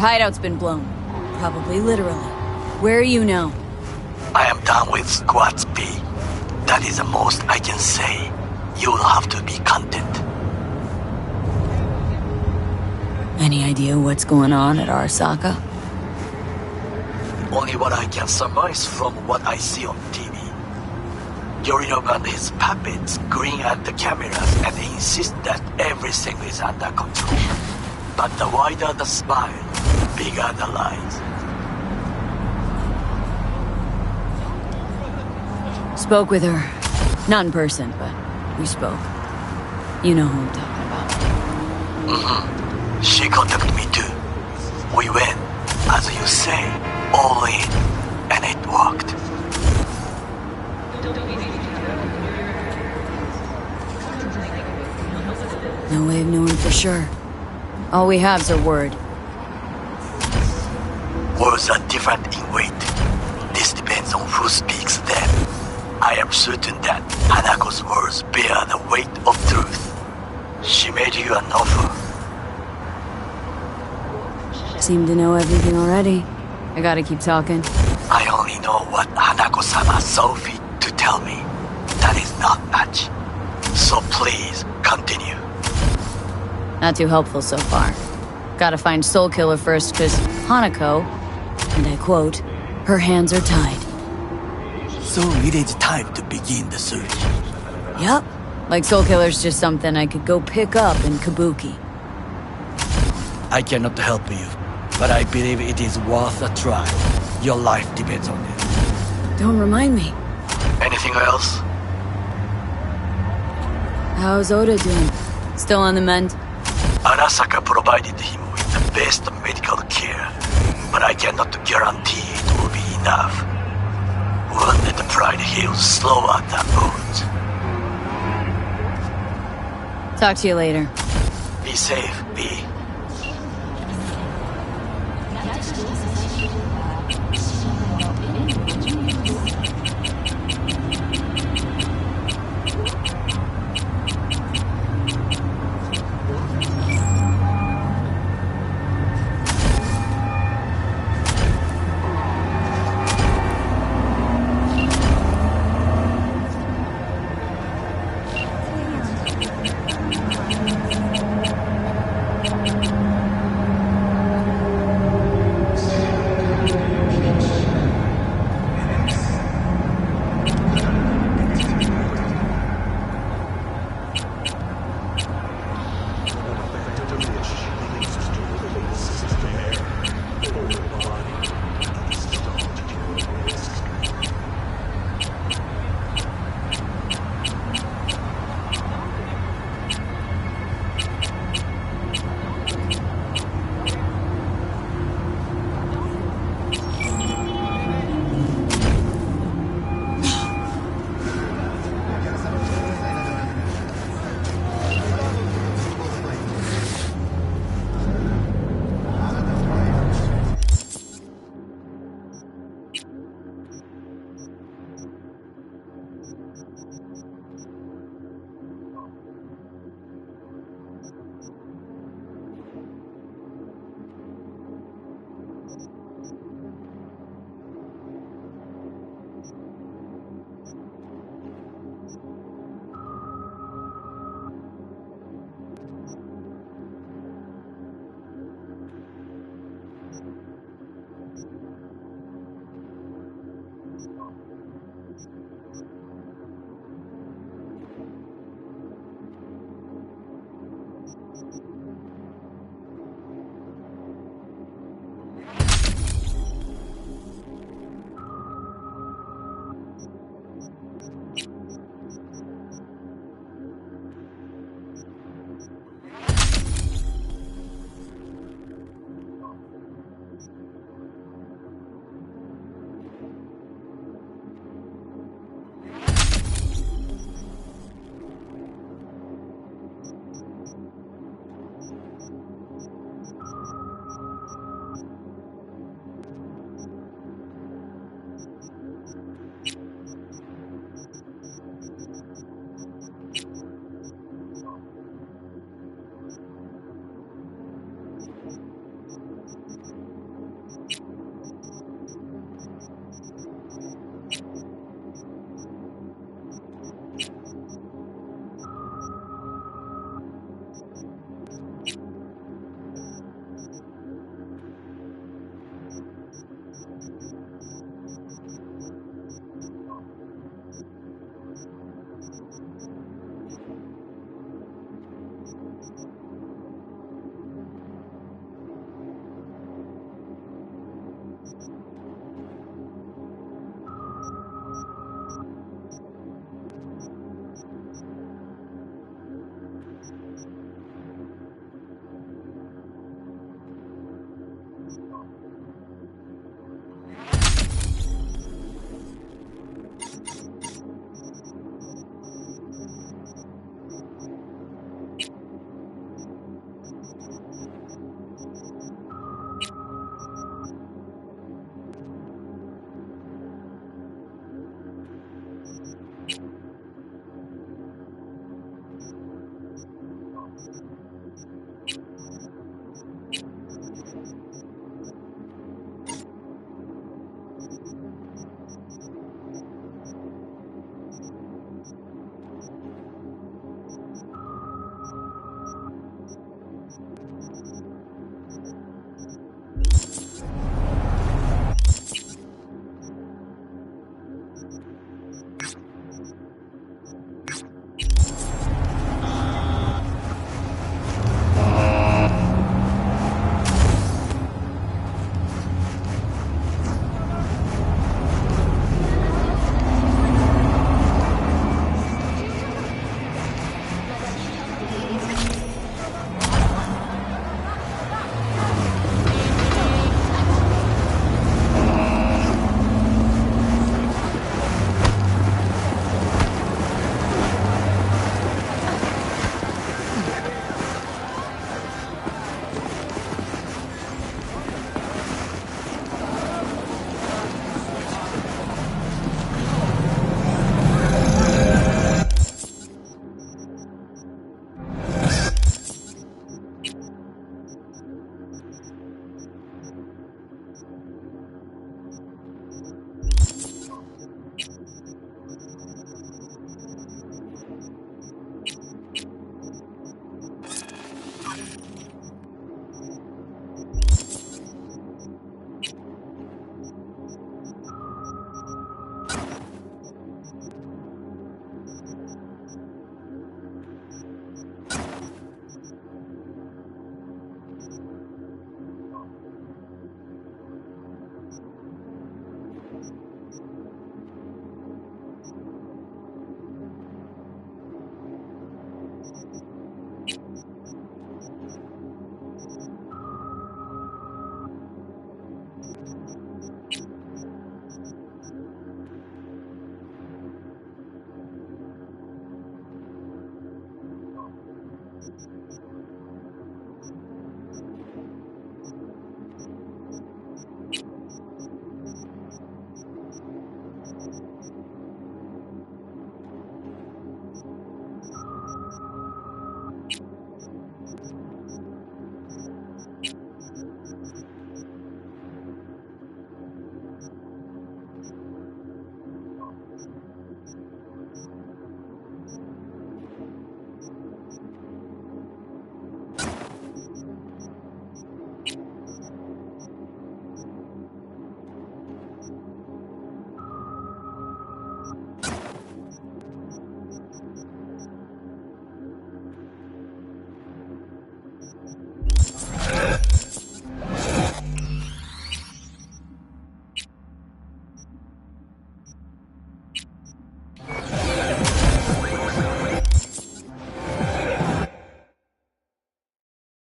hideout's been blown. Probably literally. Where are you now? I am done with Squads B. That is the most I can say. You will have to be content. Any idea what's going on at Arasaka? Only what I can surmise from what I see on TV. Yorinobu and his puppets grin at the cameras and insist that everything is under control. But the wider the smile, bigger the lies. Spoke with her. Not in person, but we spoke. You know who I'm talking about. Mm-hmm. She contacted me too. We went, as you say, all in, and it worked. No way of knowing for sure. All we have's her word. Words are different in weight. This depends on who speaks them. I am certain that Hanako's words bear the weight of truth. She made you an offer. Seem to know everything already. I gotta keep talking. I only know what Hanako-sama saw fit to tell me. That is not much. So please, continue. Not too helpful so far. Gotta find Soul Killer first, cause Hanako, and I quote, her hands are tied. So it is time to begin the search. Yup. Like Soul Killer's just something I could go pick up in Kabuki. I cannot help you, but I believe it is worth a try. Your life depends on it. Don't remind me. Anything else? How's Oda doing? Still on the mend? Arasaka provided him with the best medical care, but I cannot guarantee it will be enough. Wounded pride heals slower than wounds. Talk to you later. Be safe, B.